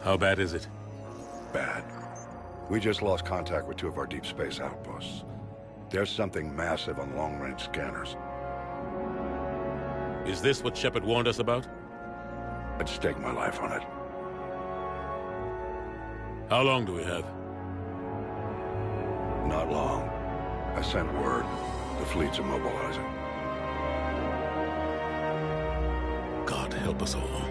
How bad is it? Bad. We just lost contact with two of our deep space outposts. There's something massive on long-range scanners. Is this what Shepard warned us about? I'd stake my life on it. How long do we have? Not long. I sent word. The fleet's immobilizing. God help us all.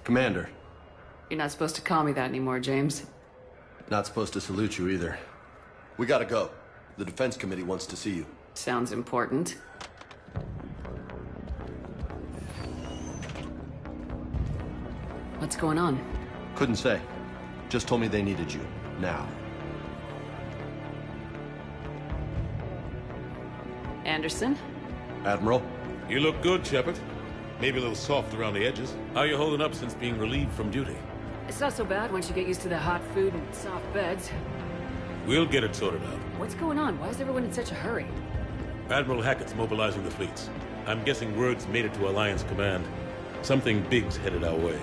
Commander. You're not supposed to call me that anymore, James. Not supposed to salute you either. We gotta go. The Defense Committee wants to see you. Sounds important. What's going on? Couldn't say. Just told me they needed you. Now. Anderson? Admiral? You look good, Shepard. Maybe a little soft around the edges. How you holding up since being relieved from duty? It's not so bad once you get used to the hot food and soft beds. We'll get it sorted out. What's going on? Why is everyone in such a hurry? Admiral Hackett's mobilizing the fleets. I'm guessing word's made it to Alliance Command. Something big's headed our way.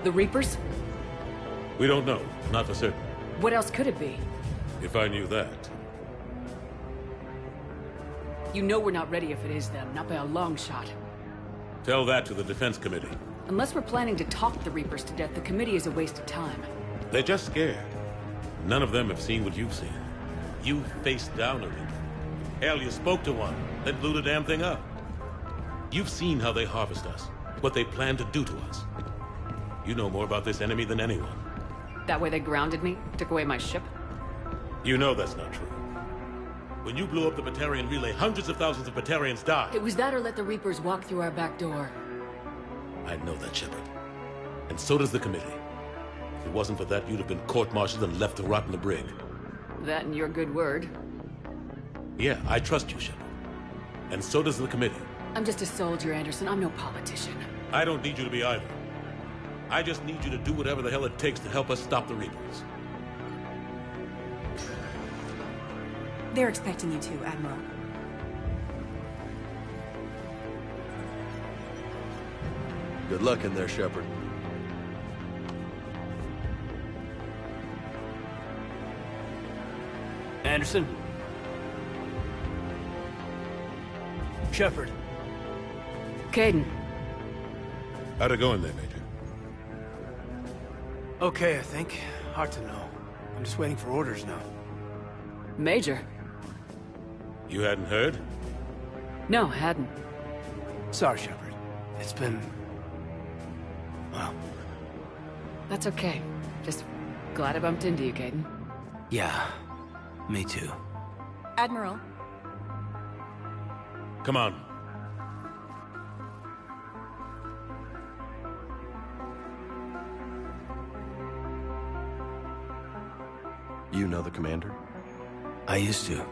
The Reapers? We don't know. Not for certain. What else could it be? If I knew that. You know we're not ready if it is them, not by a long shot. Tell that to the Defense Committee. Unless we're planning to talk the Reapers to death, the committee is a waste of time. They're just scared. None of them have seen what you've seen. You faced down a Reaper. Hell, you spoke to one, then blew the damn thing up. You've seen how they harvest us, what they plan to do to us. You know more about this enemy than anyone. That way they grounded me, took away my ship? You know that's not true. When you blew up the Batarian relay, hundreds of thousands of Batarians died. It was that or let the Reapers walk through our back door. I know that, Shepard. And so does the committee. If it wasn't for that, you'd have been court-martialed and left to rot in the brig. That and your good word. Yeah, I trust you, Shepard. And so does the committee. I'm just a soldier, Anderson. I'm no politician. I don't need you to be either. I just need you to do whatever the hell it takes to help us stop the Reapers. They're expecting you to, Admiral. Good luck in there, Shepard. Anderson? Shepard. Kaidan. How'd it go in there, Major? Okay, I think. Hard to know. I'm just waiting for orders now. Major? You hadn't heard? No, hadn't. Sorry, Shepard. It's been... well... That's okay. Just glad I bumped into you, Kaidan. yeah. Me too. Admiral. Come on. You know the commander? I used to.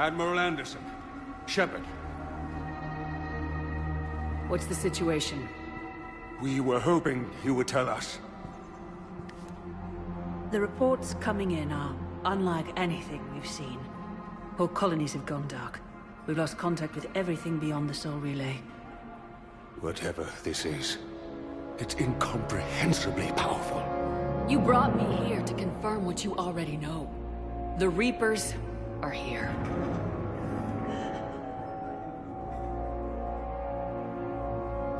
Admiral Anderson. Shepard. What's the situation? We were hoping you would tell us. The reports coming in are unlike anything we've seen. Whole colonies have gone dark. We've lost contact with everything beyond the Sol Relay. Whatever this is, it's incomprehensibly powerful. You brought me here to confirm what you already know. The Reapers are here.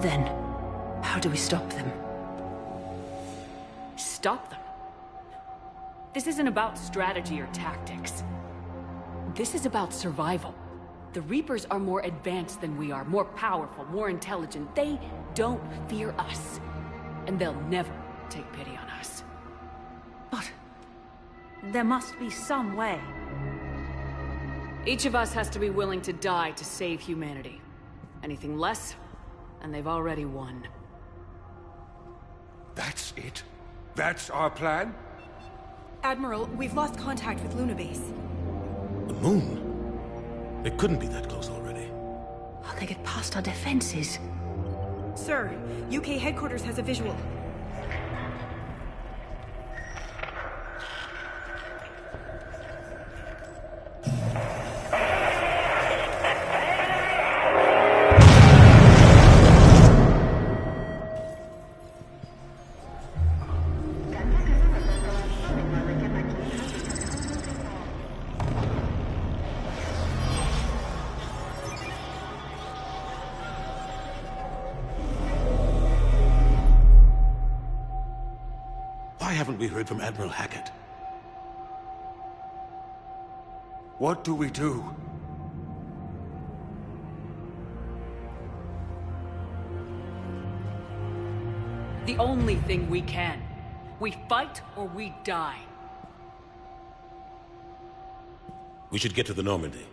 Then, how do we stop them? Stop them? This isn't about strategy or tactics. This is about survival. The Reapers are more advanced than we are, more powerful, more intelligent. They don't fear us. And they'll never take pity on us. But there must be some way. Each of us has to be willing to die to save humanity. Anything less, and they've already won. That's it? That's our plan? Admiral, we've lost contact with Luna Base. The moon? It couldn't be that close already. How they get past our defenses? Sir, UK headquarters has a visual. Why haven't we heard from Admiral Hackett? What do we do? The only thing we can. We fight or we die. We should get to the Normandy.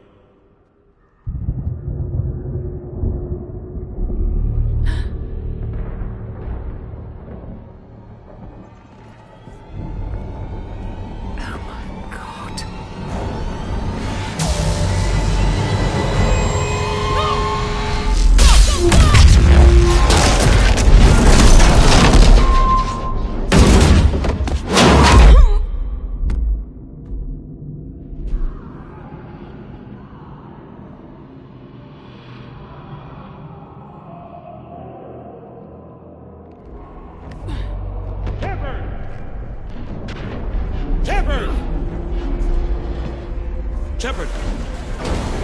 Shepard!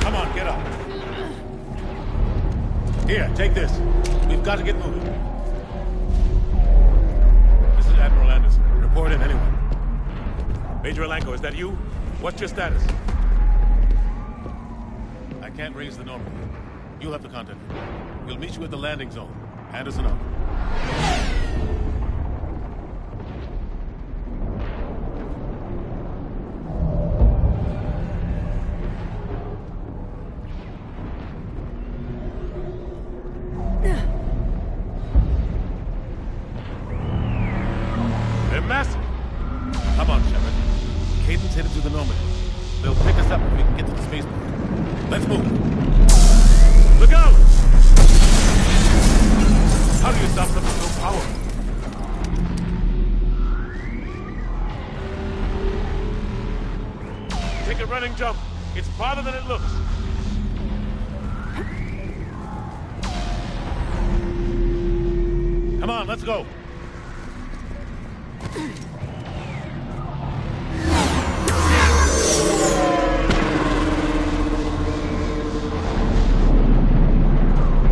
Come on, get up. Here, take this. We've got to get moving. This is Admiral Anderson. Report in, anyone. Major Alanko, is that you? What's your status? I can't raise the Normandy. You'll have to contact me. We'll meet you at the landing zone. Anderson out. Massive. Come on, Shepard. Cadence headed to the Normandy. They'll pick us up if we can get to the spaceport. Let's move. Look out! How do you stop something so powerful? Take a running jump. It's farther than it looks. Come on, let's go.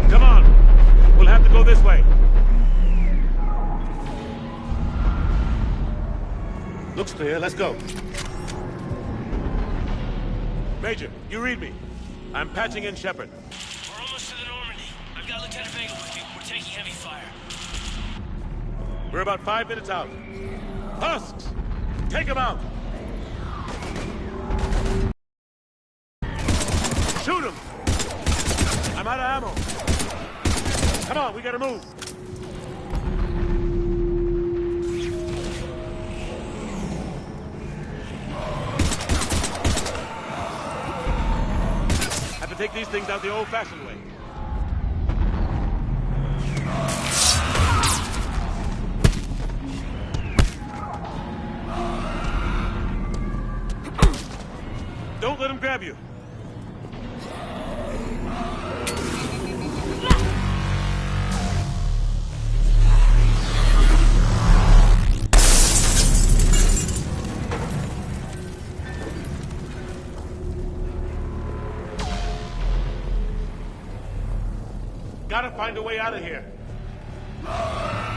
Come on. We'll have to go this way. Looks clear. Let's go. Major, you read me. I'm patching in Shepard. We're almost to the Normandy. I've got Lieutenant Vega with you. We're taking heavy fire. We're about 5 minutes out. Husks! Take him out! Shoot him! I'm out of ammo. Come on, we gotta move. Have to take these things out the old-fashioned way. Don't let him grab you. gotta find a way out of here.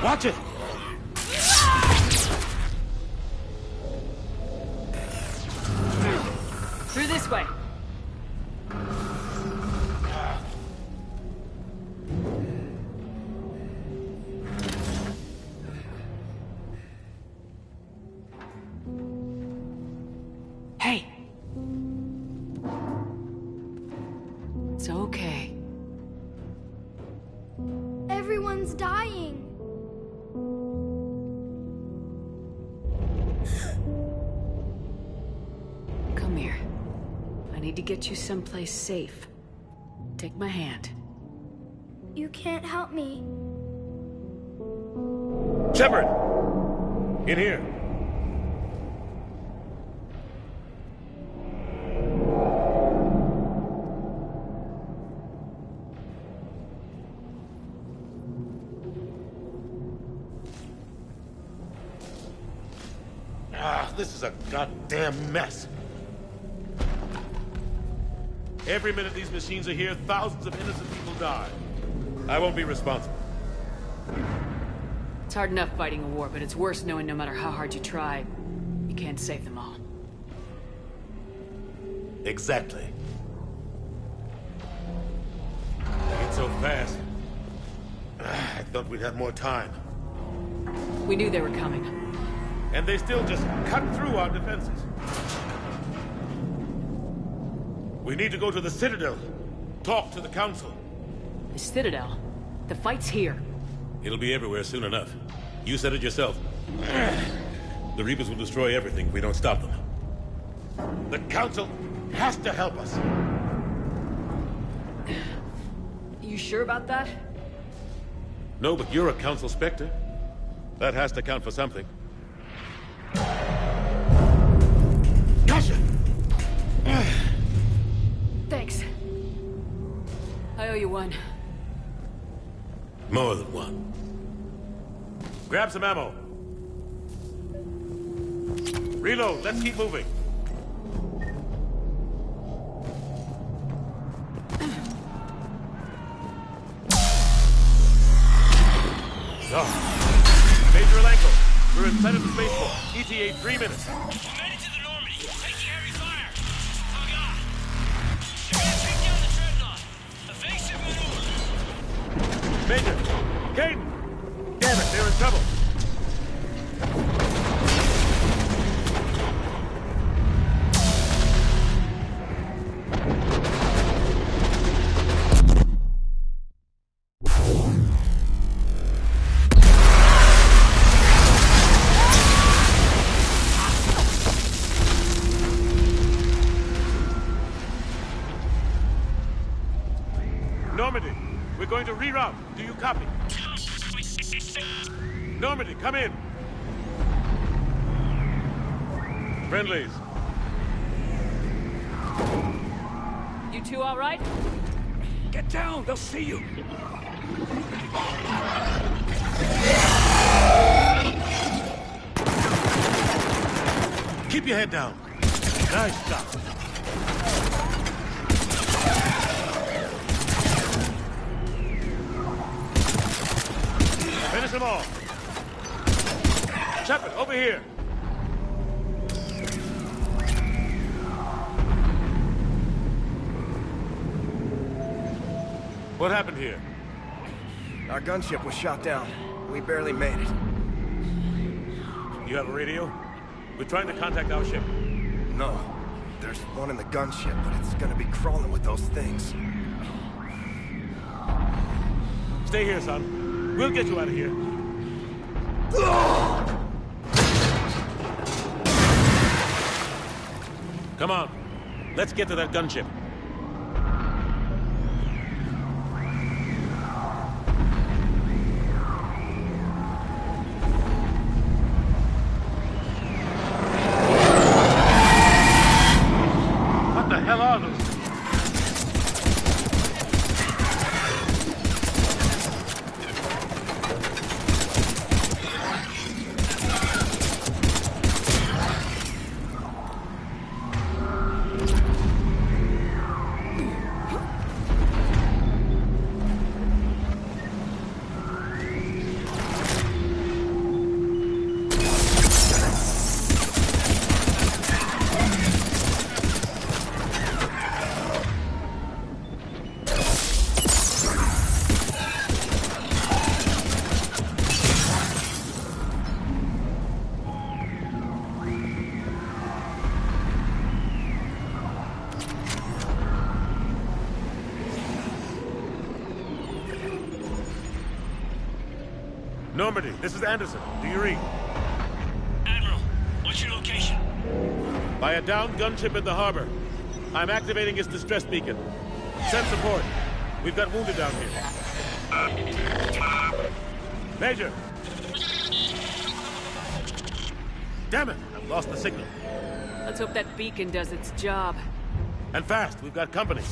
Watch it! Through this way. Hey. It's okay. Everyone's dying. Come here. I need to get you someplace safe. Take my hand. You can't help me. Shepard! In here. This is a goddamn mess. Every minute these machines are here, thousands of innocent people die. I won't be responsible. It's hard enough fighting a war, but it's worse knowing no matter how hard you try, you can't save them all. Exactly. It's so fast. I thought we'd have more time. We knew they were coming. And they still just cut through our defenses. We need to go to the Citadel. Talk to the Council. The Citadel? The fight's here. It'll be everywhere soon enough. You said it yourself. The Reapers will destroy everything if we don't stop them. The Council has to help us. You sure about that? No, but you're a Council Spectre. That has to count for something. Gotcha! Thanks. I owe you one. More than one. Grab some ammo. Reload, let's keep moving. Major Alenko, we're inside of the spaceport. ETA 3 minutes. We're headed to the Normandy. Taking heavy fire. Oh god. They're gonna take down the dreadnought. Evasive maneuver. Major! Caden! Damn it, they're in trouble. Normandy, we're going to reroute. Do you copy? Normandy, come in. Friendlies. You two all right? Get down! They'll see you! Keep your head down. Nice job. Finish them all. Shepard, over here. What happened here? Our gunship was shot down. We barely made it. You have a radio? We're trying to contact our ship. No. There's one in the gunship, but it's gonna be crawling with those things. Stay here, son. We'll get you out of here. Come on. Let's get to that gunship. What the hell are those? Normandy, this is Anderson. Do you read? Admiral, what's your location? By a downed gunship in the harbor. I'm activating its distress beacon. Send support. We've got wounded down here. Major! Damn it! I've lost the signal. Let's hope that beacon does its job. And fast, we've got company.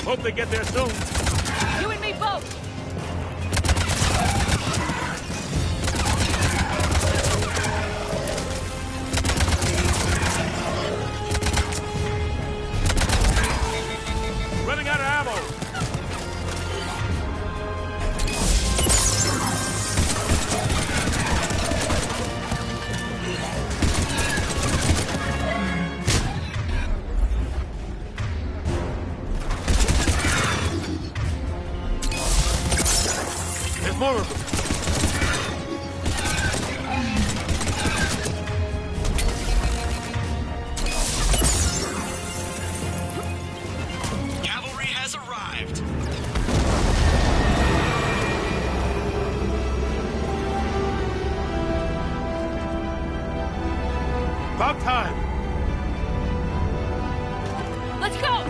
Hope they get there soon. You and me both! Running out of ammo! There's more of them. Cavalry has arrived. About time. Let's go!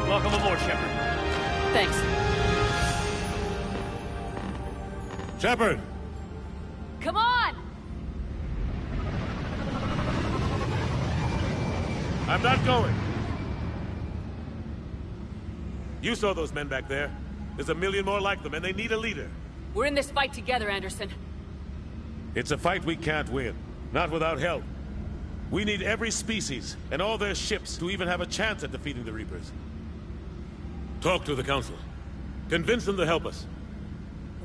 Welcome aboard, Shepard. Thanks. Shepard! Come on! I'm not going. You saw those men back there. There's a million more like them, and they need a leader. We're in this fight together, Anderson. It's a fight we can't win. Not without help. We need every species, and all their ships, to even have a chance at defeating the Reapers. Talk to the Council. Convince them to help us.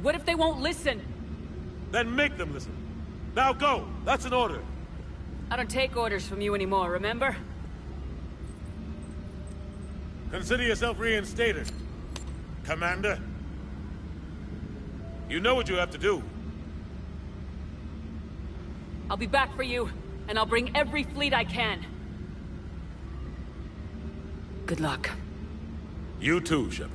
What if they won't listen? Then make them listen. Now go! That's an order. I don't take orders from you anymore, remember? Consider yourself reinstated, Commander. You know what you have to do. I'll be back for you, and I'll bring every fleet I can. Good luck. You too, Shepard.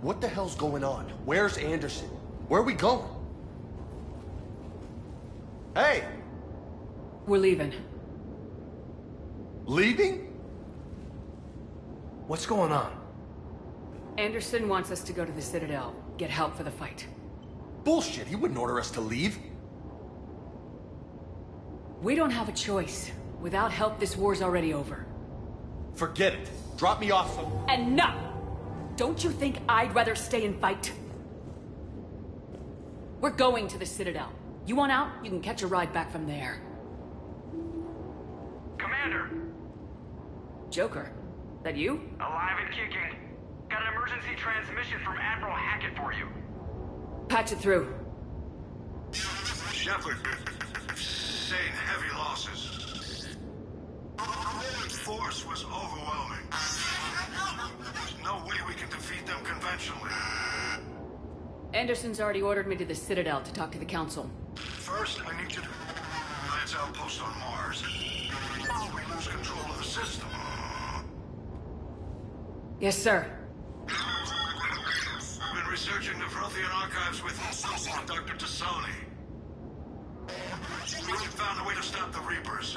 What the hell's going on? Where's Anderson? Where are we going? Hey! We're leaving. Leaving? What's going on? Anderson wants us to go to the Citadel, get help for the fight. Bullshit, he wouldn't order us to leave. We don't have a choice. Without help, this war's already over. Forget it. Drop me off some... Enough! Don't you think I'd rather stay and fight? We're going to the Citadel. You want out? You can catch a ride back from there. Commander! Joker, that you? Alive and kicking. Got an emergency transmission from Admiral Hackett for you. Patch it through. Shepard, sustained heavy losses. The force was overwhelming. There's no way we can defeat them conventionally. Anderson's already ordered me to the Citadel to talk to the Council. First, I need you to lance outposts on Mars. We lose control of the system. Yes, sir. We've been researching the Prothean archives with Dr. Tassoni. We found a way to stop the Reapers.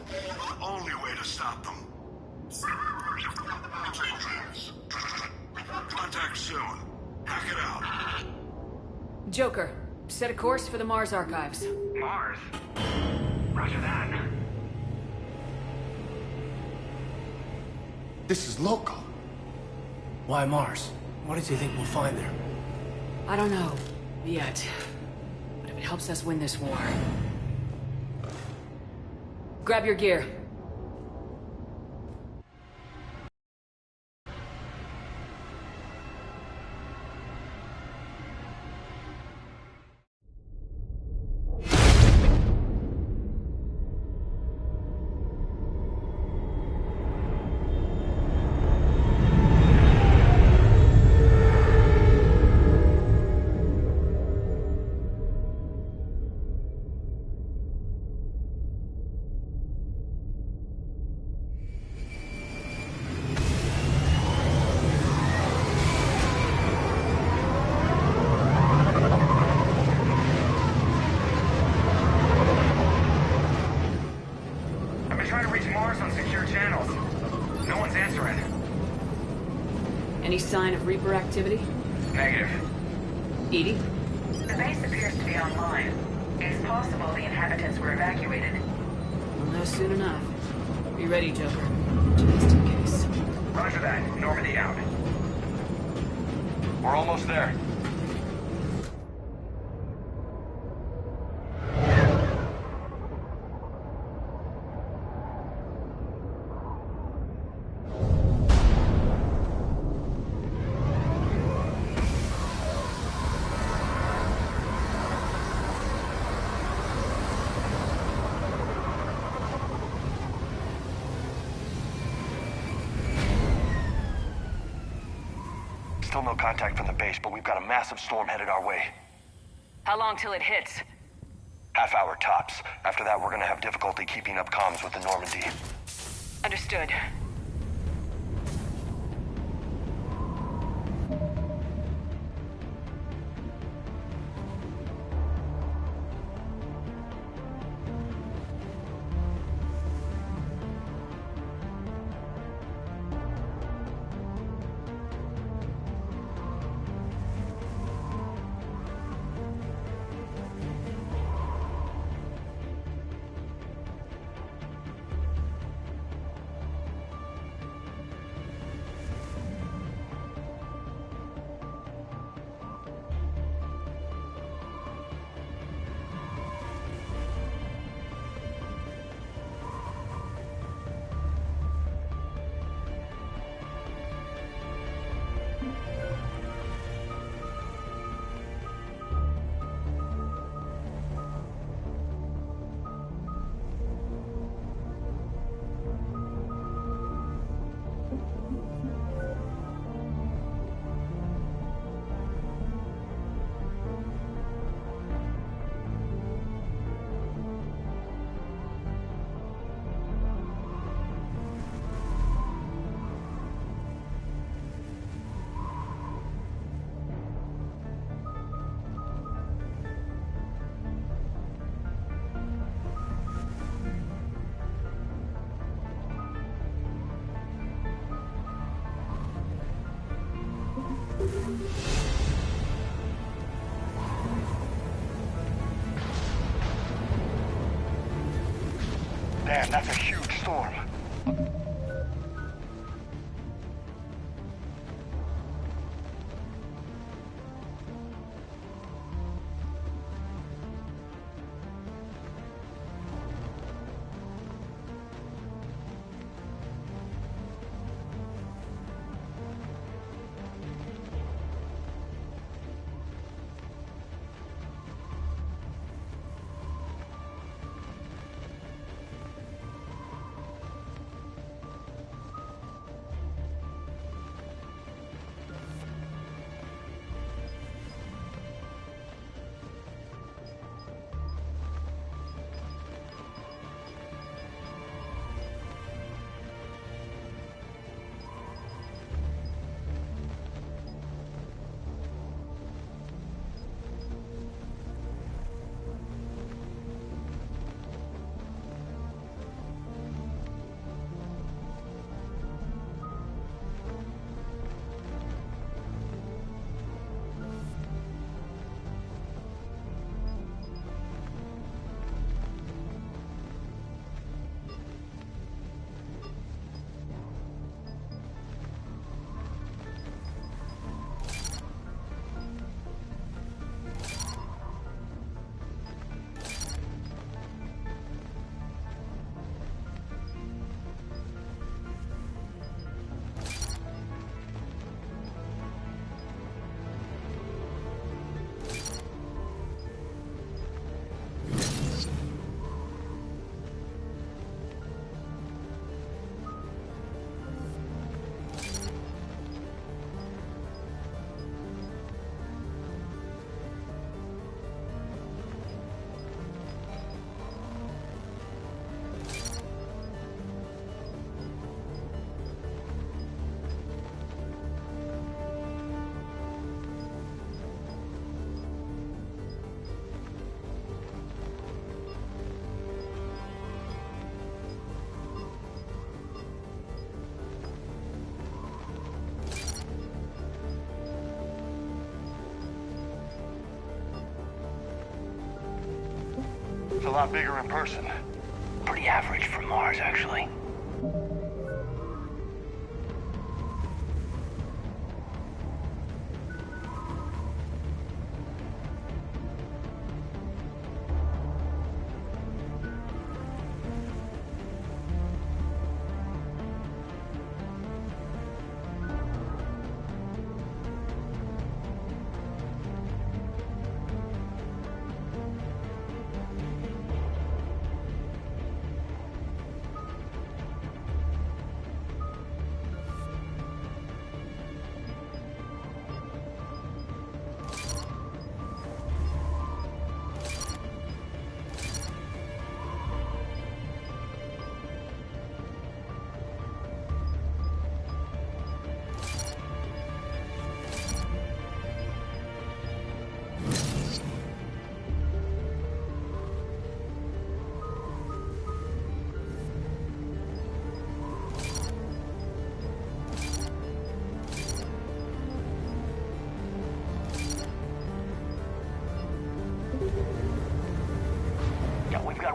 The only way to stop them. Contact soon. Hack it out. Joker, set a course for the Mars archives. Mars? Roger that. This is loco. Why Mars? What does he think we'll find there? I don't know. Yet. But if it helps us win this war... Grab your gear. Any sign of Reaper activity? Negative. EDI? The base appears to be online. It's possible the inhabitants were evacuated. We'll know soon enough. Be ready, Joker. Just in case. Roger that. Normandy out. We're almost there. Still no contact from the base, but we've got a massive storm headed our way. How long till it hits? Half hour tops. After that, we're gonna have difficulty keeping up comms with the Normandy. Understood. Damn, that's a huge storm. It's a lot bigger in person. Pretty average for Mars, actually.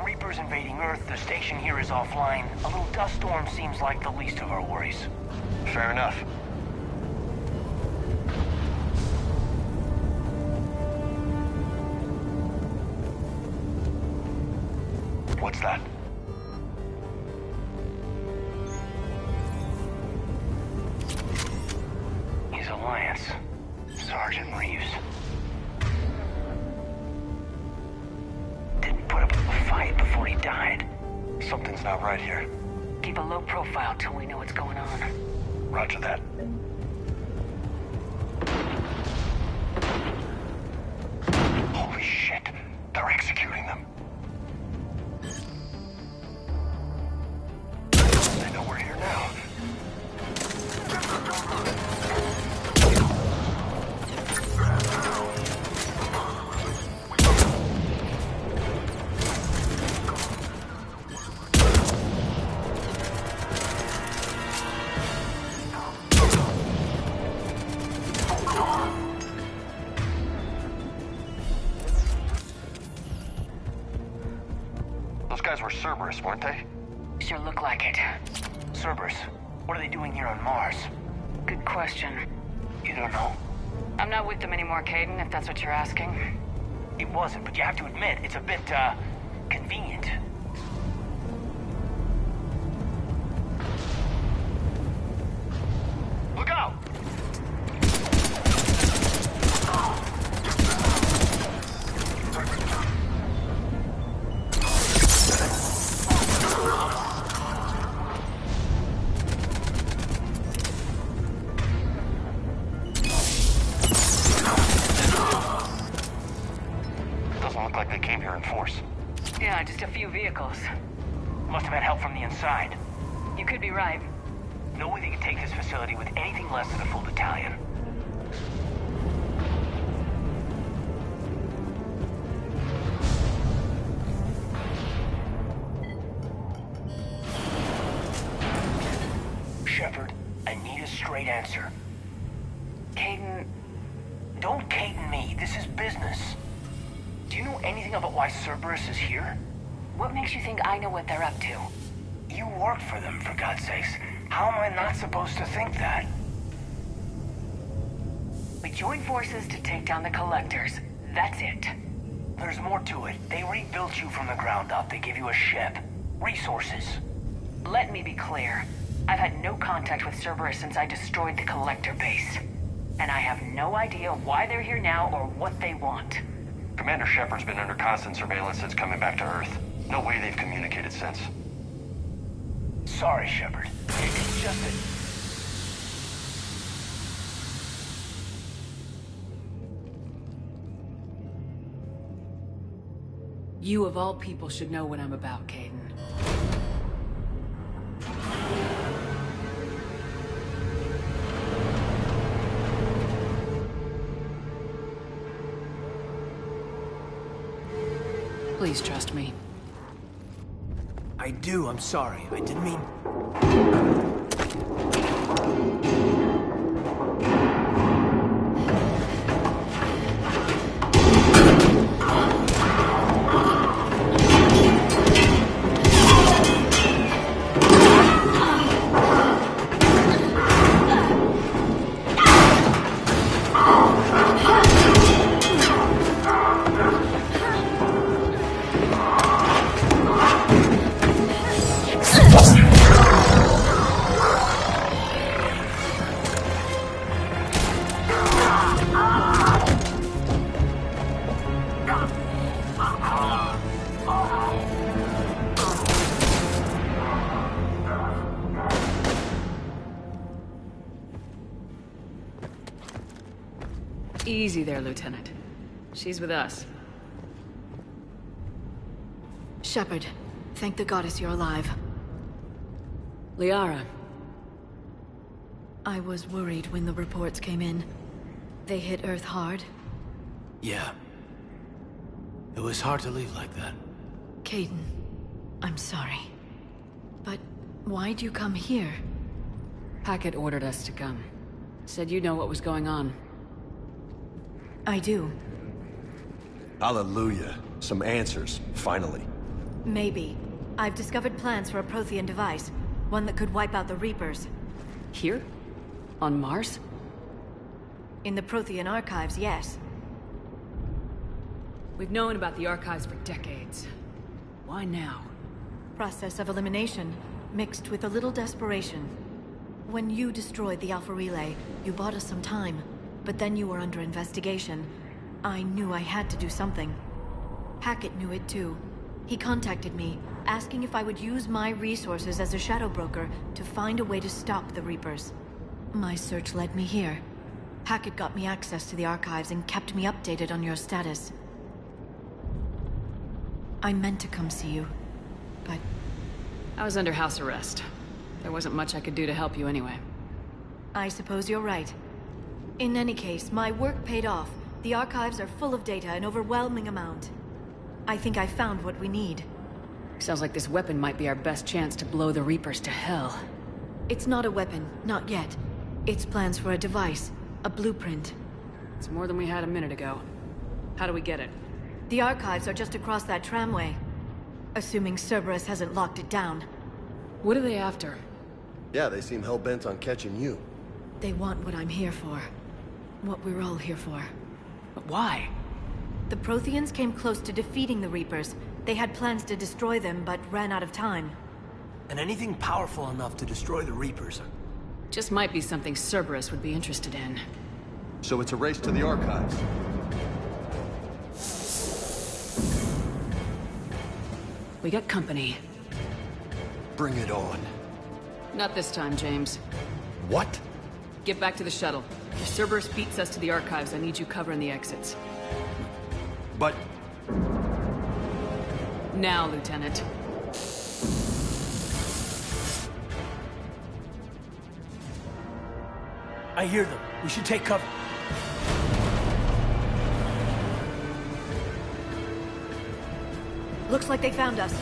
Reapers invading Earth, the station here is offline. A little dust storm seems like the least of our worries. Fair enough. What's that? He's Alliance. Sergeant Reeves. Before he died. Something's not right here. Keep a low profile till we know what's going on. Roger that. Holy shit. They're executing them. They know we're here now. Those guys were Cerberus, weren't they? sure look like it. Cerberus, what are they doing here on Mars? Good question. You don't know? I'm not with them anymore, Caden, if that's what you're asking. It wasn't, but you have to admit, it's a bit, convenient. Look out! Doesn't look like they came here in force. Yeah, just a few vehicles. Must have had help from the inside. You could be right. No way they could take this facility with anything less than a full battalion. Shepard, I need a straight answer. Caden... Don't Caden me. This is business. Do you know anything about why Cerberus is here? What makes you think I know what they're up to? You work for them, for God's sakes. How am I not supposed to think that? We joined forces to take down the Collectors. That's it. There's more to it. They rebuilt you from the ground up. They gave you a ship. Resources. Let me be clear. I've had no contact with Cerberus since I destroyed the Collector base. And I have no idea why they're here now or what they want. Commander Shepard's been under constant surveillance since coming back to Earth. No way they've communicated since. Sorry, Shepard. It's just that... You of all people should know what I'm about, Caden. Please trust me. I do, I'm sorry. I didn't mean... Easy there, Lieutenant. She's with us. Shepard, thank the goddess you're alive. Liara. I was worried when the reports came in. They hit Earth hard. Yeah. It was hard to leave like that. Caden, I'm sorry. But why'd you come here? Hackett ordered us to come. Said you know what was going on. I do. Hallelujah. Some answers, finally. Maybe. I've discovered plans for a Prothean device. One that could wipe out the Reapers. Here? On Mars? In the Prothean archives, yes. We've known about the archives for decades. Why now? Process of elimination, mixed with a little desperation. When you destroyed the Alpha Relay, you bought us some time. But then you were under investigation. I knew I had to do something. Hackett knew it too. He contacted me, asking if I would use my resources as a shadow broker to find a way to stop the Reapers. My search led me here. Hackett got me access to the archives and kept me updated on your status. I meant to come see you, but... I was under house arrest. There wasn't much I could do to help you anyway. I suppose you're right. In any case, my work paid off. The archives are full of data, an overwhelming amount. I think I found what we need. Sounds like this weapon might be our best chance to blow the Reapers to hell. It's not a weapon, not yet. It's plans for a device, a blueprint. It's more than we had a minute ago. How do we get it? The archives are just across that tramway. Assuming Cerberus hasn't locked it down. What are they after? Yeah, they seem hell-bent on catching you. They want what I'm here for. What we're all here for. But why? The Protheans came close to defeating the Reapers. They had plans to destroy them, but ran out of time. And anything powerful enough to destroy the Reapers. Just might be something Cerberus would be interested in. So it's a race to the archives. We got company. Bring it on. Not this time, James. What? Get back to the shuttle. If Cerberus beats us to the archives, I need you covering the exits. But... Now, Lieutenant. I hear them. We should take cover. Looks like they found us.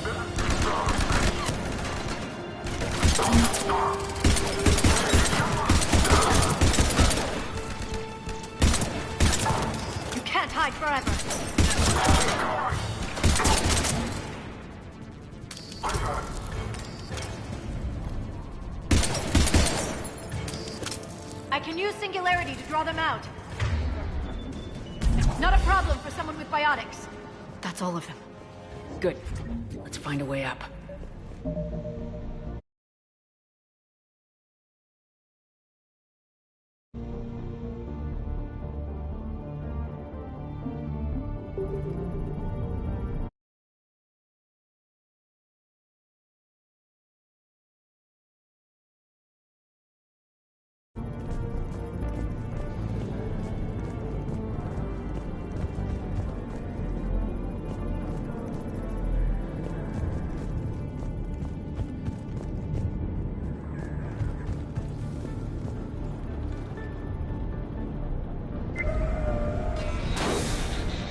You can't hide forever. I can use Singularity to draw them out. Not a problem for someone with biotics. That's all of them. Good. Let's find a way up.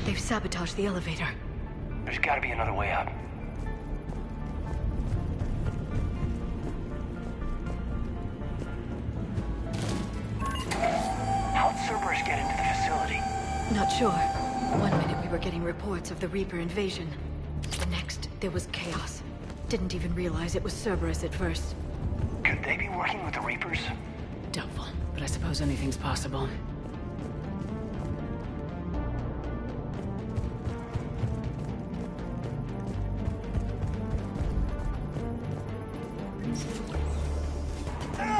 They've sabotaged the elevator. There's gotta be another way up. How'd Cerberus get into the facility? Not sure. One minute we were getting reports of the Reaper invasion. The next, there was chaos. Didn't even realize it was Cerberus at first. Could they be working with the Reapers? Doubtful, but I suppose anything's possible.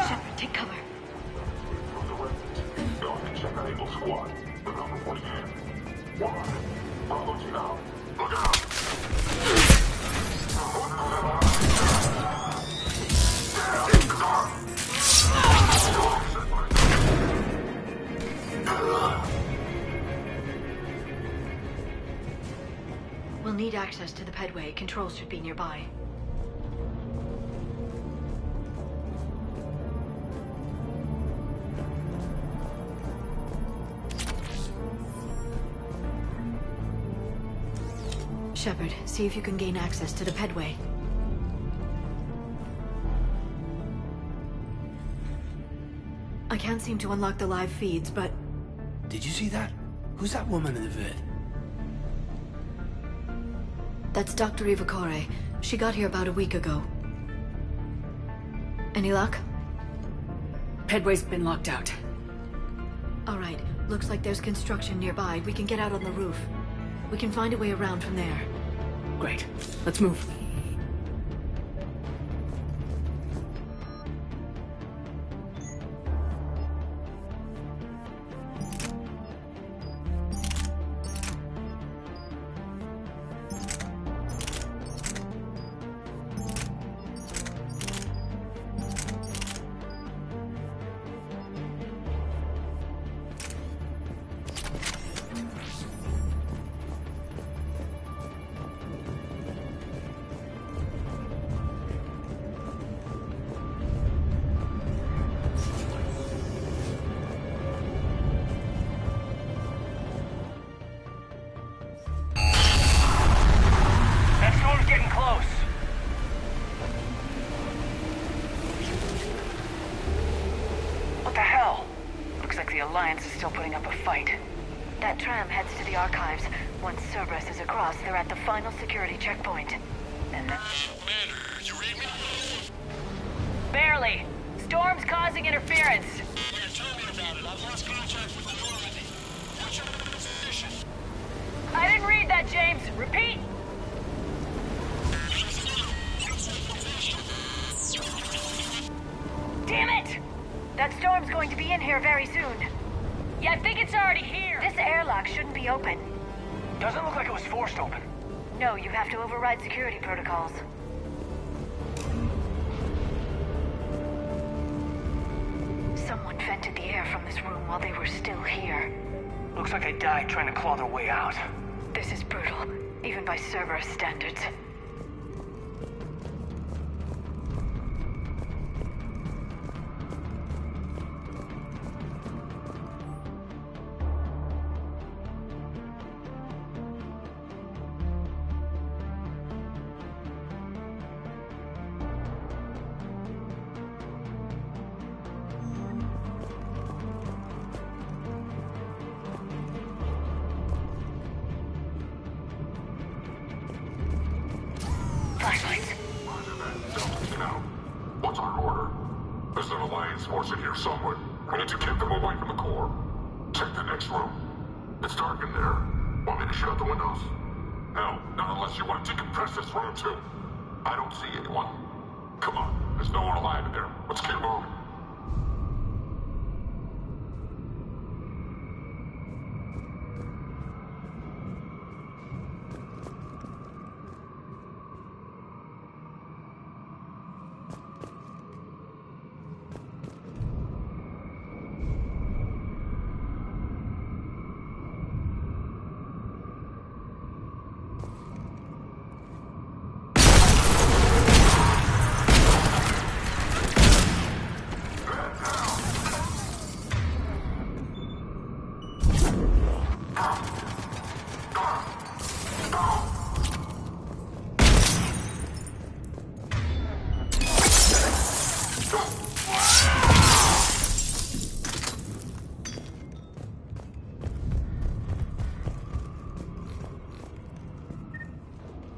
Shepard, take cover. Squad, the number 1 here. Bravo team out. Look out! We'll need access to the pedway. Controls should be nearby. Shepard, see if you can gain access to the pedway. I can't seem to unlock the live feeds, but... Did you see that? Who's that woman in the vid? That's Dr. Eva Corey. She got here about a week ago. Any luck? Pedway's been locked out. All right. Looks like there's construction nearby. We can get out on the roof. We can find a way around from there. Great. Let's move. Alliance is still putting up a fight. That tram heads to the archives. Once Cerberus is across, they're at the final security checkpoint. And then... Did you read me? Barely. Storm's causing interference. Yeah, tell me about it. I've lost contact with the Normandy. What's your position? I didn't read that, James. Repeat. Damn it! That storm's going to be in here very soon. Yeah, I think it's already here. This airlock shouldn't be open. Doesn't look like it was forced open. No, you have to override security protocols. Someone vented the air from this room while they were still here. Looks like they died trying to claw their way out. This is brutal, even by Cerberus standards. What's our order? There's an Alliance force in here somewhere. We need to get them away from the core. Check the next room. It's dark in there. Want me to shut the windows? No, not unless you want to decompress this room too. I don't see anyone. Come on, there's no one alive in there. Let's keep moving.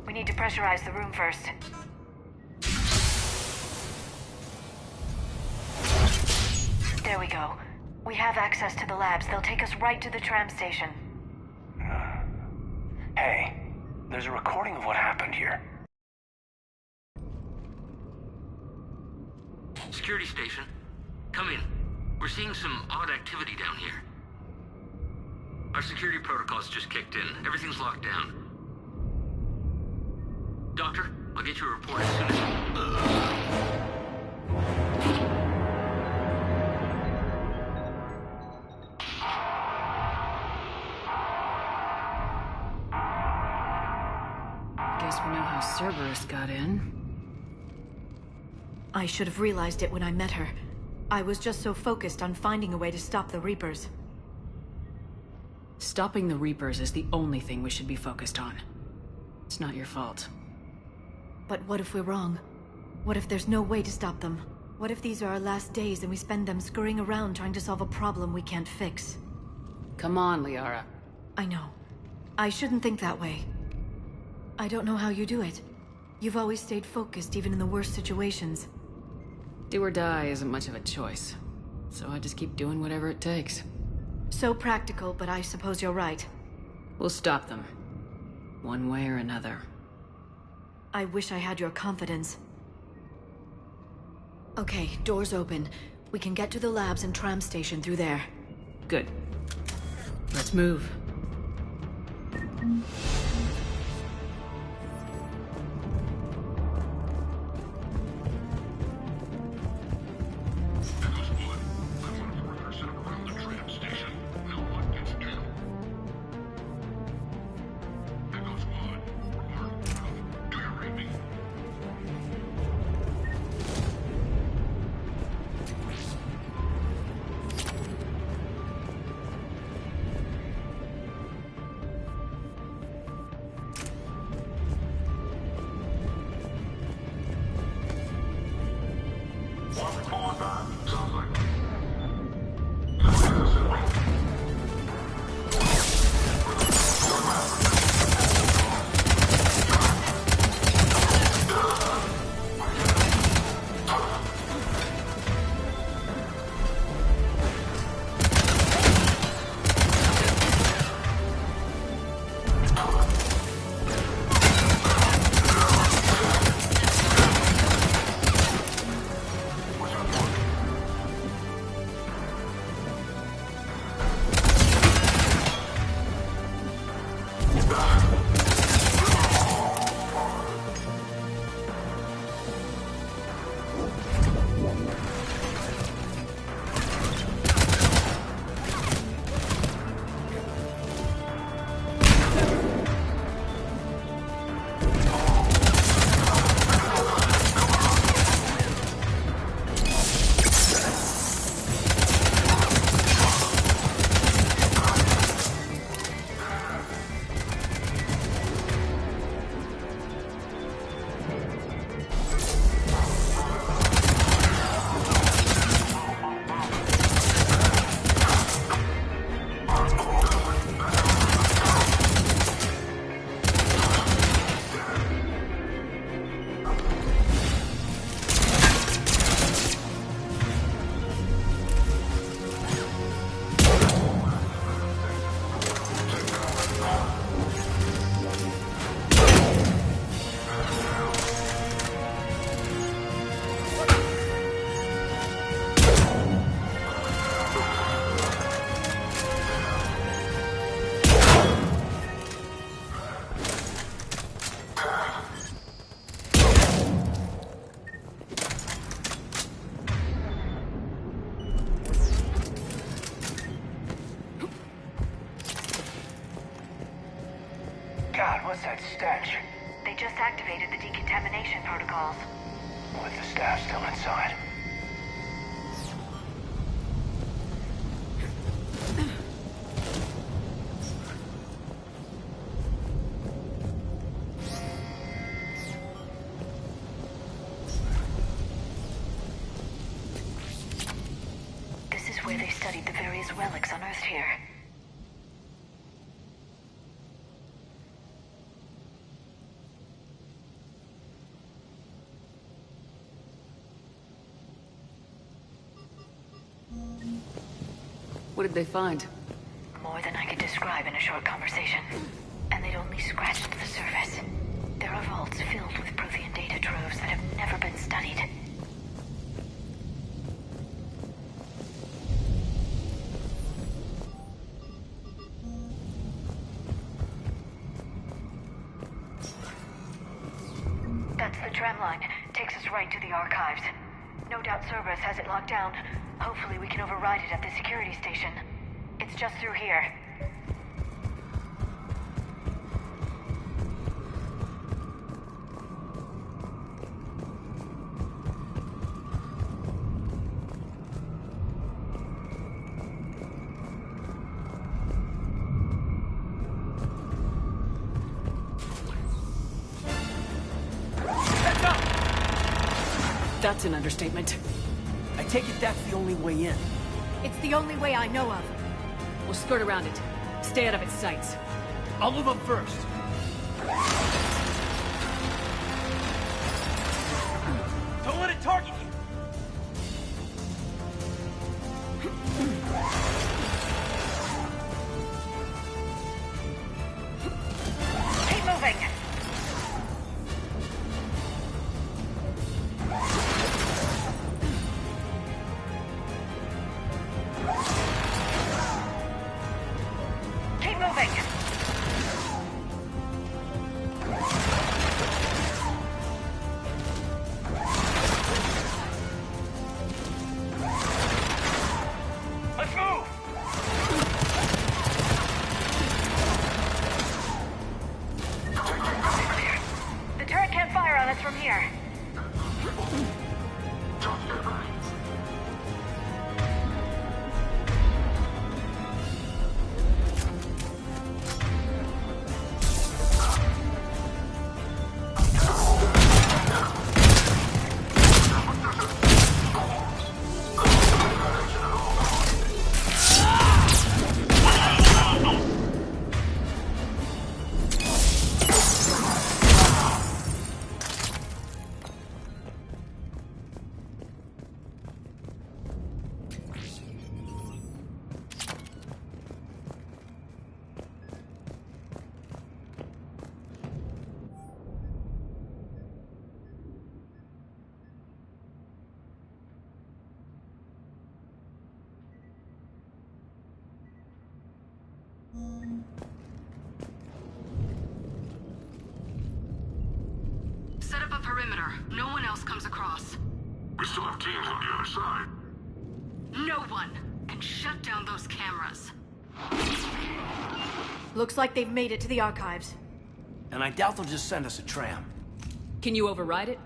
We need to pressurize the room first. There we go. We have access to the labs. They'll take us right to the tram station. Hey, there's a recording of what happened here. Security station. Come in. We're seeing some odd activity down here. Our security protocols just kicked in. Everything's locked down. Doctor, I'll get you a report as soon as... Guess we know how Cerberus got in. I should have realized it when I met her. I was just so focused on finding a way to stop the Reapers. Stopping the Reapers is the only thing we should be focused on. It's not your fault. But what if we're wrong? What if there's no way to stop them? What if these are our last days and we spend them scurrying around trying to solve a problem we can't fix? Come on, Liara. I know. I shouldn't think that way. I don't know how you do it. You've always stayed focused even in the worst situations. Do or die isn't much of a choice. So I just keep doing whatever it takes. So practical, but I suppose you're right. We'll stop them. One way or another. I wish I had your confidence. Okay, doors open. We can get to the labs and tram station through there. Good. Let's move. God, what's that stench? They just activated the decontamination protocols. With the staff still inside. This is where they studied the various relics unearthed here. What did they find? More than I could describe in a short conversation. And they'd only scratched the surface. There are vaults filled with Prothean data troves that have never been studied. That's the tram line. Takes us right to the archives. No doubt Cerberus has it locked down. Hopefully we can override it at the security station. It's just through here. That's an understatement. I take it that's the only way in. It's the only way I know of. We'll skirt around it. Stay out of its sights. I'll move up first. Don't let it target you! Keep moving! Keep moving! Let's move! The turret can't fire on us from here. No one else comes across. We still have teams on the other side. No one can shut down those cameras. Looks like they've made it to the archives. And I doubt they'll just send us a tram. Can you override it?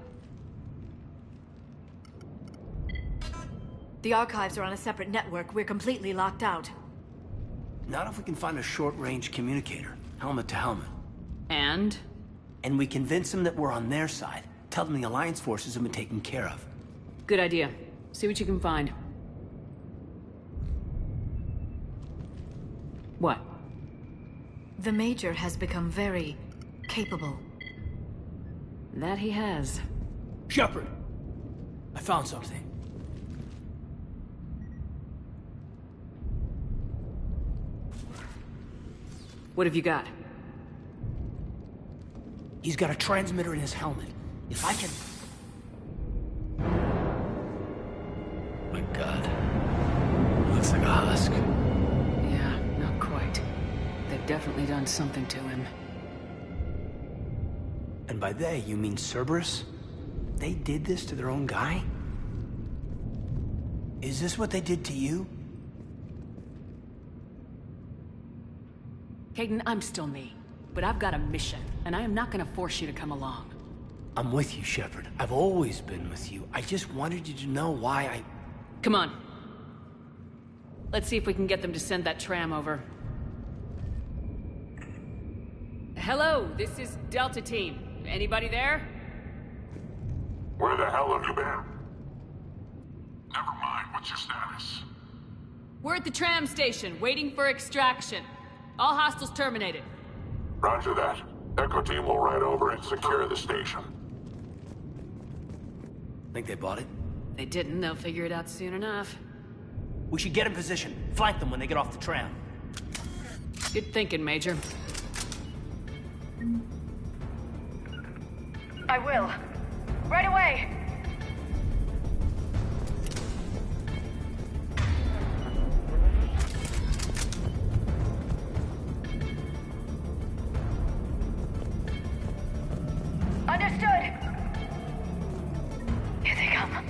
The archives are on a separate network. We're completely locked out. Not if we can find a short-range communicator, helmet to helmet. And? And we convince them that we're on their side. Tell them the Alliance forces have been taken care of. Good idea. See what you can find. What? The Major has become very capable. That he has. Shepard! I found something. What have you got? He's got a transmitter in his helmet. If I can... My God. Looks like a husk. Yeah, not quite. They've definitely done something to him. And by they, you mean Cerberus? They did this to their own guy? Is this what they did to you? Kaidan, I'm still me. But I've got a mission, and I am not gonna force you to come along. I'm with you, Shepard. I've always been with you. I just wanted you to know why I... Come on. Let's see if we can get them to send that tram over. Hello, this is Delta Team. Anybody there? Where the hell have you been? Never mind, what's your status? We're at the tram station, waiting for extraction. All hostiles terminated. Roger that. Echo Team will ride over and secure the station. Think they bought it? They didn't, they'll figure it out soon enough. We should get in position. Flank them when they get off the tram. Good thinking, Major. I will. Right away! Understood! Here they come.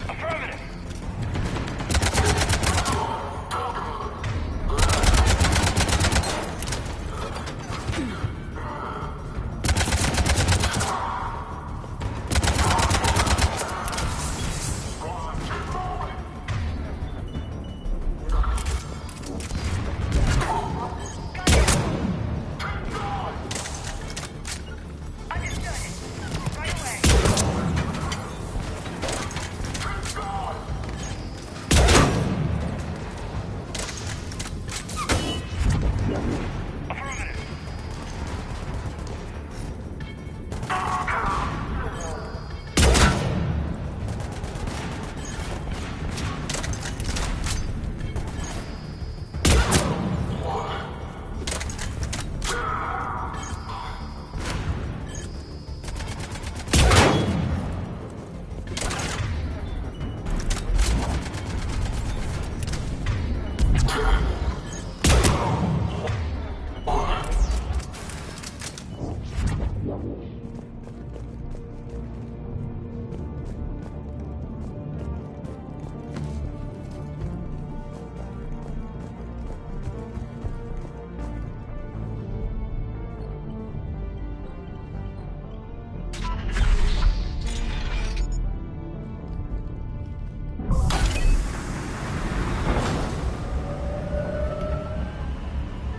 Affirmative.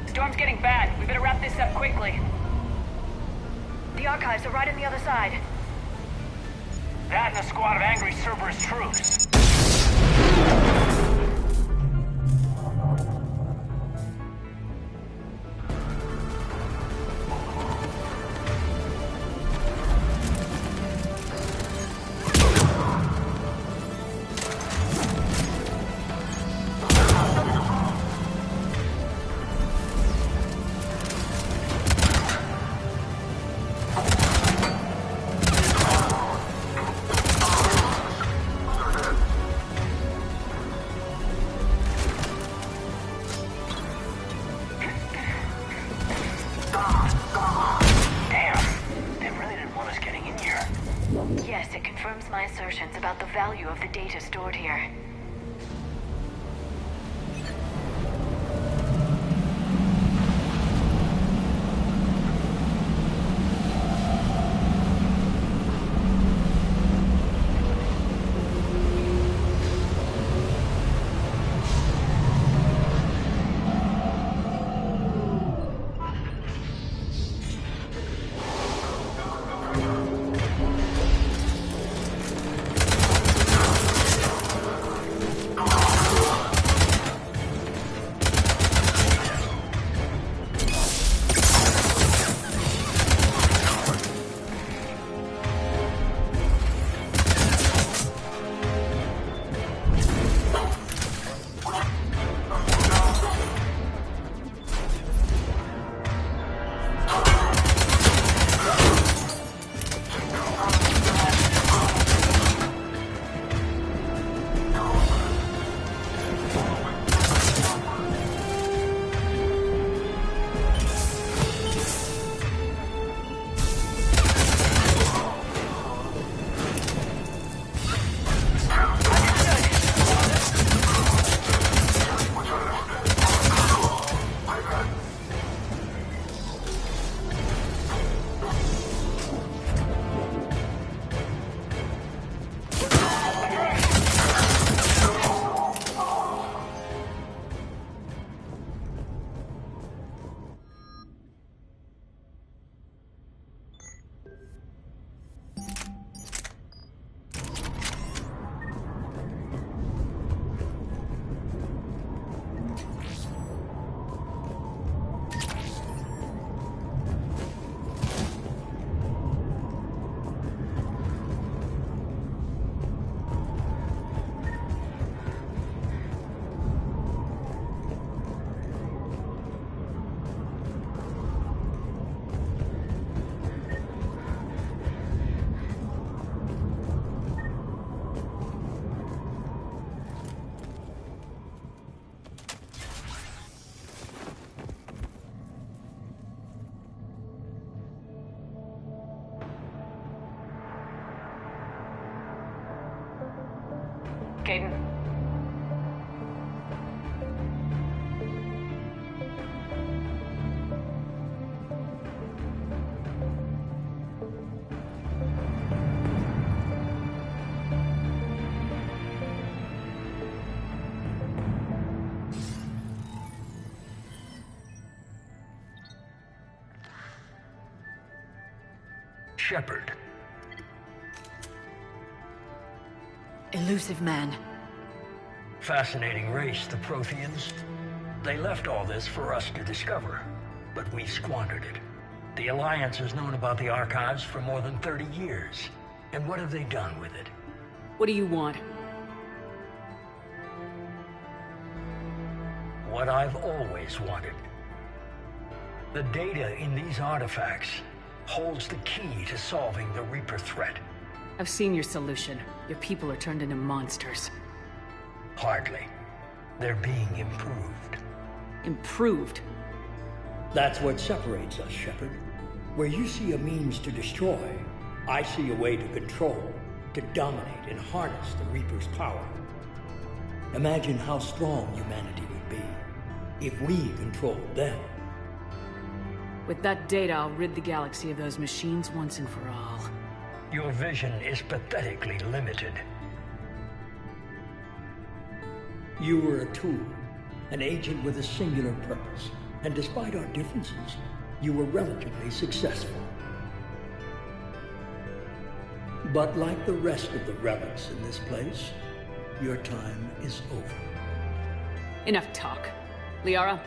Storm's getting bad. We better wrap this up quickly. The archives are right on the other side. That and a squad of angry Cerberus troops. They're dead. assertions about the value of the data stored here. Kaidan. Shepard. Elusive man. Fascinating race, the Protheans. They left all this for us to discover, but we squandered it. The Alliance has known about the Archives for more than 30 years. And what have they done with it? What do you want? What I've always wanted. The data in these artifacts holds the key to solving the Reaper threat. I've seen your solution. Your people are turned into monsters. Hardly. They're being improved. Improved? That's what separates us, Shepard. Where you see a means to destroy, I see a way to control, to dominate and harness the Reaper's power. Imagine how strong humanity would be if we controlled them. With that data, I'll rid the galaxy of those machines once and for all. Your vision is pathetically limited. You were a tool, an agent with a singular purpose, and despite our differences, you were relatively successful. But like the rest of the relics in this place, your time is over. Enough talk. Liara?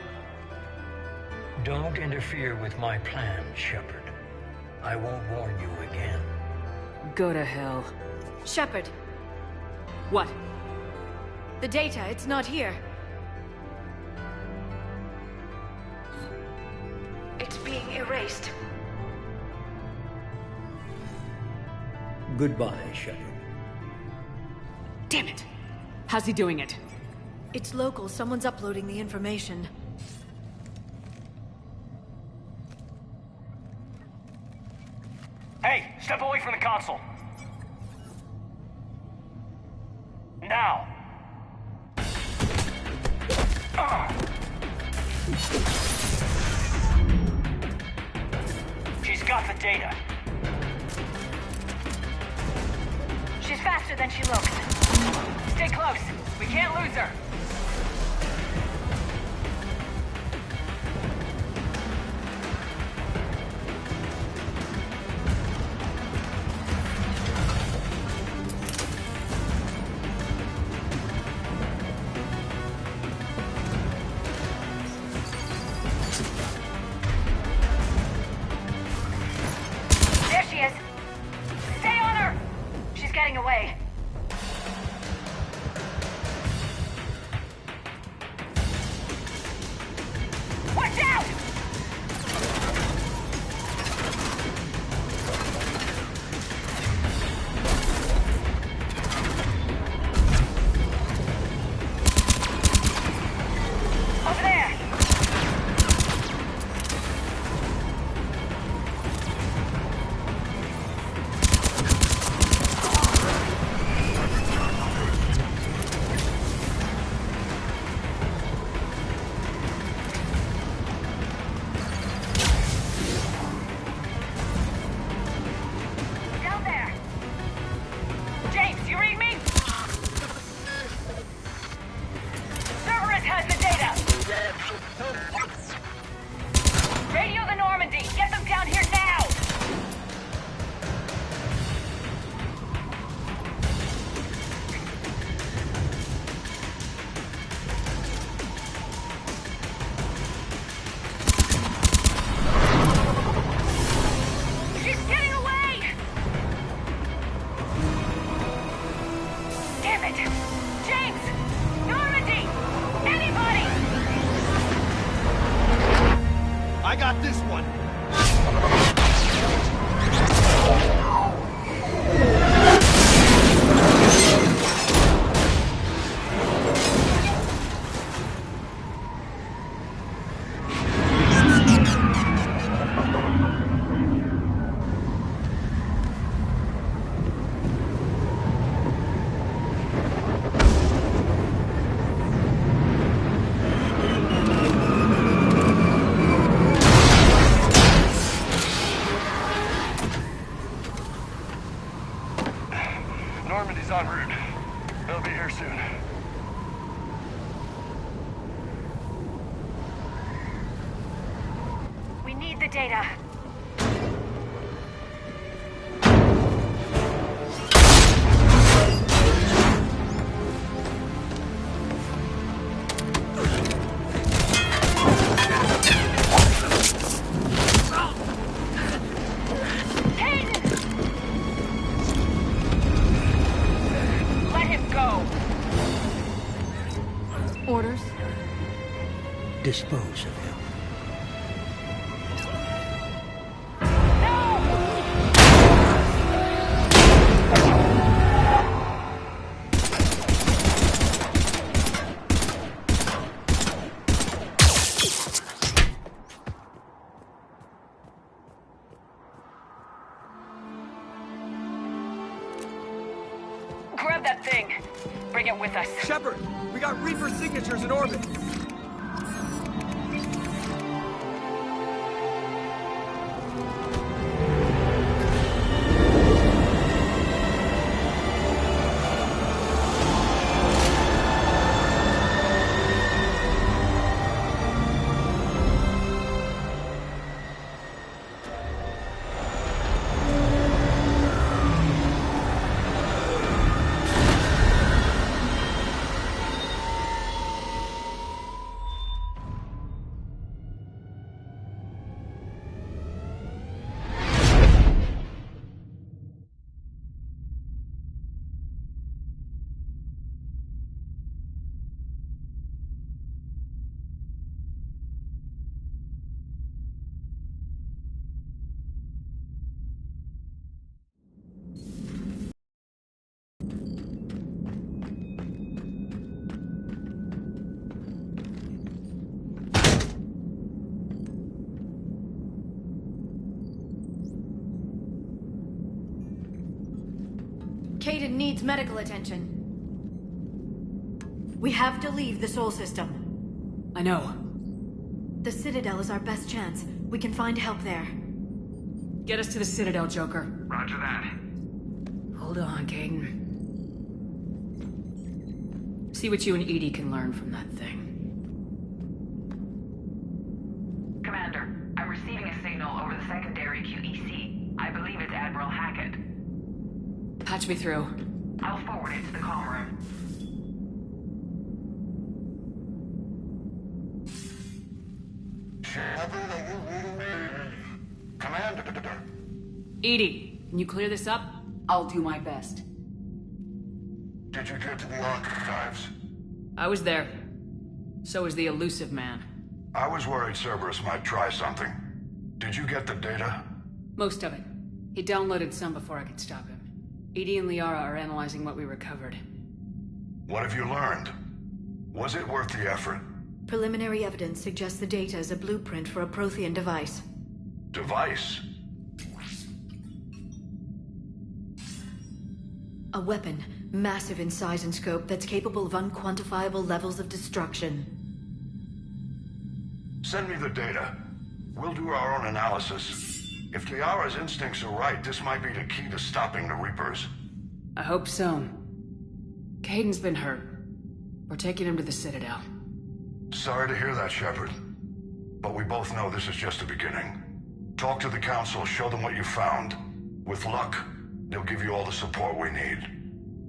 Don't interfere with my plan, Shepard. I won't warn you again. Go to hell. Shepard. What? The data, it's not here. It's being erased. Goodbye, Shepard. Damn it! How's he doing it? It's local. Someone's uploading the information. Hey, step away from the console. the data. She's faster than she looks. Stay close. We can't lose her. There she is. Stay on her. She's getting away. Watch out! Over there! Down there! James, you read me? Cerberus has the data! Radio the Normandy! Get them down here now! She's getting away! Damn it! James! Normandy! Anybody! I got this one. Normandy's en route. They'll be here soon. We need the data. Hayden! Let him go. Orders? Dispose of him. Grab that thing. Bring it with us. Shepard, we got Reaper signatures in orbit. Kaidan needs medical attention. We have to leave the Sol system. I know. The Citadel is our best chance. We can find help there. Get us to the Citadel, Joker. Roger that. Hold on, Caden. See what you and EDI can learn from that thing. Commander, I'm receiving a signal over the secondary QEC. I believe it's Admiral Hackett. Patch me through. I'll forward it to the comm room. Commander. EDI, can you clear this up? I'll do my best. Did you get to the archives? I was there. So was the elusive man. I was worried Cerberus might try something. Did you get the data? Most of it. He downloaded some before I could stop him. EDI and Liara are analyzing what we recovered. What have you learned? Was it worth the effort? Preliminary evidence suggests the data is a blueprint for a Prothean device. Device? A weapon, massive in size and scope, that's capable of unquantifiable levels of destruction. Send me the data. We'll do our own analysis. If Liara's instincts are right, this might be the key to stopping the Reapers. I hope so. Caden's been hurt. We're taking him to the Citadel. Sorry to hear that, Shepard. But we both know this is just the beginning. Talk to the Council, show them what you found. With luck, they'll give you all the support we need.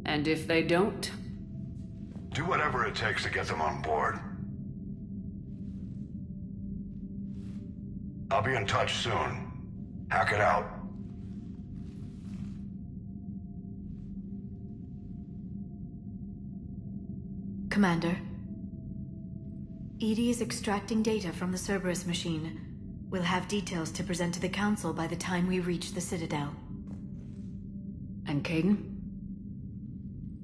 And if they don't? Do whatever it takes to get them on board. I'll be in touch soon. Hack it out. Commander. EDI is extracting data from the Cerberus machine. We'll have details to present to the Council by the time we reach the Citadel. And Caden?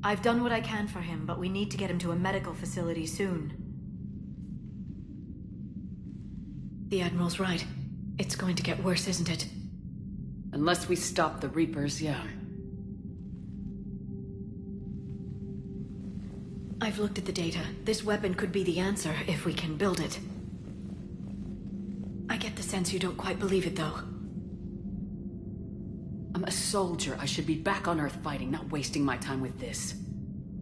I've done what I can for him, but we need to get him to a medical facility soon. The Admiral's right. It's going to get worse, isn't it? Unless we stop the Reapers, yeah. I've looked at the data. This weapon could be the answer if we can build it. I get the sense you don't quite believe it, though. I'm a soldier. I should be back on Earth fighting, not wasting my time with this.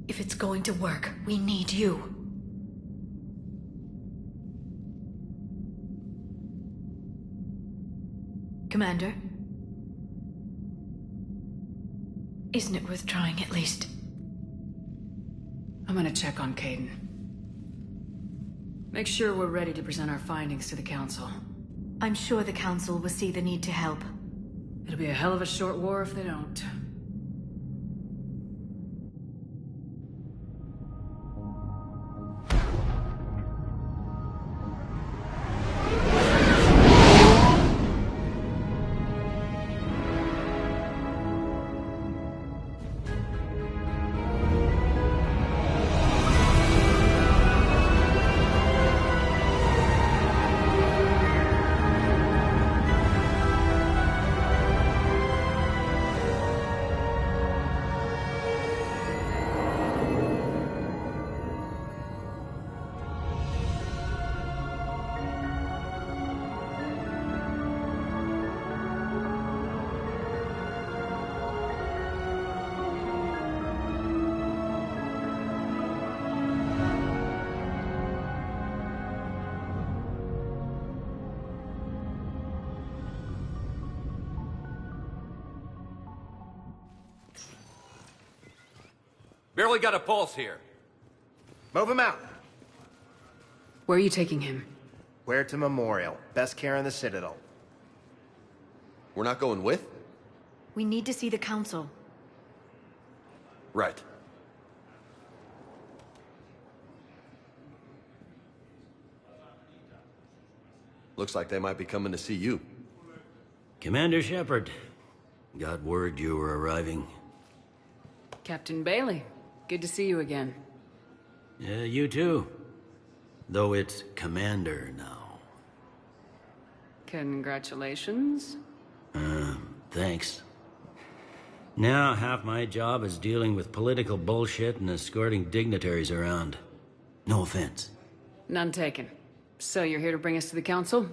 If it's going to work, we need you. Commander? Isn't it worth trying, at least? I'm gonna check on Caden. Make sure we're ready to present our findings to the Council. I'm sure the Council will see the need to help. It'll be a hell of a short war if they don't. Barely got a pulse here. Move him out. Where are you taking him? Huerta Memorial. Best care in the Citadel. We're not going with? We need to see the Council. Right. Looks like they might be coming to see you. Commander Shepard. Got word you were arriving. Captain Bailey, good to see you again. Yeah, you too. Though it's Commander now. Congratulations. Thanks. Now half my job is dealing with political bullshit and escorting dignitaries around. No offense. None taken. So you're here to bring us to the Council?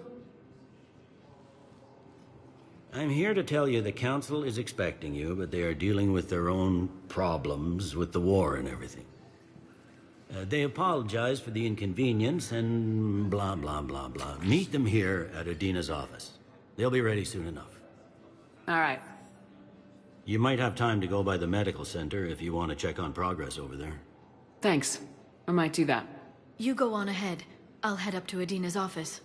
I'm here to tell you the Council is expecting you, but they are dealing with their own problems with the war and everything. They apologize for the inconvenience and blah, blah, blah, blah. Meet them here at Adina's office. They'll be ready soon enough. All right. You might have time to go by the medical center if you want to check on progress over there. Thanks. I might do that. You go on ahead. I'll head up to Adina's office.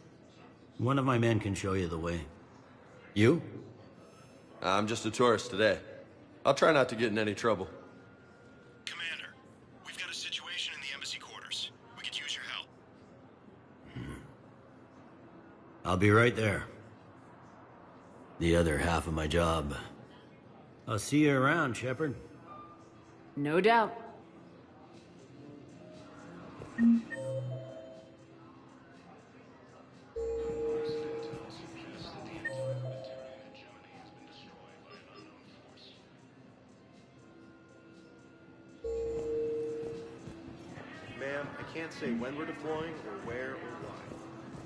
One of my men can show you the way. You? I'm just a tourist today. I'll try not to get in any trouble. Commander, we've got a situation in the embassy quarters. We could use your help. I'll be right there. The other half of my job. I'll see you around, Shepard. No doubt. Ma'am, I can't say when we're deploying or where or why.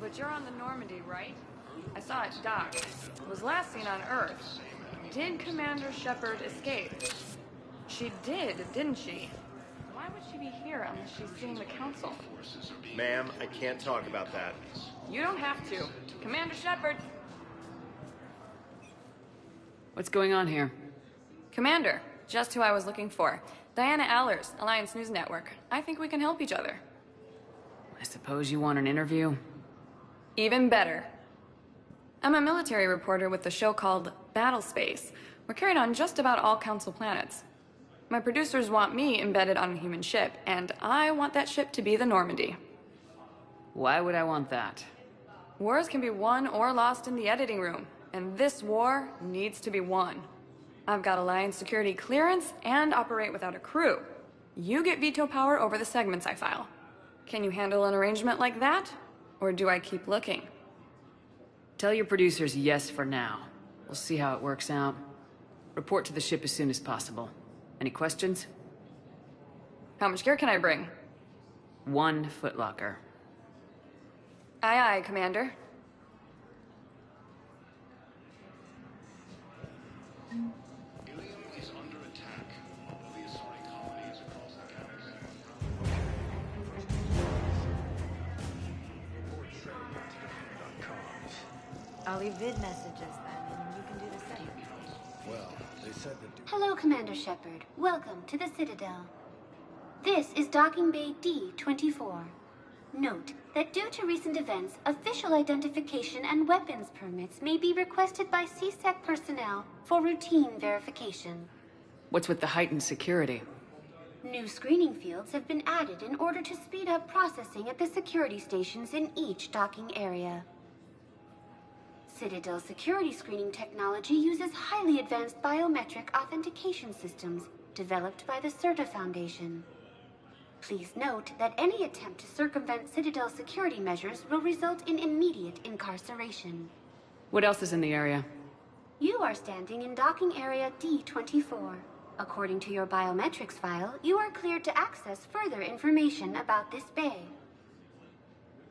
But you're on the Normandy, right? I saw it docked. It was last seen on Earth. Did Commander Shepard escape? She did, didn't she? Why would she be here unless she's seeing the Council? Ma'am, I can't talk about that. You don't have to. Commander Shepard! What's going on here? Commander, just who I was looking for. Diana Allers, Alliance News Network. I think we can help each other. I suppose you want an interview? Even better. I'm a military reporter with a show called Battlespace. We're carried on just about all Council planets. My producers want me embedded on a human ship, and I want that ship to be the Normandy. Why would I want that? Wars can be won or lost in the editing room, and this war needs to be won. I've got Alliance security clearance and operate without a crew. You get veto power over the segments I file. Can you handle an arrangement like that? Or do I keep looking? Tell your producers yes for now. We'll see how it works out. Report to the ship as soon as possible. Any questions? How much gear can I bring? 1 footlocker. Aye, aye, Commander. I'll leave vid messages then, and you can do the same. Well, they said that... Hello, Commander Shepard. Welcome to the Citadel. This is Docking Bay D-24. Note that due to recent events, official identification and weapons permits may be requested by CSEC personnel for routine verification. What's with the heightened security? New screening fields have been added in order to speed up processing at the security stations in each docking area. Citadel security screening technology uses highly advanced biometric authentication systems developed by the CERTA Foundation. Please note that any attempt to circumvent Citadel security measures will result in immediate incarceration. What else is in the area? You are standing in docking area D-24. According to your biometrics file, you are cleared to access further information about this bay.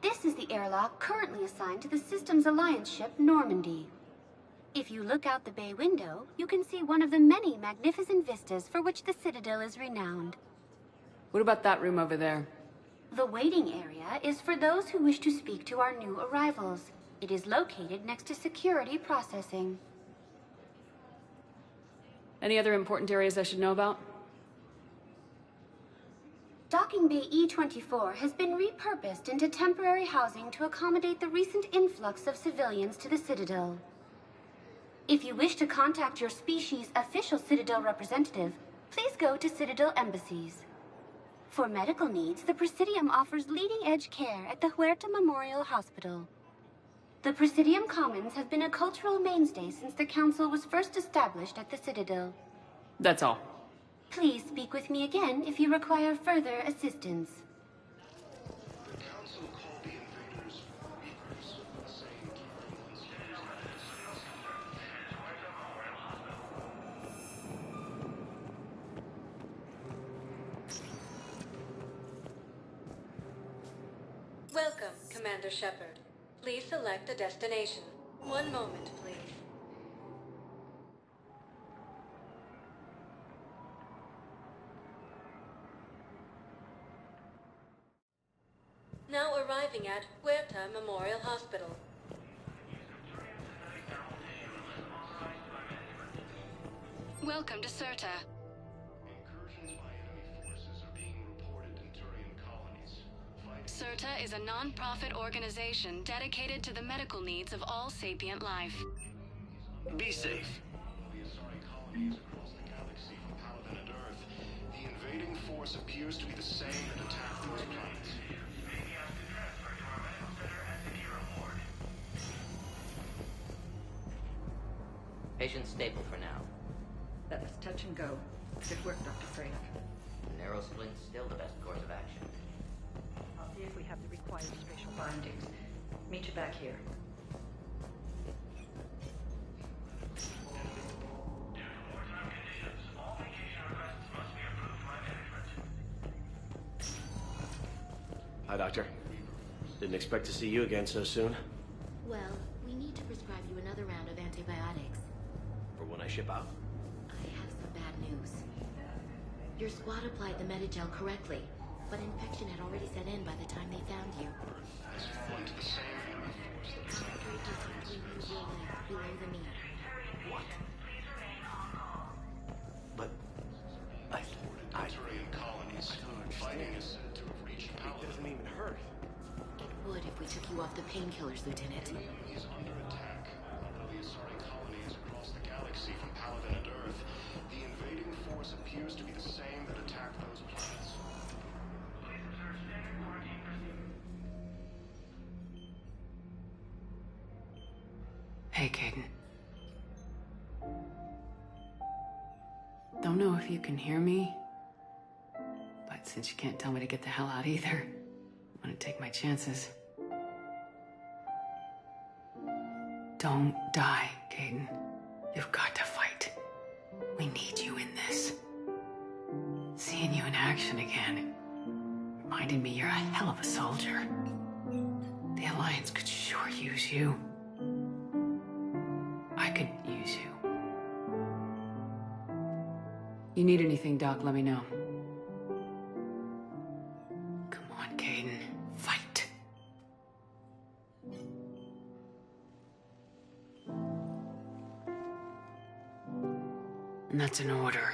This is the airlock currently assigned to the Systems Alliance ship Normandy. If you look out the bay window, you can see one of the many magnificent vistas for which the Citadel is renowned. What about that room over there? The waiting area is for those who wish to speak to our new arrivals. It is located next to security processing. Any other important areas I should know about? Docking Bay E-24 has been repurposed into temporary housing to accommodate the recent influx of civilians to the Citadel. If you wish to contact your species' official Citadel representative, please go to Citadel embassies. For medical needs, the Presidium offers leading-edge care at the Huerta Memorial Hospital. The Presidium Commons have been a cultural mainstay since the Council was first established at the Citadel. That's all. Please speak with me again if you require further assistance. Welcome, Commander Shepard. Please select a destination. One moment, please. at Huerta Memorial Hospital. Welcome to Certa. Incursions by enemy forces are being reported in Turian colonies. Certa is a non-profit organization dedicated to the medical needs of all sapient life. Be safe. The Asari colonies across the galaxy from Paladin and Earth. The invading force appears to be the same that attacked those planets. Patient stable for now. That was touch and go. Good work, Dr. Freya. Narrow splint's still the best course of action. I'll see if we have the required spatial bindings. Meet you back here. Hi, Doctor. Didn't expect to see you again so soon. Well, we need to prescribe you another round of antibiotics. For when I ship out? I have some bad news. Your squad applied the Medigel correctly, but infection had already set in by the time they found you. Factory discontinued your leg below the knee. What? But... Turian colonies. Fighting is said to have reached Paladin. It doesn't even hurt. It would if we took you off the painkillers, Lieutenant. He's under attack. Although the Asari colonies across the galaxy from Paladin and Earth, the invading force appears to be the same that attacked those planets. Hey, Caden. Don't know if you can hear me, but since you can't tell me to get the hell out either, I'm gonna take my chances. Don't die, Caden. You've got to fight. We need you in this. Seeing you in action again reminded me you're a hell of a soldier. The Alliance could sure use you. I could use you. You need anything, Doc, let me know. Come on, Caden. Fight. And that's an order.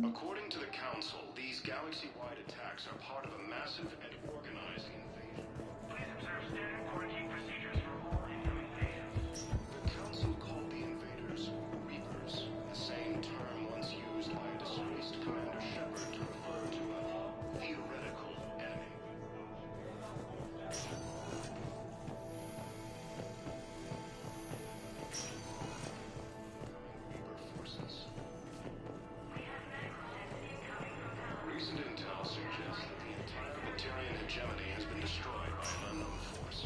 According to the Council, these galaxy-wide attacks are part of a massive and organized invasion. Please observe standard quarantine procedures for all incoming patients. The Council called the invaders Reapers, the same term once used by a disgraced Commander Shepard to refer to a theoretical enemy. Reaper forces. Recent intel suggests that the entire Batarian hegemony has been destroyed by an unknown force.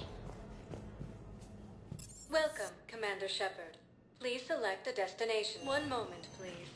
Welcome, Commander Shepard. Please select a destination. One moment, please.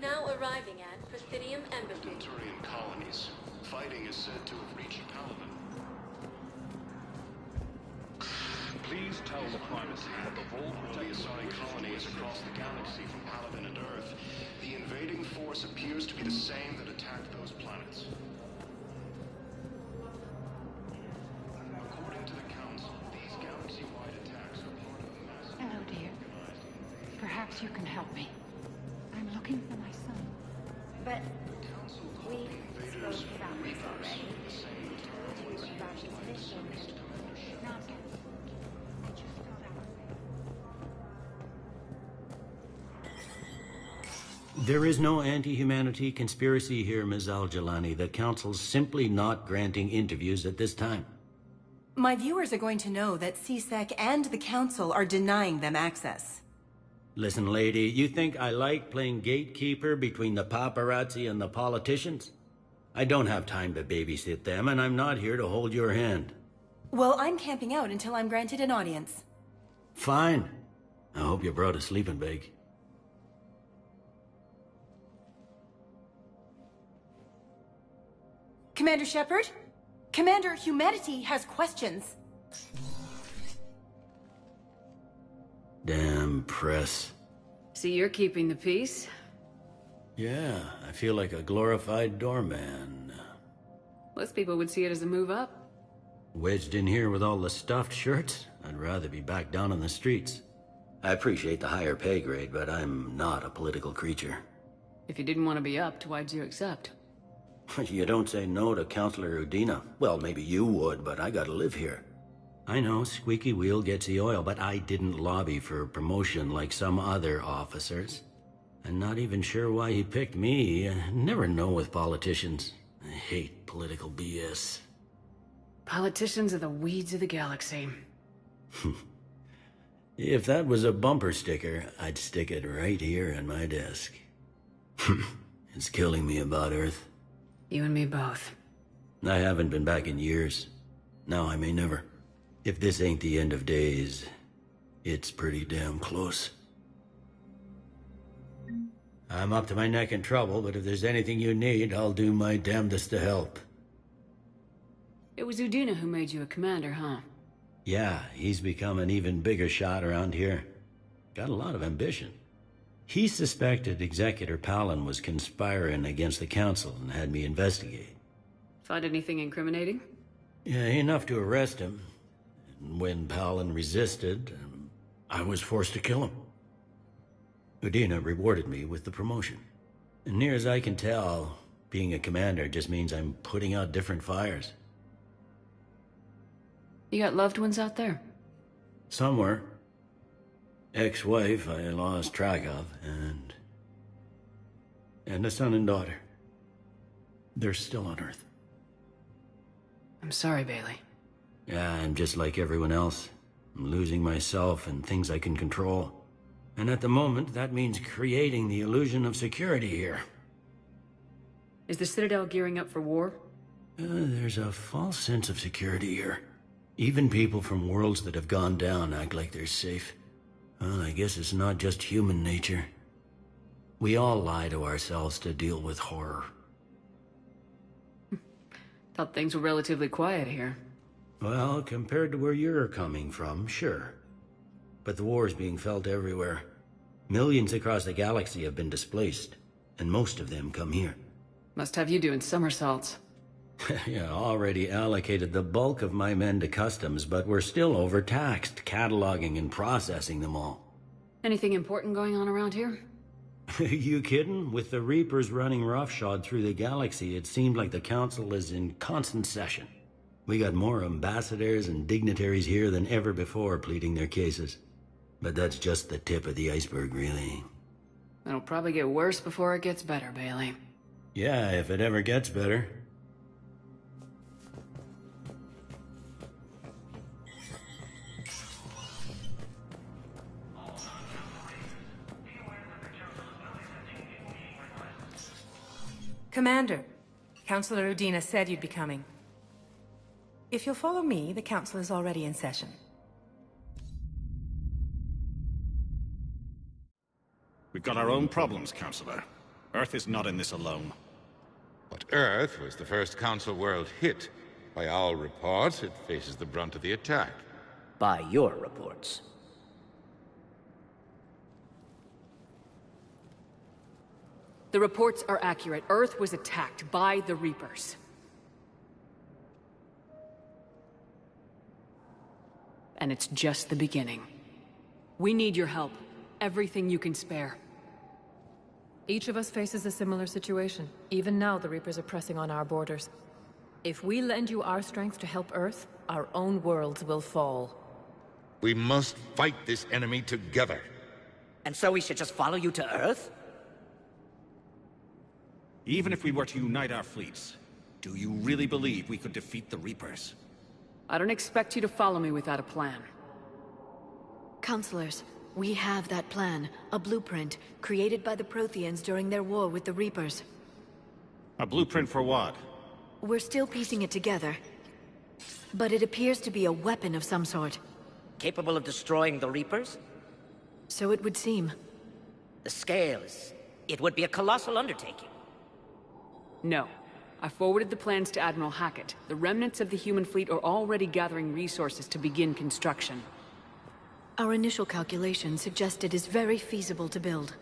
Now arriving at Presidium Embassy. Turian colonies. Fighting is said to have reached Paladin. Please tell the primacy that the Vol The assigned colonies across the galaxy from Paladin and Earth. The invading force appears to be the same that attacked those planets. According to the Council, these galaxy-wide attacks are part of a massive... Hello, dear. Perhaps you can help me. I'm looking for my son. But we spoke about this already. About his mission and not get. I just thought I was. There is no anti-humanity conspiracy here, Ms. Al-Jalani. The Council's simply not granting interviews at this time. My viewers are going to know that CSEC and the Council are denying them access. Listen, lady, you think I like playing gatekeeper between the paparazzi and the politicians? I don't have time to babysit them, and I'm not here to hold your hand. Well, I'm camping out until I'm granted an audience. Fine. I hope you brought a sleeping bag. Commander Shepard? Commander, humanity has questions. Damn press. See, you're keeping the peace. Yeah, I feel like a glorified doorman. Most people would see it as a move up. Wedged in here with all the stuffed shirts? I'd rather be back down on the streets. I appreciate the higher pay grade, but I'm not a political creature. If you didn't want to be upped, why'd you accept? You don't say no to Counselor Udina. Well, maybe you would, but I gotta live here. I know, squeaky wheel gets the oil, but I didn't lobby for promotion like some other officers. I'm not even sure why he picked me. I never know with politicians. I hate political BS. Politicians are the weeds of the galaxy. If that was a bumper sticker, I'd stick it right here on my desk. It's killing me about Earth. You and me both. I haven't been back in years. Now I may never. If this ain't the end of days, it's pretty damn close. I'm up to my neck in trouble, but if there's anything you need, I'll do my damnedest to help. It was Udina who made you a commander, huh? Yeah, he's become an even bigger shot around here. Got a lot of ambition. He suspected Executor Palin was conspiring against the Council and had me investigate. Find anything incriminating? Yeah, enough to arrest him. And when Palin resisted, I was forced to kill him. Udina rewarded me with the promotion. And near as I can tell, being a commander just means I'm putting out different fires. You got loved ones out there? Somewhere. Ex-wife I lost track of, and a son and daughter. They're still on Earth. I'm sorry, Bailey. Yeah, I'm just like everyone else. I'm losing myself and things I can control. And at the moment, that means creating the illusion of security here. Is the Citadel gearing up for war? There's a false sense of security here. Even people from worlds that have gone down act like they're safe. Well, I guess it's not just human nature. We all lie to ourselves to deal with horror. Thought things were relatively quiet here. Well, compared to where you're coming from, sure. But the war's being felt everywhere. Millions across the galaxy have been displaced, and most of them come here. Must have you doing somersaults. Yeah, already allocated the bulk of my men to customs, but we're still overtaxed, cataloging and processing them all. Anything important going on around here? You kidding? With the Reapers running roughshod through the galaxy, it seemed like the Council is in constant session. We got more ambassadors and dignitaries here than ever before pleading their cases. But that's just the tip of the iceberg, really. It'll probably get worse before it gets better, Bailey. Yeah, if it ever gets better. Commander, Counselor Udina said you'd be coming. If you'll follow me, the Council is already in session. We've got our own problems, Counselor. Earth is not in this alone. But Earth was the first Council world hit. By all reports, it faces the brunt of the attack. By your reports. The reports are accurate. Earth was attacked by the Reapers. And it's just the beginning. We need your help. Everything you can spare. Each of us faces a similar situation. Even now, the Reapers are pressing on our borders. If we lend you our strength to help Earth, our own worlds will fall. We must fight this enemy together. And so we should just follow you to Earth? Even if we were to unite our fleets, do you really believe we could defeat the Reapers? I don't expect you to follow me without a plan. Counselors, we have that plan. A blueprint, created by the Protheans during their war with the Reapers. A blueprint for what? We're still piecing it together. But it appears to be a weapon of some sort. Capable of destroying the Reapers? So it would seem. The scales. It would be a colossal undertaking. No. I forwarded the plans to Admiral Hackett. The remnants of the human fleet are already gathering resources to begin construction. Our initial calculations suggest it is very feasible to build.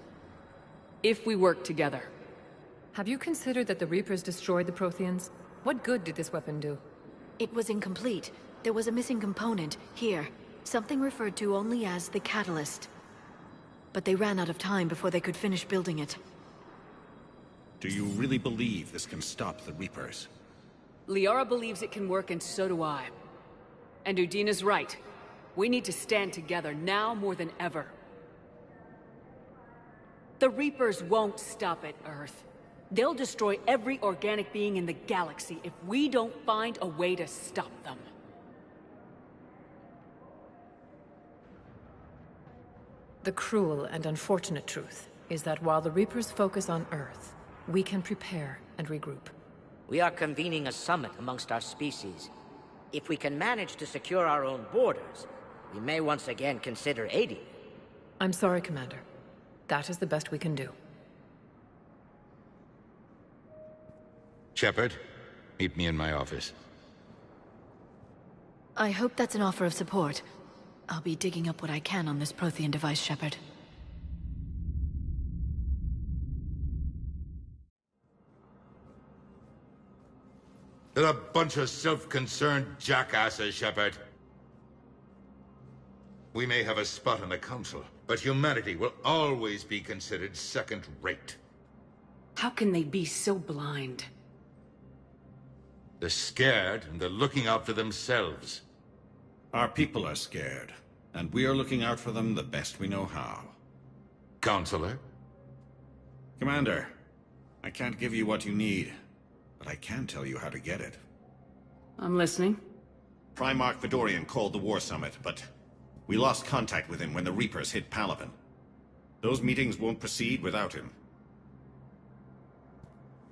If we work together. Have you considered that the Reapers destroyed the Protheans? What good did this weapon do? It was incomplete. There was a missing component, here. Something referred to only as the Catalyst. But they ran out of time before they could finish building it. Do you really believe this can stop the Reapers? Liara believes it can work, and so do I. And Udina's right. We need to stand together, now more than ever. The Reapers won't stop at Earth. They'll destroy every organic being in the galaxy if we don't find a way to stop them. The cruel and unfortunate truth is that while the Reapers focus on Earth, we can prepare and regroup. We are convening a summit amongst our species. If we can manage to secure our own borders, we may once again consider aiding. I'm sorry, Commander. That is the best we can do. Shepard, meet me in my office. I hope that's an offer of support. I'll be digging up what I can on this Prothean device, Shepard. They're a bunch of self-concerned jackasses, Shepard. We may have a spot on the Council, but humanity will always be considered second-rate. How can they be so blind? They're scared, and they're looking out for themselves. Our people are scared, and we are looking out for them the best we know how. Counselor? Commander, I can't give you what you need, but I can tell you how to get it. I'm listening. Primarch Fedorian called the War Summit, but we lost contact with him when the Reapers hit Palaven. Those meetings won't proceed without him.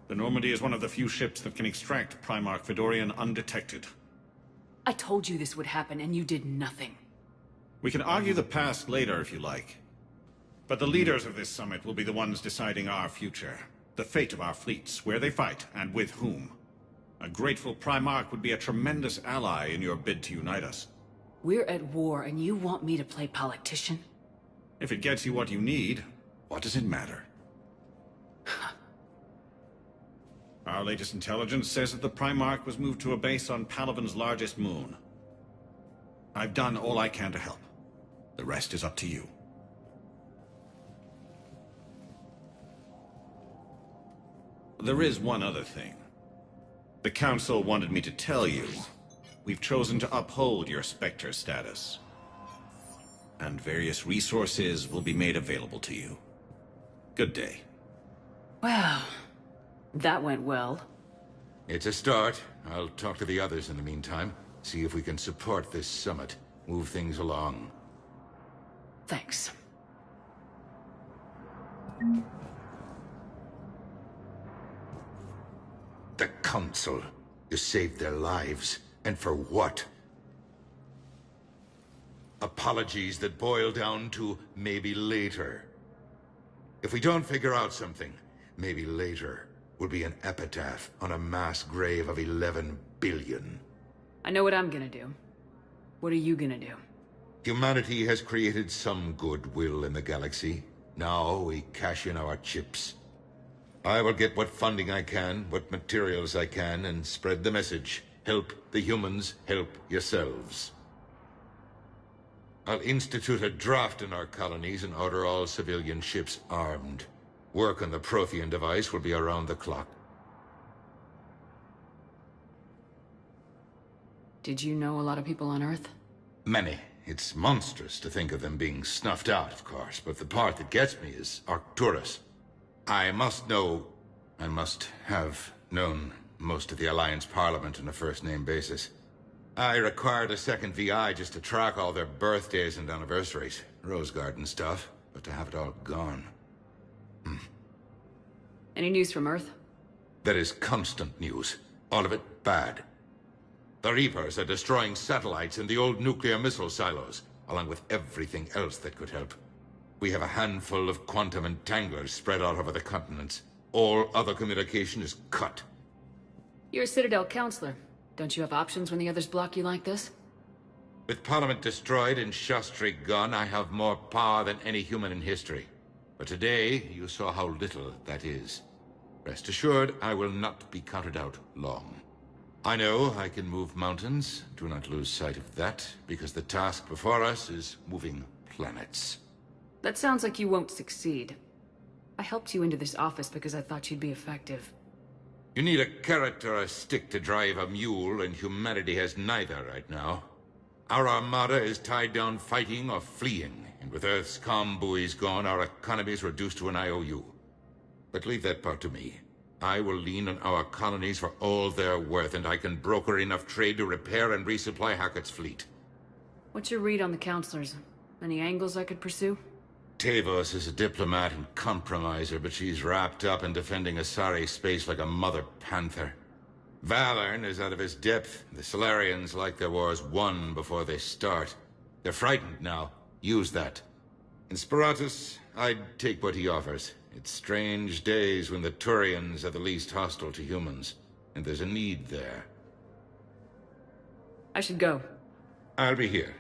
The Normandy is one of the few ships that can extract Primarch Fedorian undetected. I told you this would happen, and you did nothing. We can argue the past later if you like. But the leaders of this summit will be the ones deciding our future. The fate of our fleets, where they fight, and with whom. A grateful Primarch would be a tremendous ally in your bid to unite us. We're at war, and you want me to play politician? If it gets you what you need, what does it matter? Our latest intelligence says that the Primarch was moved to a base on Palaven's largest moon. I've done all I can to help. The rest is up to you. There is one other thing. The Council wanted me to tell you, we've chosen to uphold your Spectre status. And various resources will be made available to you. Good day. Well, that went well. It's a start. I'll talk to the others in the meantime. See if we can support this summit. Move things along. Thanks. The Council. You saved their lives. And for what? Apologies that boil down to maybe later. If we don't figure out something, maybe later will be an epitaph on a mass grave of 11 billion. I know what I'm gonna do. What are you gonna do? Humanity has created some goodwill in the galaxy. Now we cash in our chips. I will get what funding I can, what materials I can, and spread the message. Help the humans, help yourselves. I'll institute a draft in our colonies and order all civilian ships armed. Work on the Prothean device will be around the clock. Did you know a lot of people on Earth? Many. It's monstrous to think of them being snuffed out, of course, but the part that gets me is Arcturus. I must have known most of the Alliance Parliament on a first-name basis. I required a second VI just to track all their birthdays and anniversaries. Rose Garden stuff, but to have it all gone. Any news from Earth? There is constant news. All of it bad. The Reapers are destroying satellites in the old nuclear missile silos, along with everything else that could help. We have a handful of quantum entanglers spread out over the continents. All other communication is cut. You're a Citadel counselor. Don't you have options when the others block you like this? With Parliament destroyed and Shastri gone, I have more power than any human in history. But today, you saw how little that is. Rest assured, I will not be counted out long. I know I can move mountains. Do not lose sight of that, because the task before us is moving planets. That sounds like you won't succeed. I helped you into this office because I thought you'd be effective. You need a carrot or a stick to drive a mule, and humanity has neither right now. Our armada is tied down fighting or fleeing, and with Earth's comm buoys gone, our economy is reduced to an IOU. But leave that part to me. I will lean on our colonies for all they're worth, and I can broker enough trade to repair and resupply Hackett's fleet. What's your read on the counselors? Any angles I could pursue? Tavos is a diplomat and compromiser, but she's wrapped up in defending Asari space like a mother panther. Valern is out of his depth. The Solarians like their wars won before they start. They're frightened now. Use that. In Sparatus, I'd take what he offers. It's strange days when the Turians are the least hostile to humans, and there's a need there. I should go. I'll be here.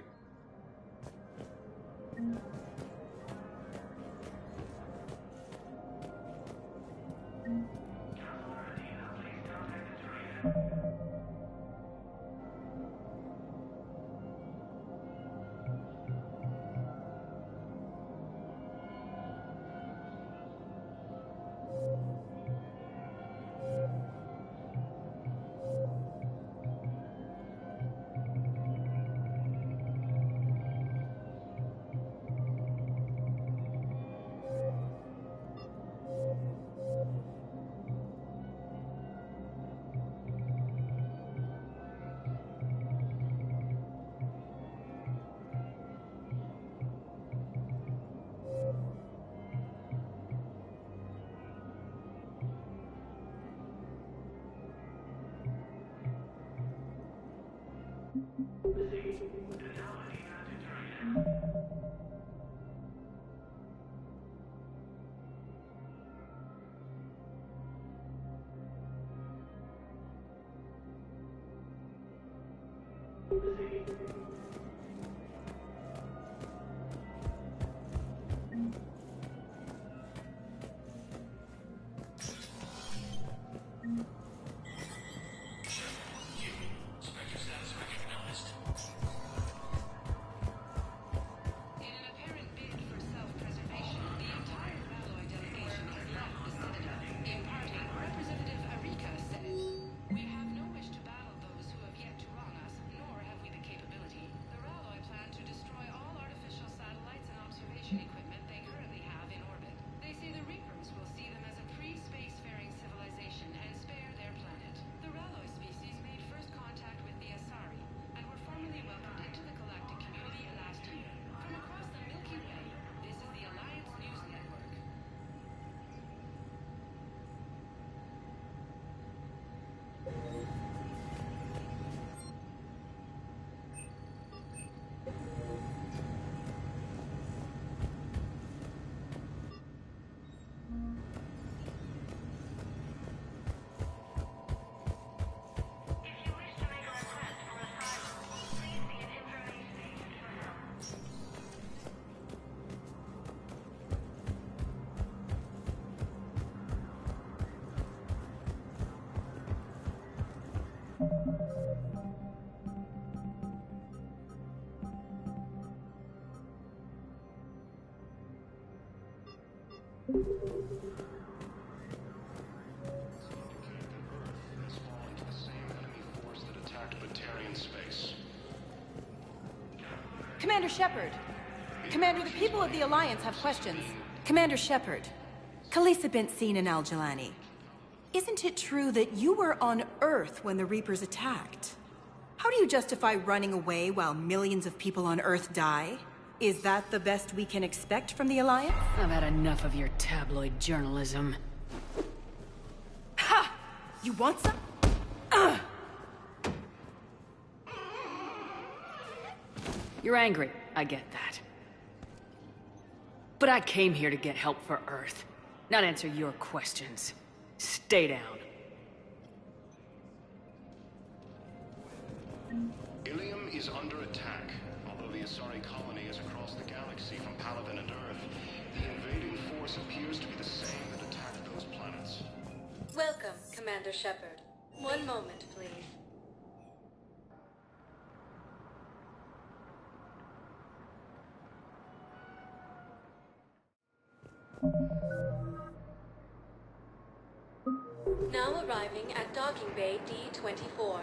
Commander Shepard! Commander, the people of the Alliance have questions. Commander Shepard, Khalisah bint Sin and Al-Jalani. Isn't it true that you were on Earth when the Reapers attacked? How do you justify running away while millions of people on Earth die? Is that the best we can expect from the Alliance? I've had enough of your tabloid journalism. Ha! You want some? You're angry, I get that. But I came here to get help for Earth, not answer your questions. Stay down. Ilium is under attack. Although the Asari colony is across the galaxy from Palaven and Earth, the invading force appears to be the same that attacked those planets. Welcome, Commander Shepard. One moment, please. Now arriving at Docking Bay D-24.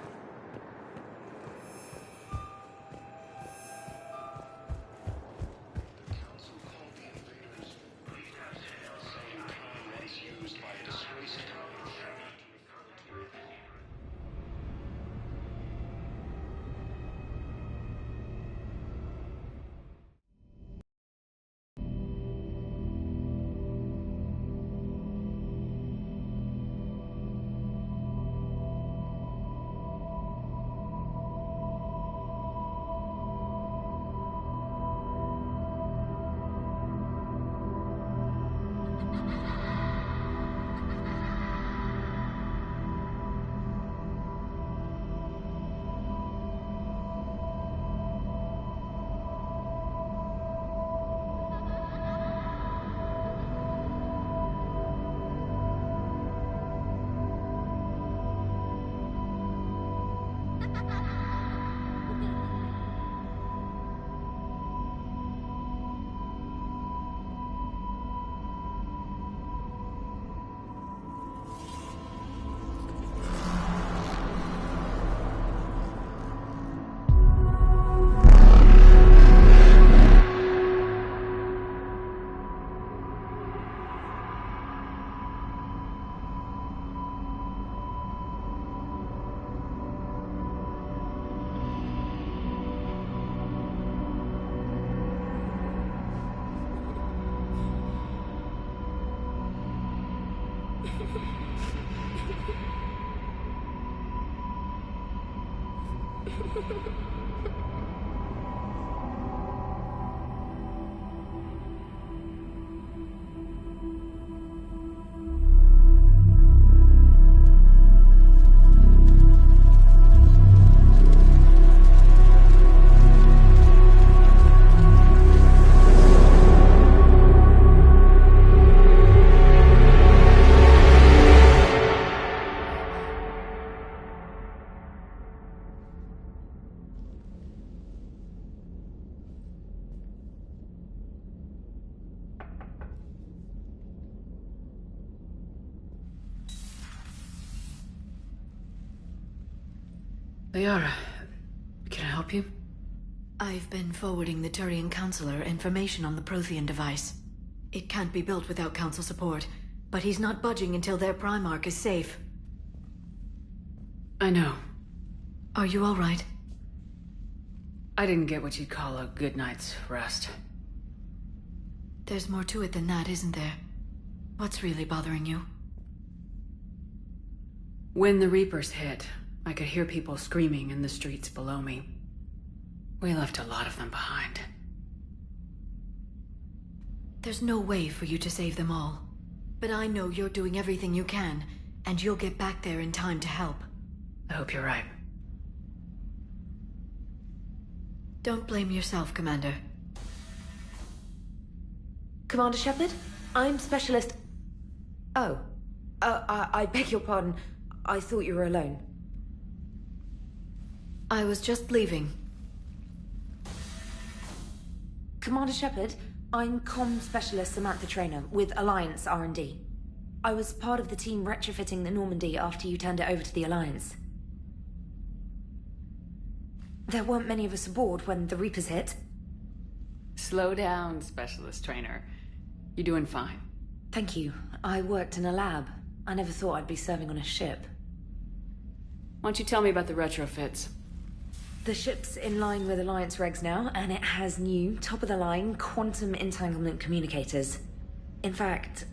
Liara, can I help you? I've been forwarding the Turian Counselor information on the Prothean device. It can't be built without Council support, but he's not budging until their Primarch is safe. I know. Are you all right? I didn't get what you'd call a good night's rest. There's more to it than that, isn't there? What's really bothering you? When the Reapers hit, I could hear people screaming in the streets below me. We left a lot of them behind. There's no way for you to save them all. But I know you're doing everything you can, and you'll get back there in time to help. I hope you're right. Don't blame yourself, Commander. Commander Shepard? I'm Specialist... Oh. I beg your pardon. I thought you were alone. I was just leaving. Commander Shepard, I'm comm specialist Samantha Trainer with Alliance R&D. I was part of the team retrofitting the Normandy after you turned it over to the Alliance. There weren't many of us aboard when the Reapers hit. Slow down, Specialist Trainer. You're doing fine. Thank you. I worked in a lab. I never thought I'd be serving on a ship. Why don't you tell me about the retrofits? The ship's in line with Alliance regs now, and it has new, top-of-the-line quantum entanglement communicators. In fact,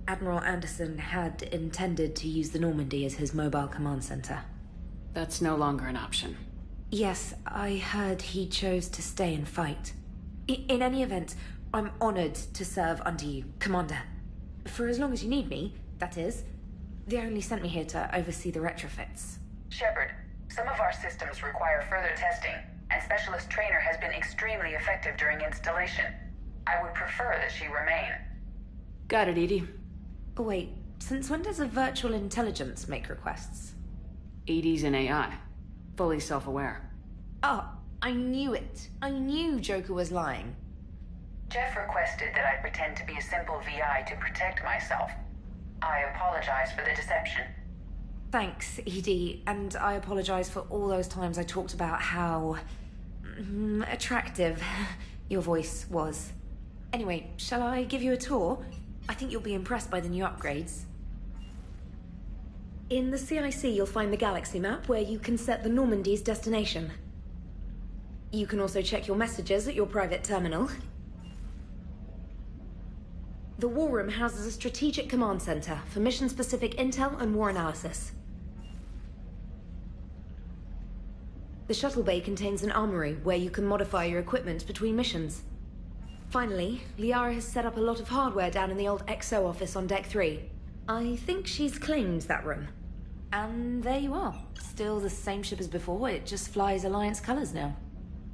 Admiral Anderson had intended to use the Normandy as his mobile command center. That's no longer an option. Yes, I heard he chose to stay and fight. In any event, I'm honored to serve under you, Commander. For as long as you need me, that is. They only sent me here to oversee the retrofits. Shepard, some of our systems require further testing, and Specialist Trainer has been extremely effective during installation. I would prefer that she remain. Got it, EDI. Oh, wait, since when does a virtual intelligence make requests? EDI's an AI. Fully self-aware. Oh, I knew it. I knew Joker was lying. Jeff requested that I pretend to be a simple VI to protect myself. I apologize for the deception. Thanks, EDI, and I apologize for all those times I talked about how attractive your voice was. Anyway, shall I give you a tour? I think you'll be impressed by the new upgrades. In the CIC, you'll find the galaxy map where you can set the Normandy's destination. You can also check your messages at your private terminal. The War Room houses a strategic command center for mission-specific intel and war analysis. The shuttle bay contains an armory where you can modify your equipment between missions. Finally, Liara has set up a lot of hardware down in the old XO office on Deck 3. I think she's claimed that room. And there you are. Still the same ship as before, it just flies Alliance colors now.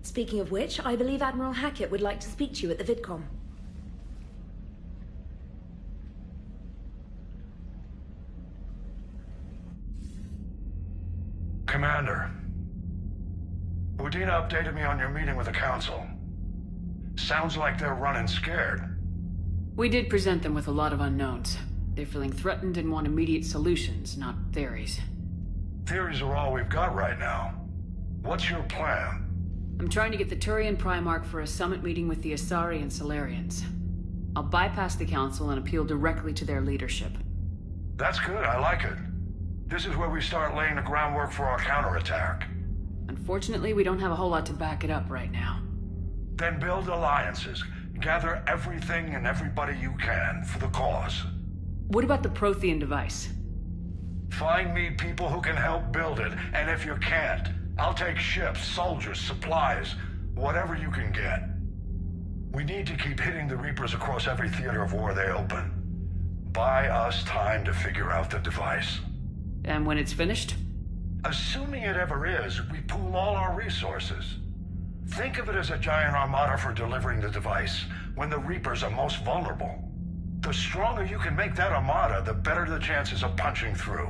Speaking of which, I believe Admiral Hackett would like to speak to you at the VidCom. Commander, Udina updated me on your meeting with the Council. Sounds like they're running scared. We did present them with a lot of unknowns. They're feeling threatened and want immediate solutions, not theories. Theories are all we've got right now. What's your plan? I'm trying to get the Turian Primarch for a summit meeting with the Asari and Salarians. I'll bypass the Council and appeal directly to their leadership. That's good, I like it. This is where we start laying the groundwork for our counterattack. Unfortunately, we don't have a whole lot to back it up right now. Then build alliances. Gather everything and everybody you can for the cause. What about the Prothean device? Find me people who can help build it, and if you can't, I'll take ships, soldiers, supplies, whatever you can get. We need to keep hitting the Reapers across every theater of war they open. Buy us time to figure out the device. And when it's finished? Assuming it ever is, we pool all our resources. Think of it as a giant armada for delivering the device when the Reapers are most vulnerable. The stronger you can make that armada, the better the chances of punching through.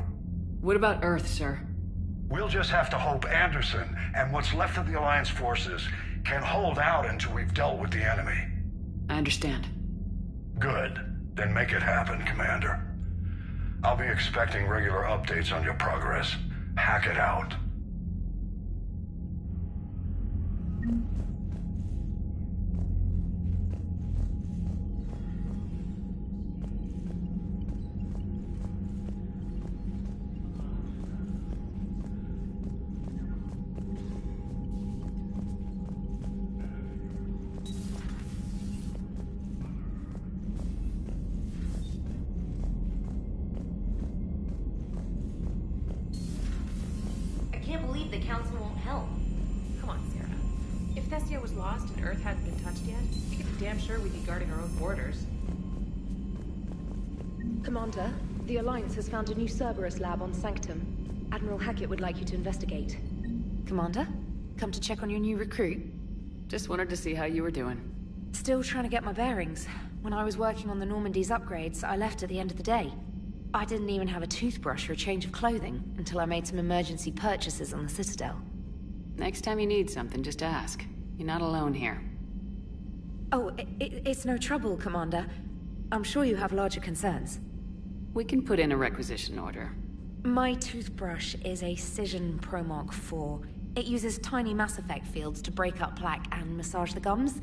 What about Earth, sir? We'll just have to hope Anderson and what's left of the Alliance forces can hold out until we've dealt with the enemy. I understand. Good. Then make it happen, Commander. I'll be expecting regular updates on your progress. Hack it out. Commander, the Alliance has found a new Cerberus lab on Sanctum. Admiral Hackett would like you to investigate. Commander, come to check on your new recruit? Just wanted to see how you were doing. Still trying to get my bearings. When I was working on the Normandy's upgrades, I left at the end of the day. I didn't even have a toothbrush or a change of clothing until I made some emergency purchases on the Citadel. Next time you need something, just ask. You're not alone here. Oh, it's no trouble, Commander. I'm sure you have larger concerns. We can put in a requisition order. My toothbrush is a Cision Pro Mark IV. It uses tiny Mass Effect fields to break up plaque and massage the gums.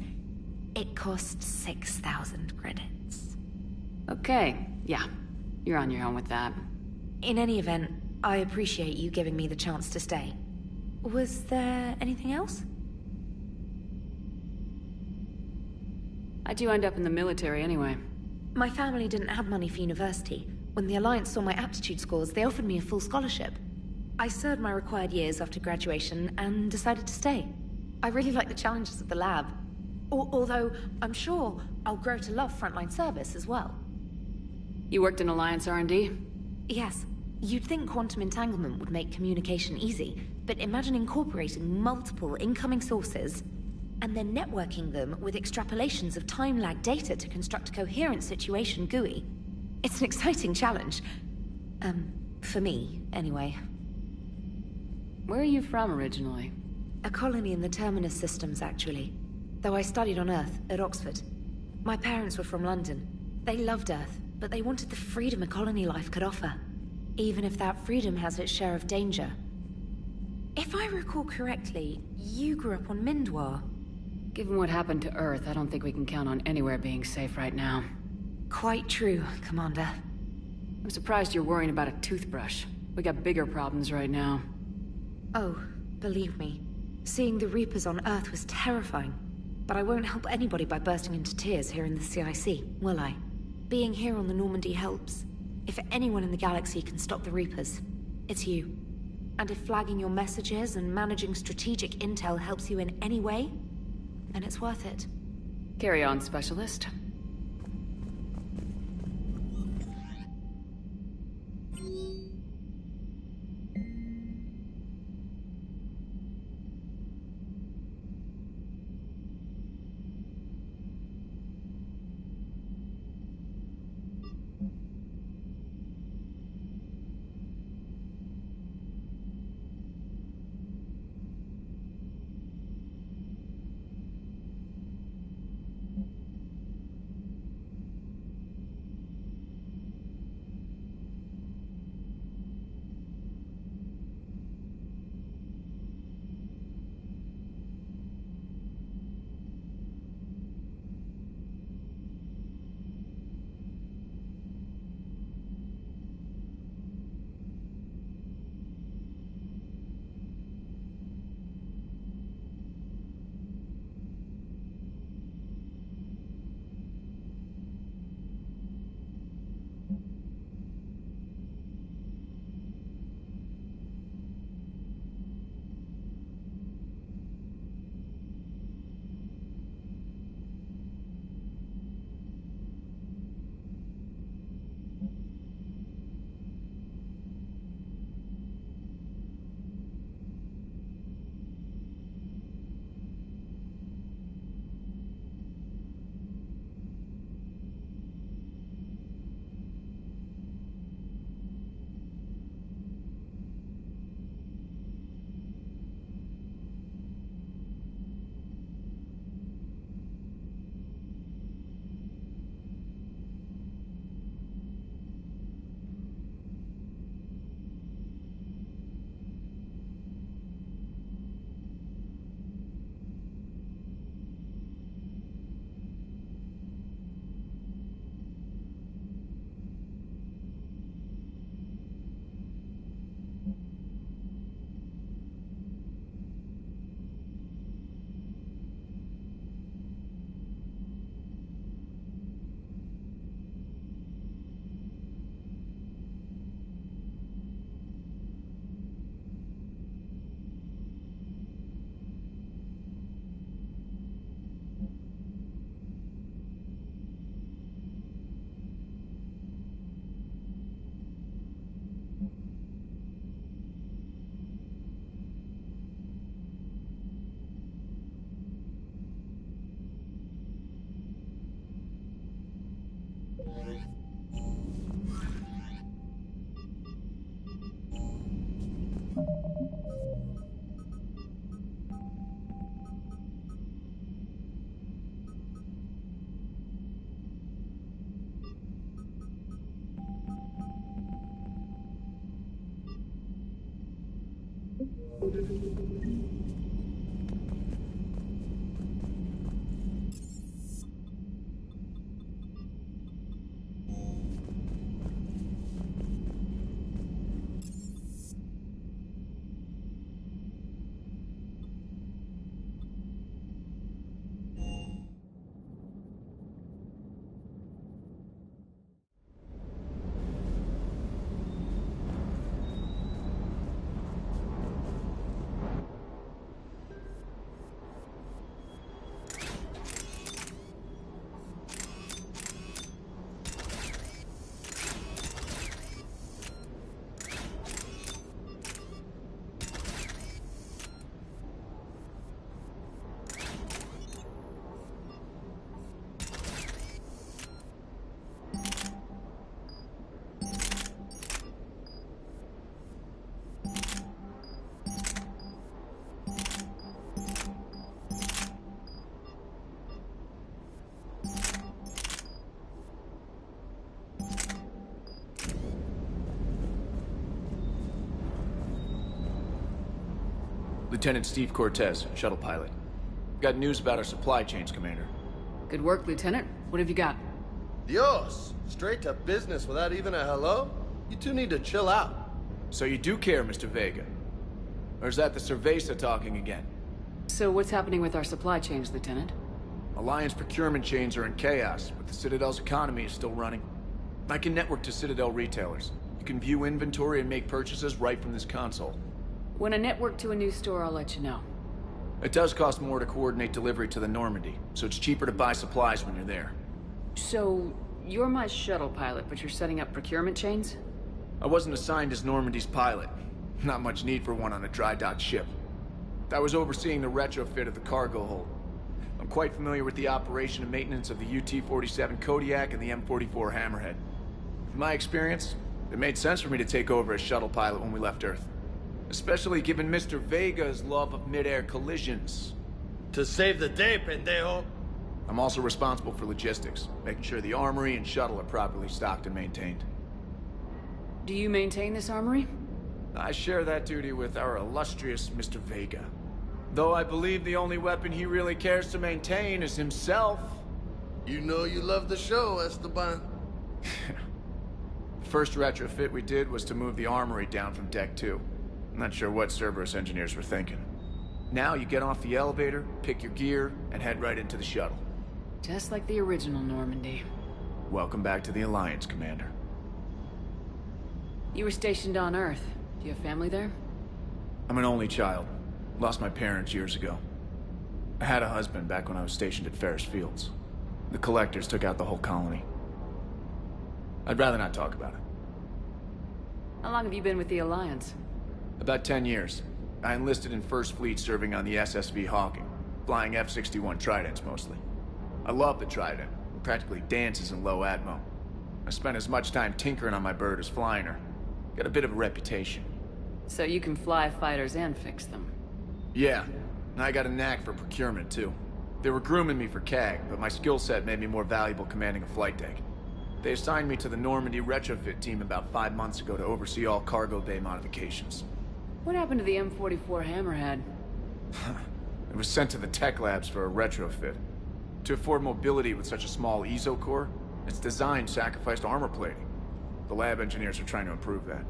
It costs 6,000 credits. Okay, yeah. You're on your own with that. In any event, I appreciate you giving me the chance to stay. Was there anything else? How'd you end up in the military anyway? My family didn't have money for university. When the Alliance saw my aptitude scores, they offered me a full scholarship. I served my required years after graduation and decided to stay. I really like the challenges of the lab. Although, I'm sure I'll grow to love frontline service as well. You worked in Alliance R&D? Yes. You'd think quantum entanglement would make communication easy, but imagine incorporating multiple incoming sources and then networking them with extrapolations of time-lag data to construct a coherent situation GUI. It's an exciting challenge. For me, anyway. Where are you from originally? A colony in the Terminus systems, actually. Though I studied on Earth, at Oxford. My parents were from London. They loved Earth, but they wanted the freedom a colony life could offer. Even if that freedom has its share of danger. If I recall correctly, you grew up on Mindwar. Given what happened to Earth, I don't think we can count on anywhere being safe right now. Quite true, Commander. I'm surprised you're worrying about a toothbrush. We got bigger problems right now. Oh, believe me. Seeing the Reapers on Earth was terrifying. But I won't help anybody by bursting into tears here in the CIC, will I? Being here on the Normandy helps. If anyone in the galaxy can stop the Reapers, it's you. And if flagging your messages and managing strategic intel helps you in any way, then it's worth it. Carry on, Specialist. Lieutenant Steve Cortez, shuttle pilot. Got news about our supply chains, Commander. Good work, Lieutenant. What have you got? Dios! Straight to business without even a hello? You two need to chill out. So you do care, Mr. Vega? Or is that the Cerveza talking again? So what's happening with our supply chains, Lieutenant? Alliance procurement chains are in chaos, but the Citadel's economy is still running. I can network to Citadel retailers. You can view inventory and make purchases right from this console. When I network to a new store, I'll let you know. It does cost more to coordinate delivery to the Normandy, so it's cheaper to buy supplies when you're there. So, you're my shuttle pilot, but you're setting up procurement chains? I wasn't assigned as Normandy's pilot. Not much need for one on a dry dock ship. I was overseeing the retrofit of the cargo hold. I'm quite familiar with the operation and maintenance of the UT-47 Kodiak and the M44 Hammerhead. From my experience, it made sense for me to take over as shuttle pilot when we left Earth. Especially given Mr. Vega's love of mid-air collisions. To save the day, pendejo! I'm also responsible for logistics, making sure the armory and shuttle are properly stocked and maintained. Do you maintain this armory? I share that duty with our illustrious Mr. Vega. Though I believe the only weapon he really cares to maintain is himself. You know you love the show, Esteban. The first retrofit we did was to move the armory down from Deck 2. I'm not sure what Cerberus engineers were thinking. Now you get off the elevator, pick your gear, and head right into the shuttle. Just like the original Normandy. Welcome back to the Alliance, Commander. You were stationed on Earth. Do you have family there? I'm an only child. Lost my parents years ago. I had a husband back when I was stationed at Ferris Fields. The Collectors took out the whole colony. I'd rather not talk about it. How long have you been with the Alliance? About 10 years. I enlisted in First Fleet serving on the SSV Hawking, flying F-61 Tridents mostly. I love the Trident. It practically dances in low atmo. I spent as much time tinkering on my bird as flying her. Got a bit of a reputation. So you can fly fighters and fix them? Yeah, and I got a knack for procurement too. They were grooming me for CAG, but my skill set made me more valuable commanding a flight deck. They assigned me to the Normandy retrofit team about 5 months ago to oversee all cargo bay modifications. What happened to the M44 Hammerhead? It was sent to the tech labs for a retrofit. To afford mobility with such a small ESO core, its design sacrificed armor plating. The lab engineers are trying to improve that.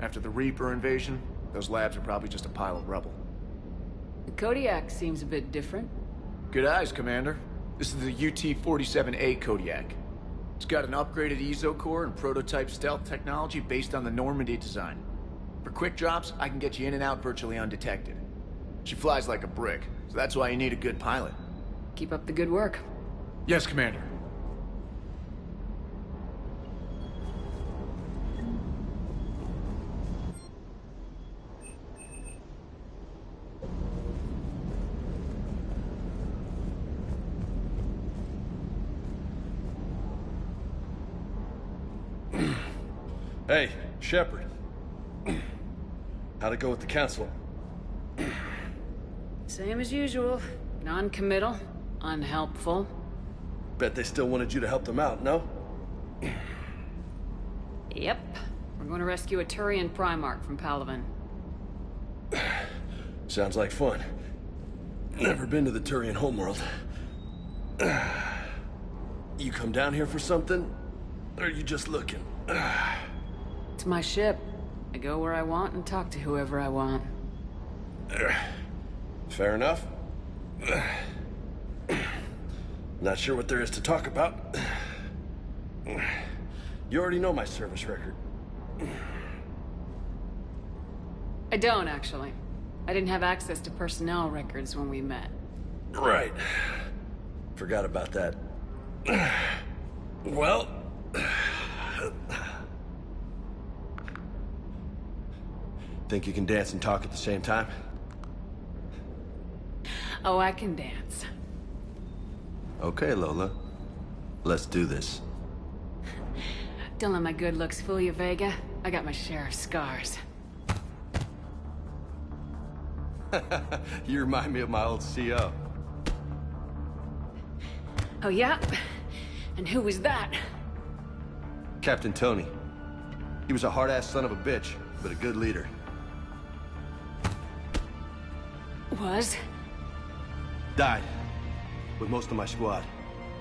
After the Reaper invasion, those labs are probably just a pile of rubble. The Kodiak seems a bit different. Good eyes, Commander. This is the UT-47A Kodiak. It's got an upgraded ESO core and prototype stealth technology based on the Normandy design. For quick drops, I can get you in and out virtually undetected. She flies like a brick, so that's why you need a good pilot. Keep up the good work. Yes, Commander. Hey, Shepard. How'd it go with the council? Same as usual. Non-committal, unhelpful. Bet they still wanted you to help them out, no? Yep. We're going to rescue a Turian Primarch from Palaven. Sounds like fun. Never been to the Turian homeworld. You come down here for something? Or are you just looking? It's my ship. I go where I want and talk to whoever I want. Fair enough. Not sure what there is to talk about. You already know my service record. I don't, actually. I didn't have access to personnel records when we met. Right. Forgot about that. Well... Think you can dance and talk at the same time? Oh, I can dance. Okay, Lola. Let's do this. Don't let my good looks fool you, Vega. I got my share of scars. You remind me of my old CO. Oh, yeah? And who was that? Captain Tony. He was a hard-ass son of a bitch, but a good leader. Was? Died. With most of my squad.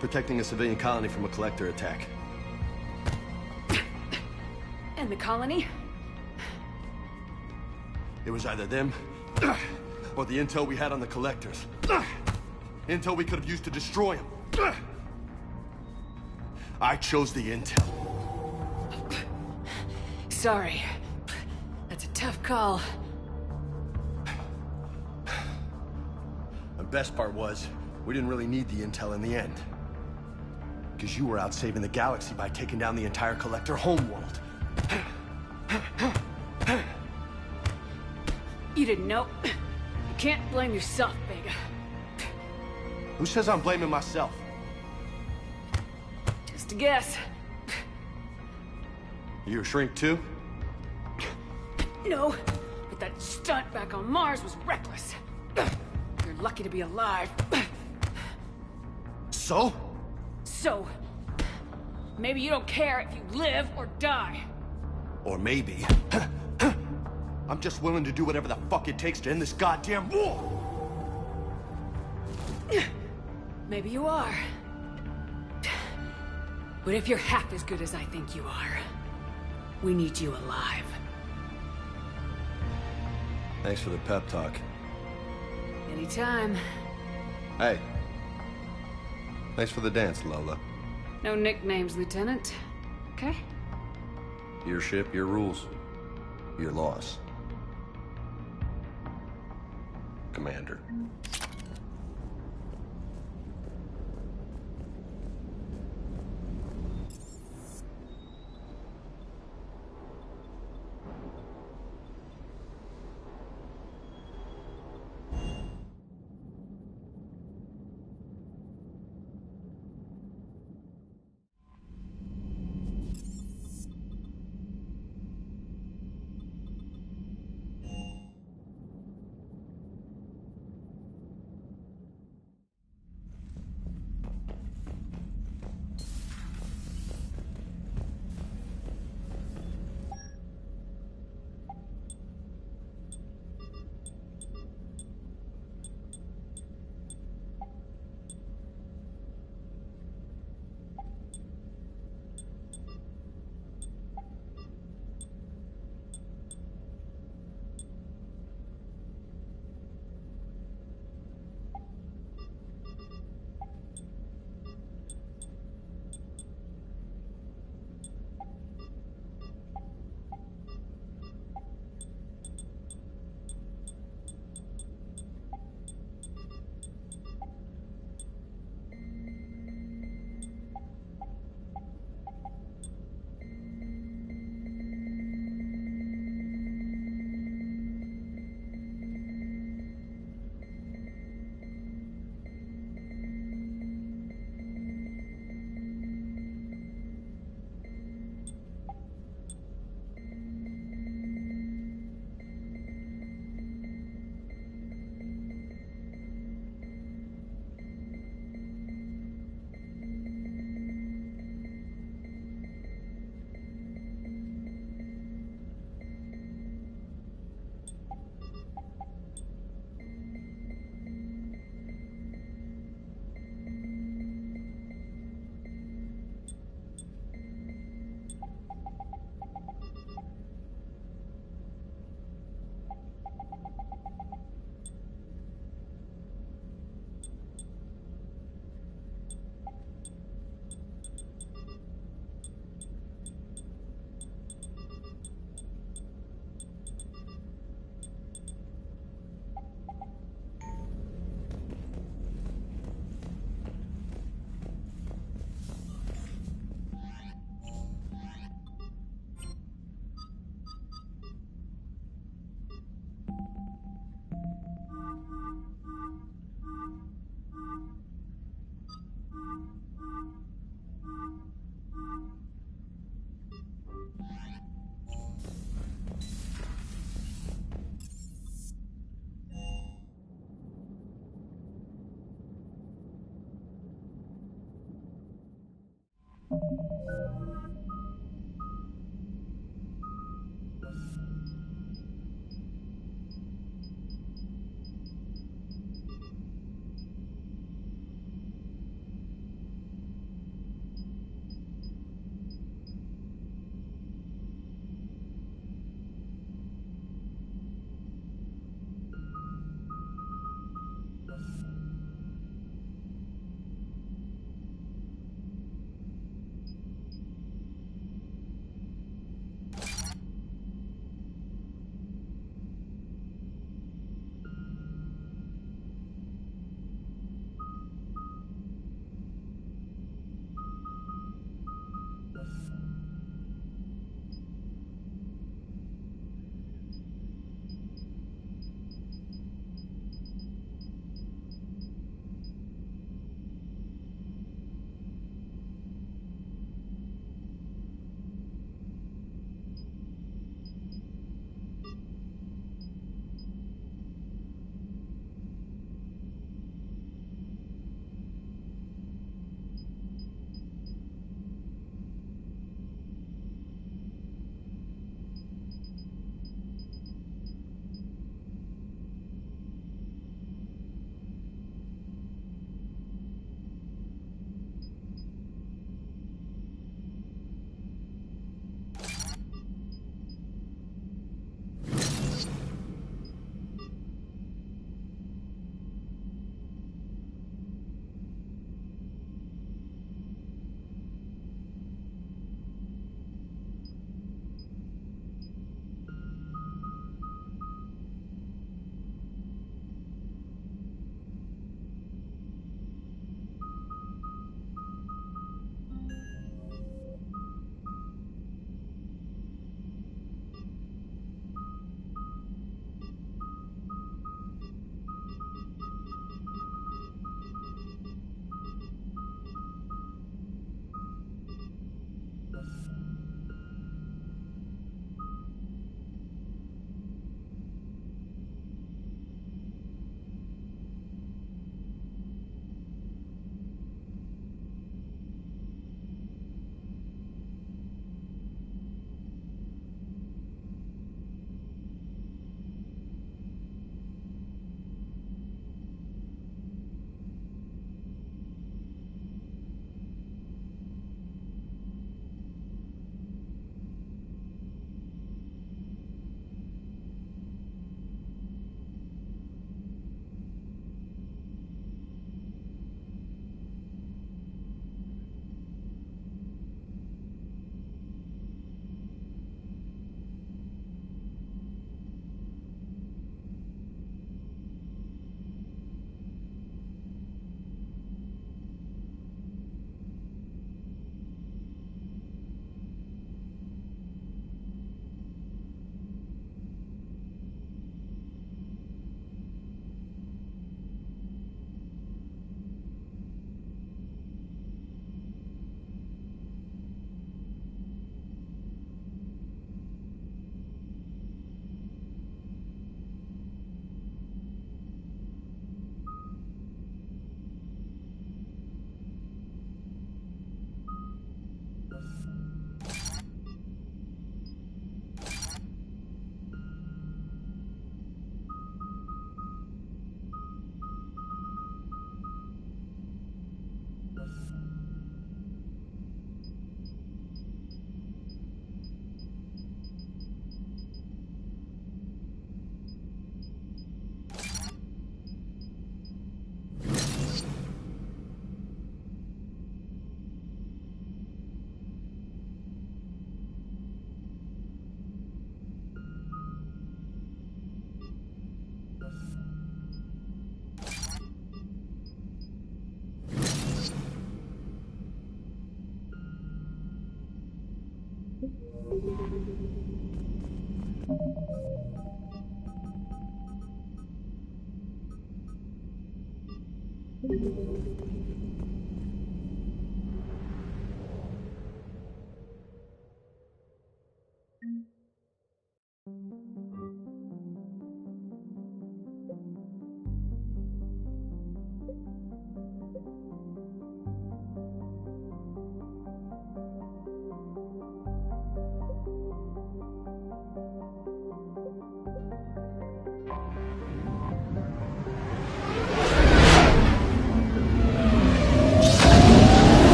Protecting a civilian colony from a collector attack. And the colony? It was either them, or the intel we had on the collectors. Intel we could have used to destroy them. I chose the intel. Sorry. That's a tough call. The best part was, we didn't really need the intel in the end. Because you were out saving the galaxy by taking down the entire collector homeworld. You didn't know. You can't blame yourself, Vega. Who says I'm blaming myself? Just a guess. You a shrink too? No, but that stunt back on Mars was reckless. You're lucky to be alive. So? So, maybe you don't care if you live or die. Or maybe... I'm just willing to do whatever the fuck it takes to end this goddamn war! Maybe you are. But if you're half as good as I think you are, we need you alive. Thanks for the pep talk. Anytime. Hey. Thanks for the dance, Lola. No nicknames, Lieutenant. Okay? Your ship, your rules. Your loss. Commander.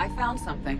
I found something.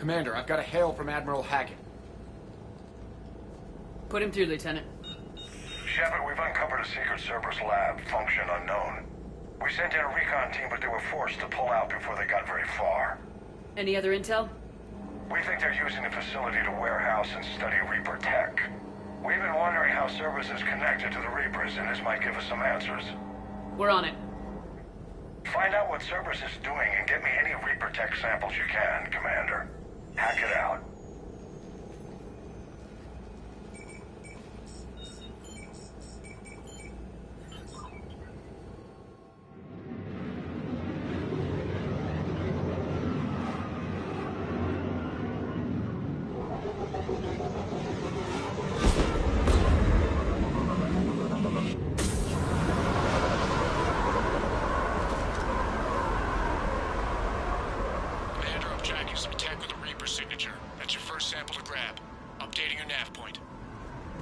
Commander, I've got a hail from Admiral Hackett. Put him through, Lieutenant. Shepard, we've uncovered a Secret Service lab, function unknown. We sent in a recon team, but they were forced to pull out before they got very far. Any other intel? We think they're using the facility to warehouse and study Reaper tech. We've been wondering how Cerberus is connected to the Reapers, and this might give us some answers. We're on it. Find out what Cerberus is doing and get me any Reaper tech samples you can, Commander. Hack it out.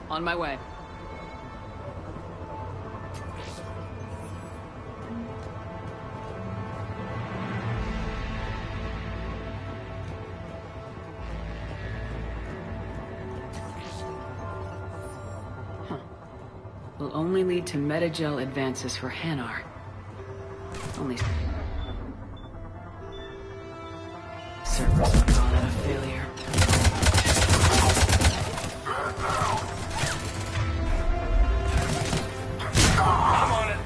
On my way. Will only lead to metagel advances for Hanar. Only... Cerberus would call that a failure. I'm on it.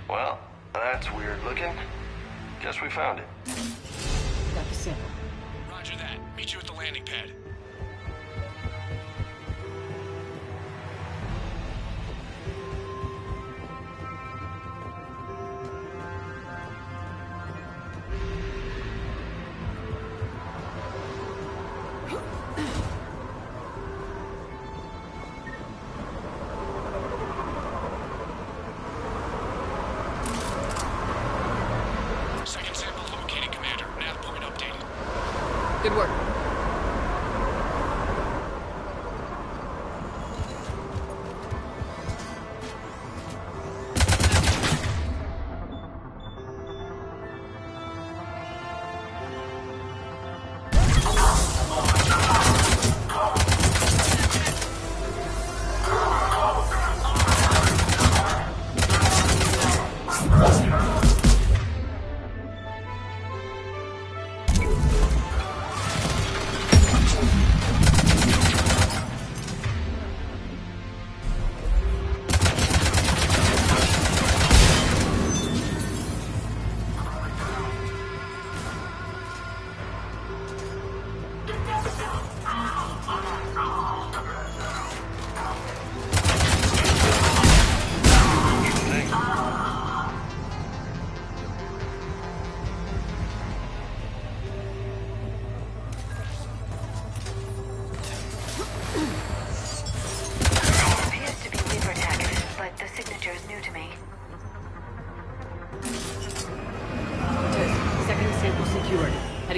Well, that's weird looking. Guess we found it. Got the sample. Roger that. Meet you at the landing pad. Good work.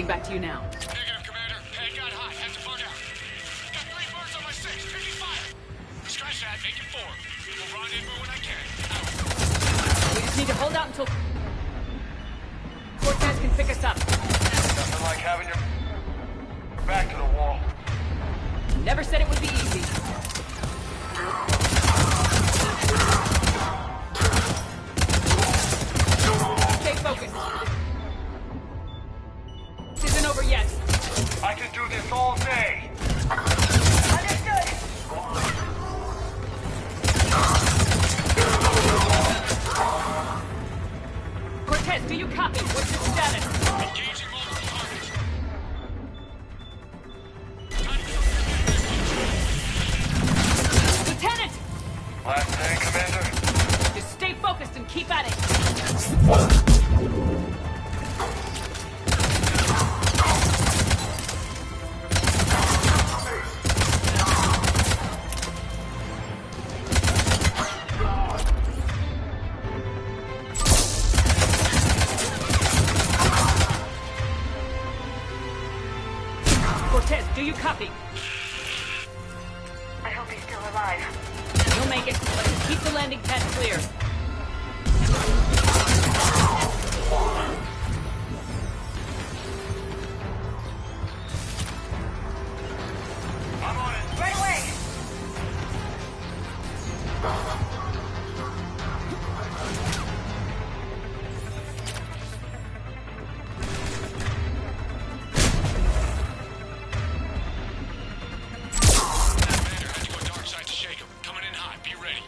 Back to you now. Negative, Commander. Pad got hot. Have to bug out. Got 3 birds on my 6. Taking fire. Scratch that. Make it 4. We'll rendezvous when I can. Out. We just need to hold out until Cortez can pick us up. Nothing like having your back to the wall. Never said it would be easy. Stay focused. This isn't over yet. I can do this all day. Understood. Cortez, Cortez, do you copy? What's your status? Engaging multiple targets. Lieutenant! Last thing, Commander? Just stay focused and keep at it. Cortez, do you copy? I hope he's still alive. You'll make it. Let's keep the landing pad clear. I'm on it. Right away! Dark side to shake him. Coming in hot. Be ready.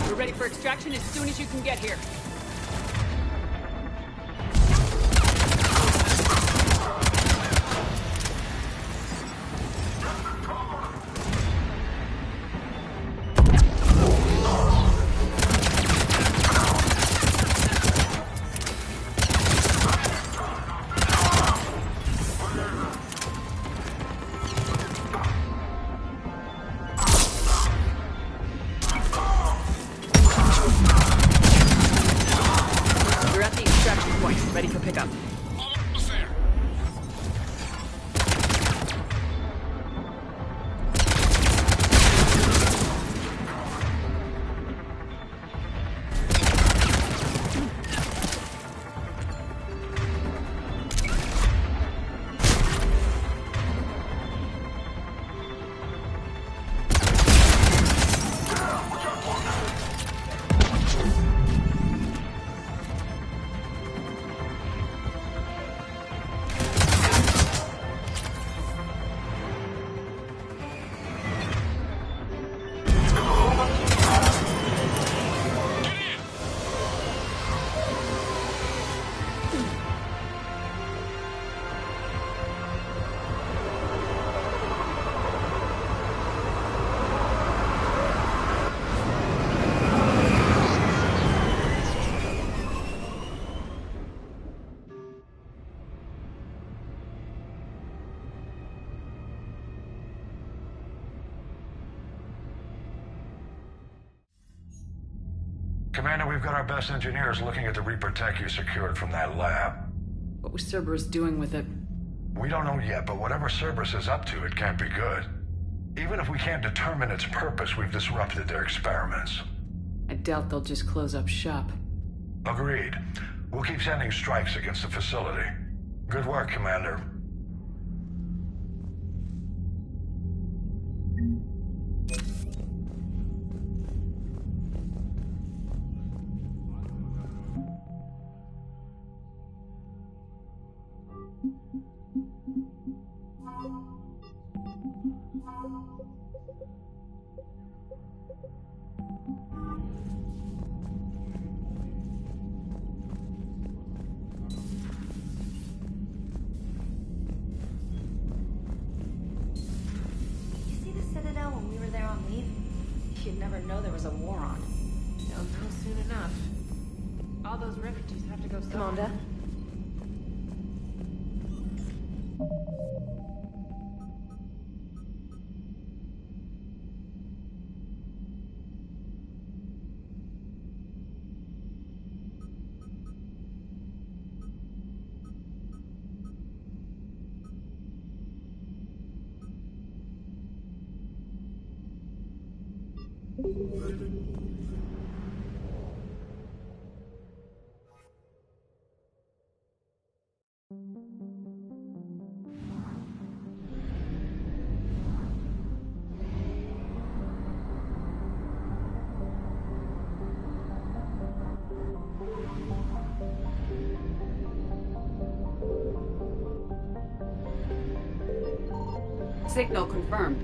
We're ready for extraction as soon as you can get here. We're at the extraction point, ready for pickup. Almost there. Commander, we've got our best engineers looking at the Reaper tech you secured from that lab. What was Cerberus doing with it? We don't know yet, but whatever Cerberus is up to, it can't be good. Even if we can't determine its purpose, we've disrupted their experiments. I doubt they'll just close up shop. Agreed. We'll keep sending strikes against the facility. Good work, Commander. You see the Citadel when we were there on leave? You'd never know there was a war on. They'll know soon enough. All those refugees have to go somewhere. Commander? Signal confirmed.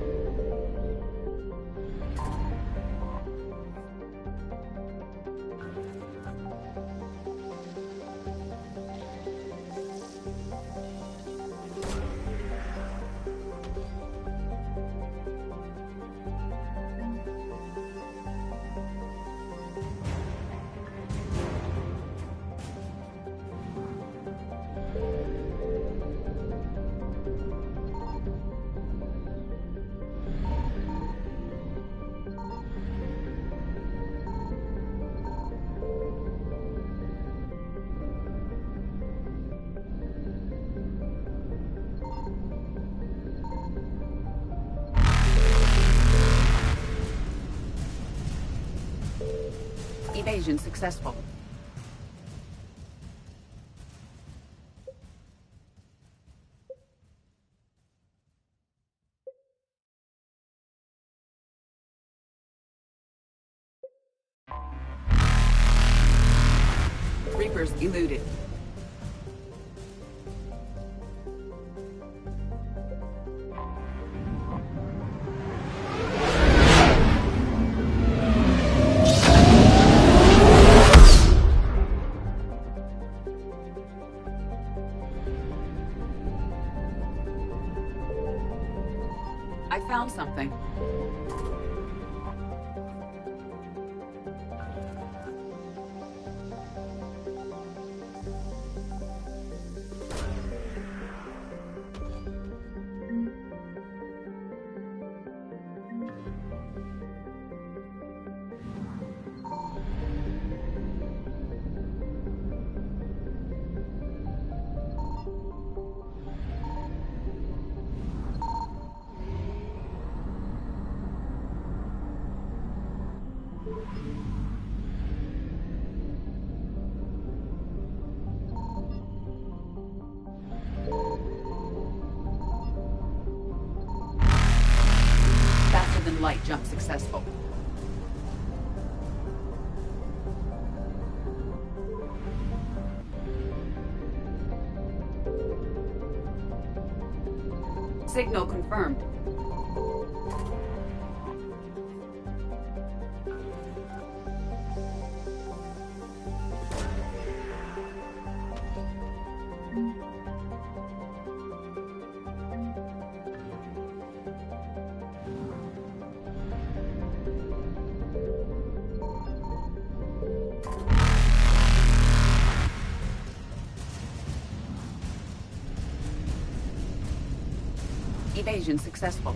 Evasion successful. Reapers eluded. I found something. Faster than light jump successful. Signal confirmed. Evasion successful.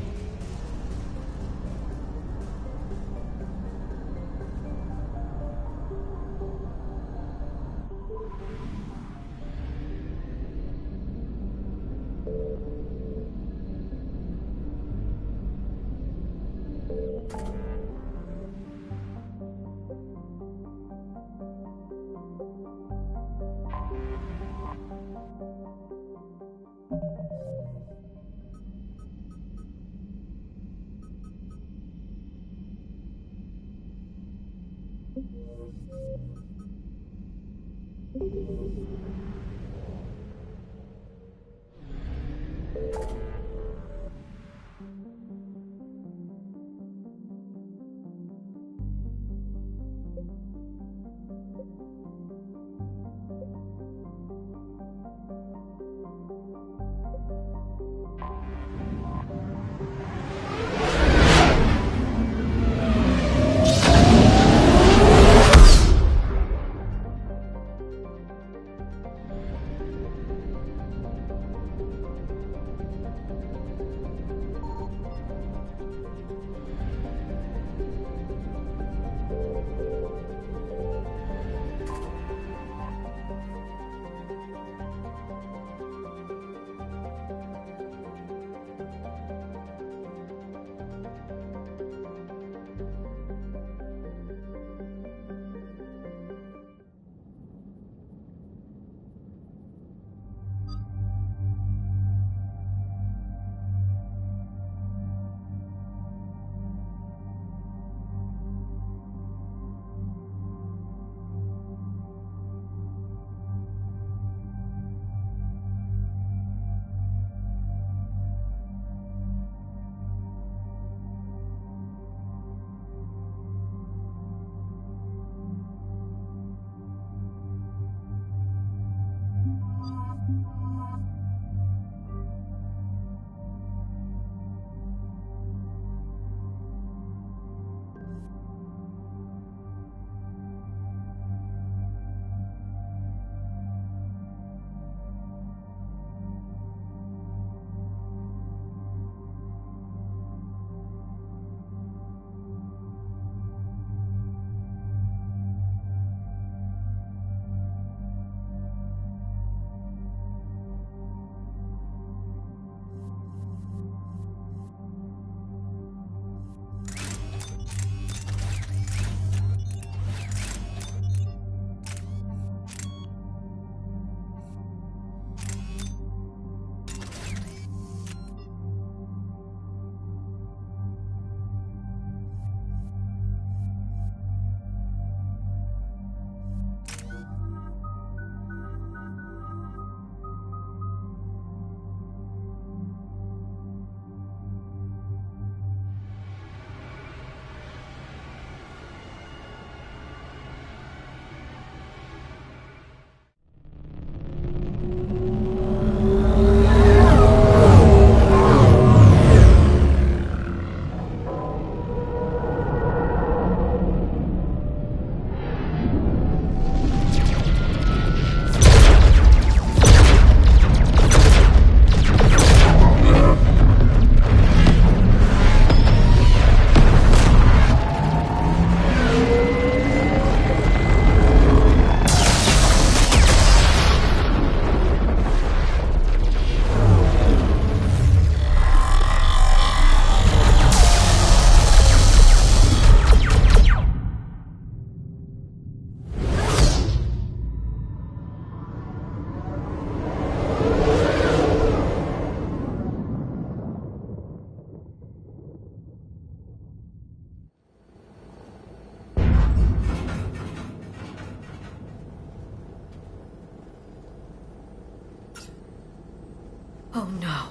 Oh no.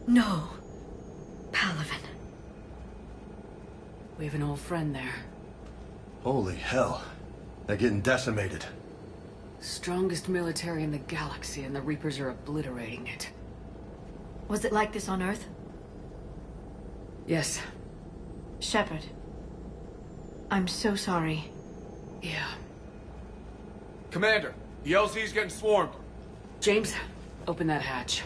No. Palaven. We have an old friend there. Holy hell. They're getting decimated. Strongest military in the galaxy, and the Reapers are obliterating it. Was it like this on Earth? Yes. Shepard. I'm so sorry. Yeah. Commander, the LZ's getting swarmed. James, open that hatch.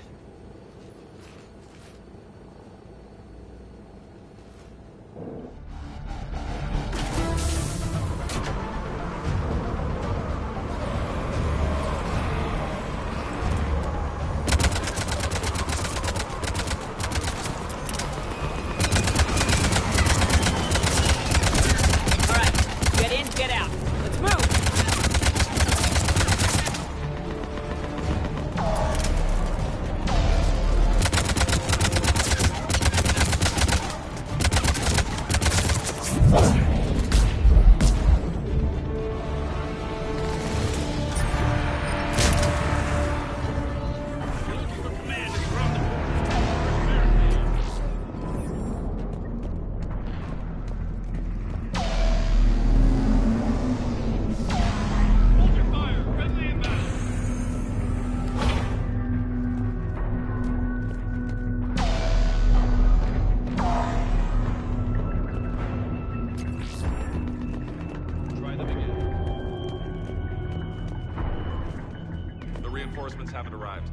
Reinforcements haven't arrived.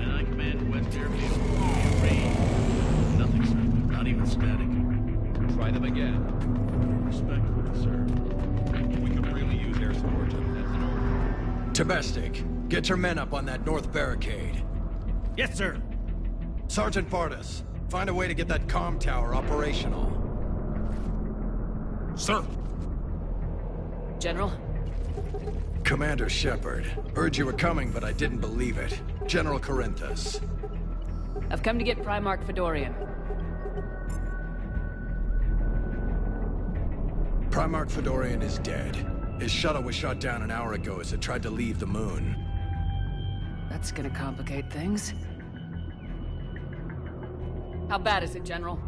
I command West Airfield. Range. Nothing, sir. Not even static. Try them again. Respectfully, sir. We could really use air support, gentlemen. Domestic, get your men up on that north barricade. Yes, sir. Sergeant Bartis, find a way to get that comm tower operational. Sir. General? Commander Shepard. Heard you were coming, but I didn't believe it. General Corinthus. I've come to get Primarch Fedorian. Primarch Fedorian is dead. His shuttle was shot down an hour ago as it tried to leave the moon. That's gonna complicate things. How bad is it, General?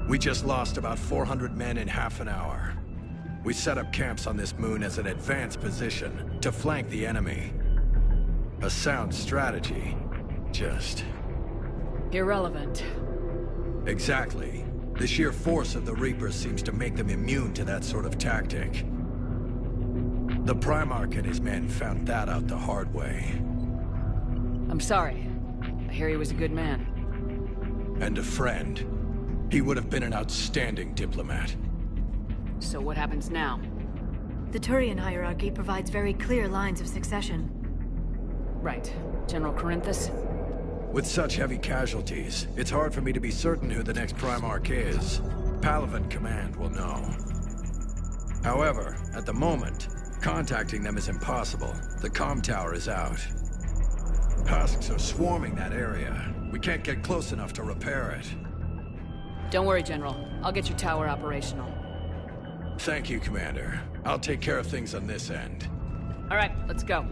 We just lost about 400 men in half an hour. We set up camps on this moon as an advanced position to flank the enemy. A sound strategy. Just... irrelevant. Exactly. The sheer force of the Reapers seems to make them immune to that sort of tactic. The Primarch and his men found that out the hard way. I'm sorry. I hear he was a good man. And a friend. He would have been an outstanding diplomat. So what happens now? The Turian hierarchy provides very clear lines of succession. Right. General Corinthus? With such heavy casualties, it's hard for me to be certain who the next Primarch is. Palaven Command will know. However, at the moment, contacting them is impossible. The comm tower is out. Husks are swarming that area. We can't get close enough to repair it. Don't worry, General. I'll get your tower operational. Thank you, Commander. I'll take care of things on this end. All right, let's go.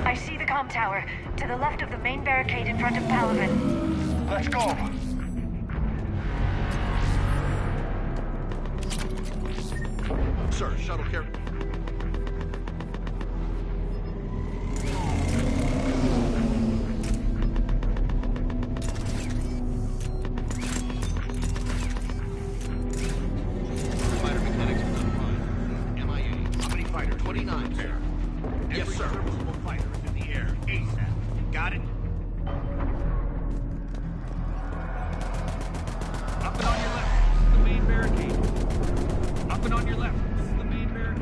I see the comm tower, to the left of the main barricade in front of Palaven. Let's go! Sir, shuttle carrier. Fighter mechanics are not fine. MIA. Company fighter 29, sir. Yes, sir. Every serviceable fighter is in the air. ASAP. Got it? Up and on your left. This is the main barricade. Up and on your left. This is the main barricade.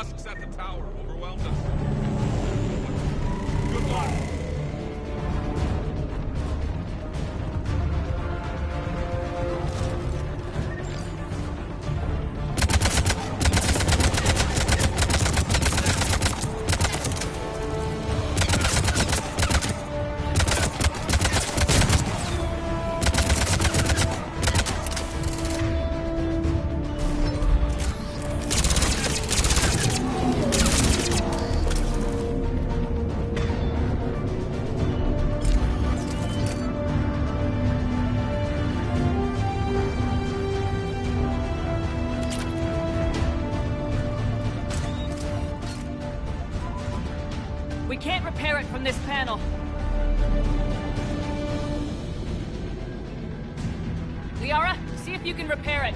husks at the tower overwhelmed us. Good luck. We can't repair it from this panel. Liara, see if you can repair it.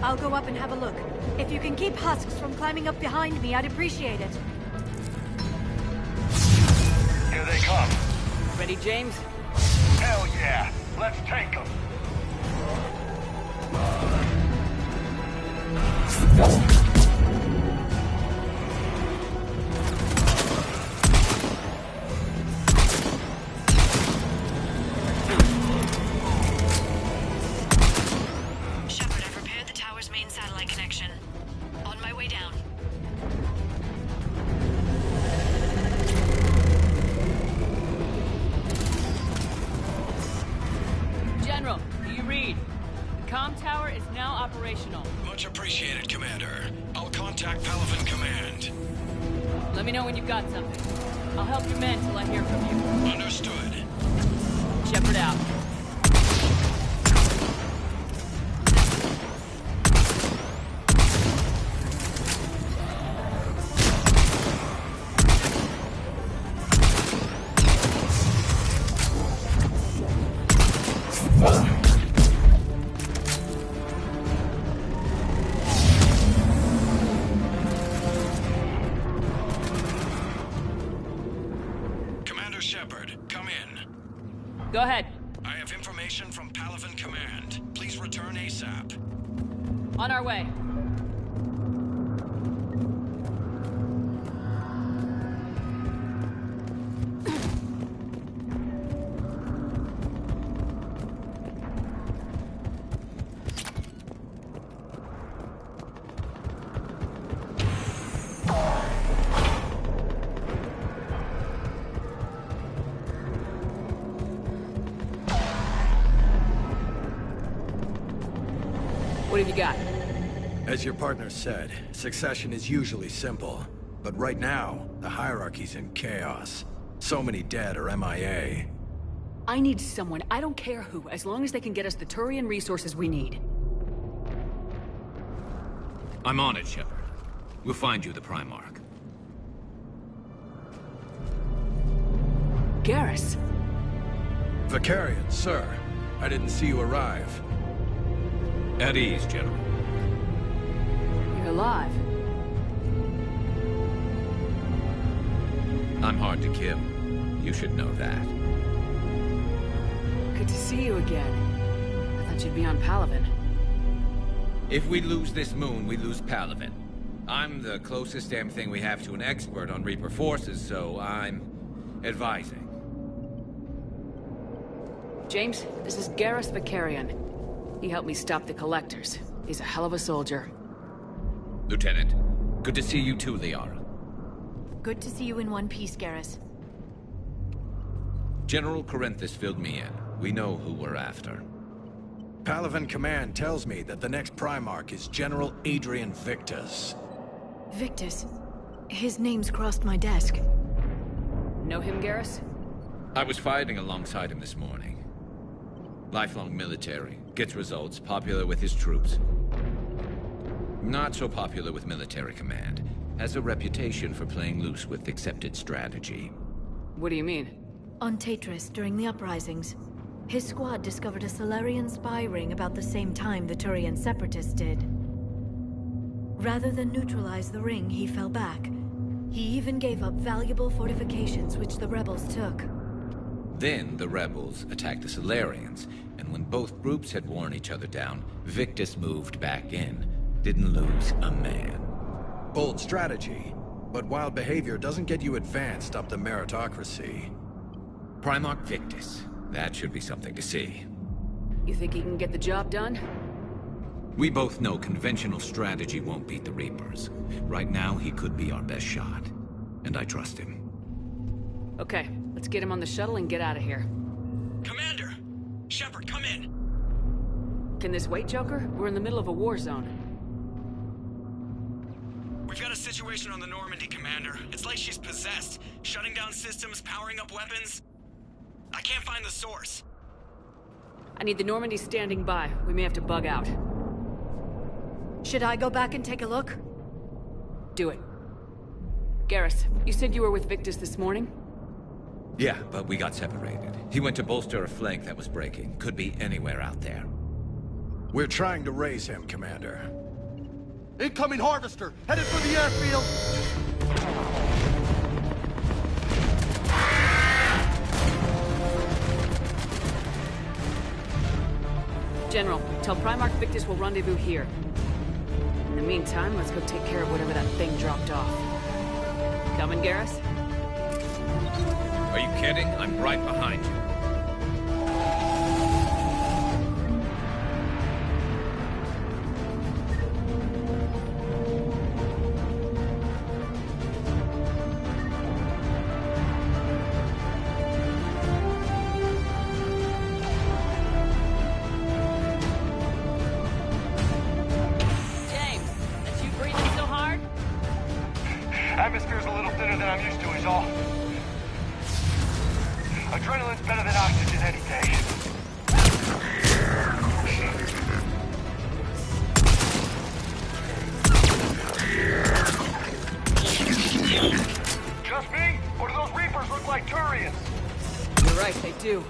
I'll go up and have a look. If you can keep husks from climbing up behind me, I'd appreciate it. Here they come. Ready, James? Hell yeah. Let's take them. Shepard, I've repaired the tower's main satellite connection. On my way down. General, do you read? The comm tower is now operational. Much appreciated, Commander. I'll contact Palaven Command. Let me know when you've got something. I'll help your men till I hear from you. Understood. Shepard out. Commander Shepard, come in. Go ahead. I have information from Palaven Command. Please return ASAP. On our way. What have you got? As your partner said, succession is usually simple. But right now, the hierarchy's in chaos. So many dead or MIA. I need someone, I don't care who, as long as they can get us the Turian resources we need. I'm on it, Shepard. We'll find you the Primarch. Garrus. Vakarian, sir. I didn't see you arrive. At ease, General. You're alive. I'm hard to kill. You should know that. Good to see you again. I thought you'd be on Palaven. If we lose this moon, we lose Palaven. I'm the closest damn thing we have to an expert on Reaper forces, so I'm advising. James, this is Garrus Vakarian. He helped me stop the Collectors. He's a hell of a soldier. Lieutenant, good to see you too, Liara. Good to see you in one piece, Garrus. General Corinthus filled me in. We know who we're after. Palaven Command tells me that the next Primarch is General Adrian Victus. Victus? His name's crossed my desk. Know him, Garrus? I was fighting alongside him this morning. Lifelong military, gets results, popular with his troops. Not so popular with military command. Has a reputation for playing loose with accepted strategy. What do you mean? On Tatris, during the uprisings, his squad discovered a Salarian spy ring about the same time the Turian Separatists did. Rather than neutralize the ring, he fell back. He even gave up valuable fortifications which the rebels took. Then the rebels attacked the Salarians, and when both groups had worn each other down, Victus moved back in. Didn't lose a man. bold strategy, but wild behavior doesn't get you advanced up the meritocracy. Primarch Victus. That should be something to see. You think he can get the job done? We both know conventional strategy won't beat the Reapers. Right now, he could be our best shot. And I trust him. Okay, let's get him on the shuttle and get out of here. Commander! Shepard, come in! Can this wait, Joker? We're in the middle of a war zone. We've got a situation on the Normandy, Commander. It's like she's possessed. Shutting down systems, powering up weapons. I can't find the source. I need the Normandy standing by. We may have to bug out. Should I go back and take a look? Do it. Garrus, you said you were with Victus this morning? Yeah, but we got separated. He went to bolster a flank that was breaking. Could be anywhere out there. We're trying to raise him, Commander. Incoming Harvester! Headed for the airfield! General, tell Primarch Victus we'll rendezvous here. In the meantime, let's go take care of whatever that thing dropped off. Coming, Garrus? Are you kidding? I'm right behind you. Atmosphere's a little thinner than I'm used to, is all. Adrenaline's better than oxygen any day. Just me? Or do those Reapers look like Turians? You're right, they do.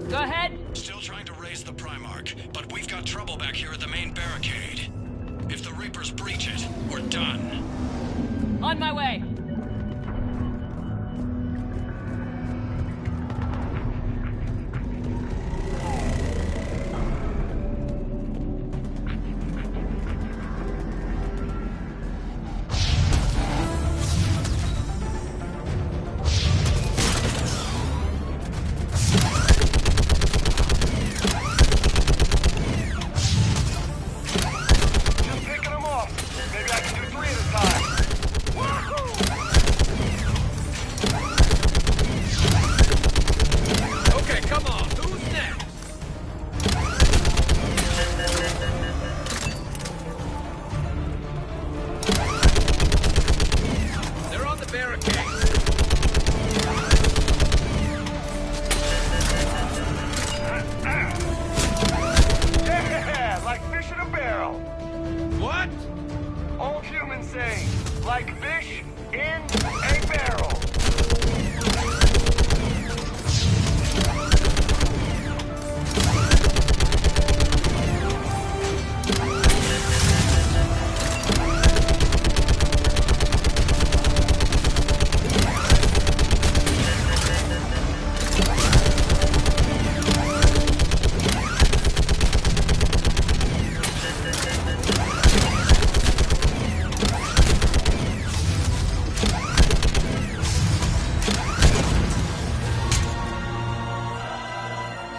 Go ahead. Still trying to raise the Primarch, but we've got trouble back here at the main barricade. If the Reapers breach it, we're done. On my way. Just picking them off. Maybe I can do 3 at a time.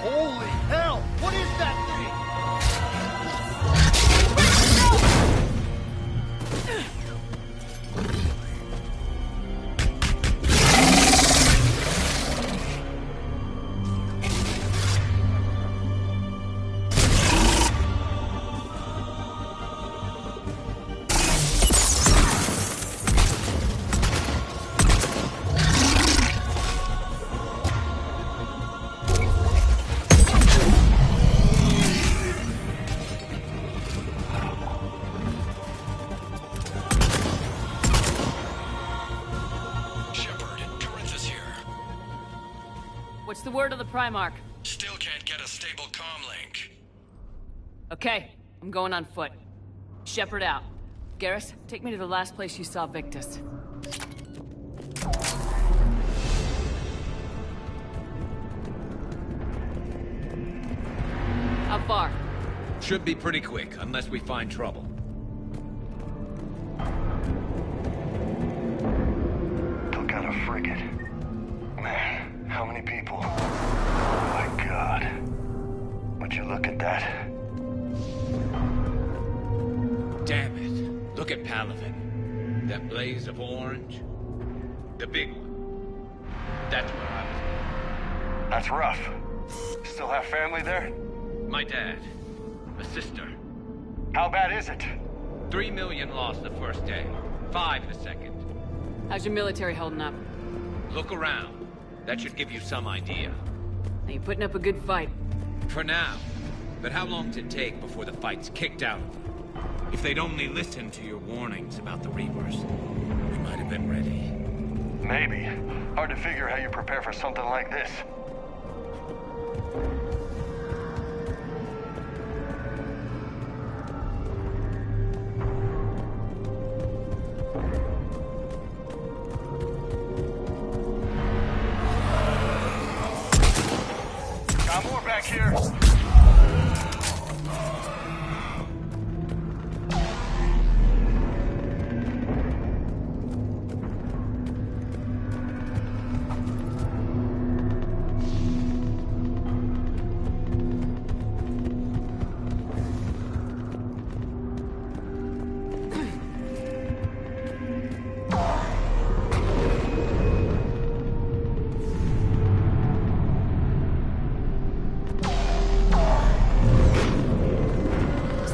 Holy hell! What is that thing? What's the word of the Primarch? Still can't get a stable comm link. Okay, I'm going on foot. Shepard out. Garrus, take me to the last place you saw Victus. How far? Should be pretty quick, unless we find trouble. Took out a frigate. Man, how many people? Oh my god. Would you look at that? Damn it. Look at Palaven. That blaze of orange. The big one. That's where I was. That's rough. Still have family there? My dad. A sister. How bad is it? 3 million lost the first day. 5 the second. How's your military holding up? Look around. That should give you some idea. Are you putting up a good fight? For now. But how long does it take before the fight's kicked out of them? If they'd only listened to your warnings about the Reapers, we might have been ready. Maybe. Hard to figure how you prepare for something like this. Got more back here.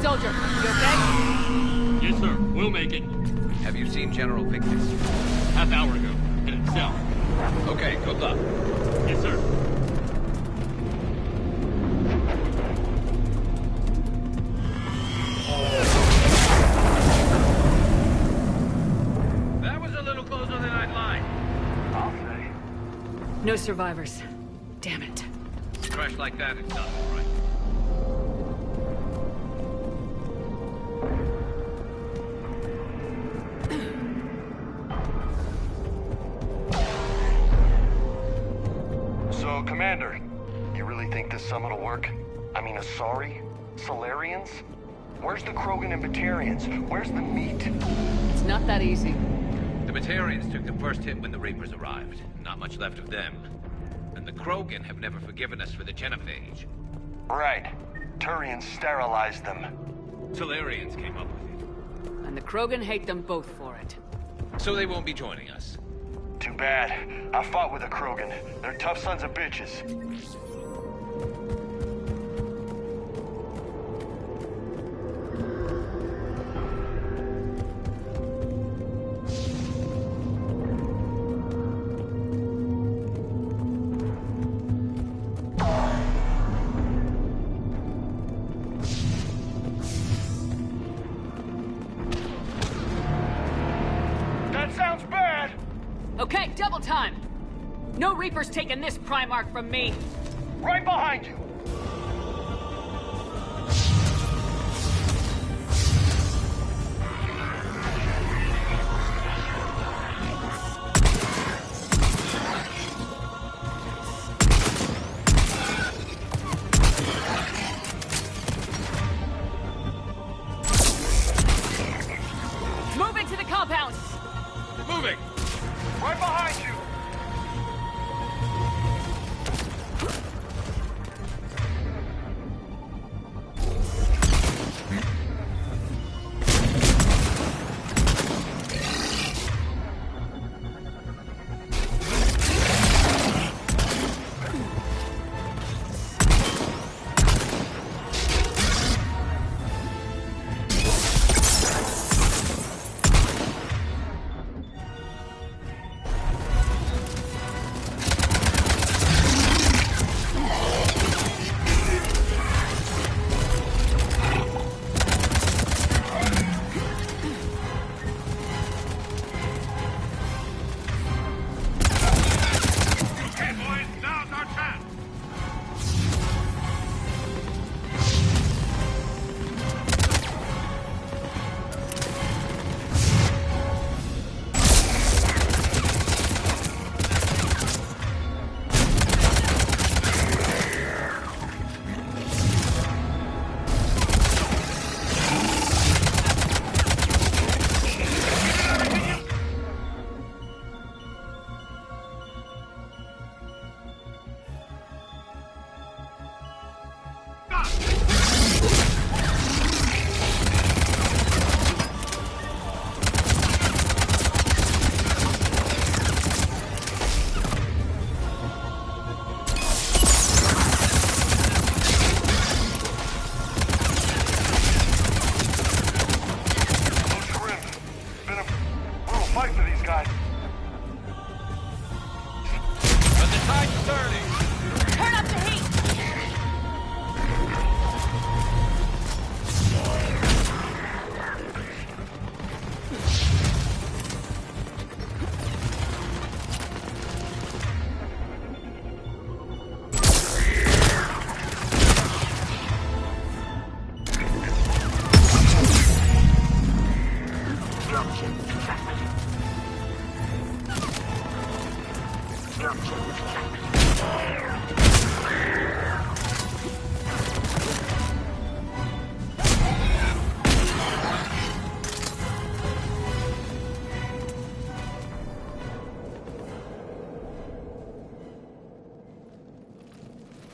Soldier, you okay? Yes, sir. We'll make it. Have you seen General Victus? Half hour ago. Headed south. Okay, good luck. Yes, sir. That was a little closer than I'd like. I'll say. No survivors. Damn it. Crash like that, it's not all right. So, Commander, you really think this summit will work? I mean, Asari? Solarians? Where's the Krogan and Batarians? Where's the meat? It's not that easy. The Batarians took the first hit when the Reapers arrived. Not much left of them. And the Krogan have never forgiven us for the Genophage. Right. Turians sterilized them. Solarians came up with it. And the Krogan hate them both for it. So they won't be joining us. Too bad. I fought with the Krogan. They're tough sons of bitches. That sounds bad! Okay, double time! No Reapers taking this Primarch from me! Right behind you! Moving to the compound! Moving! Right behind you!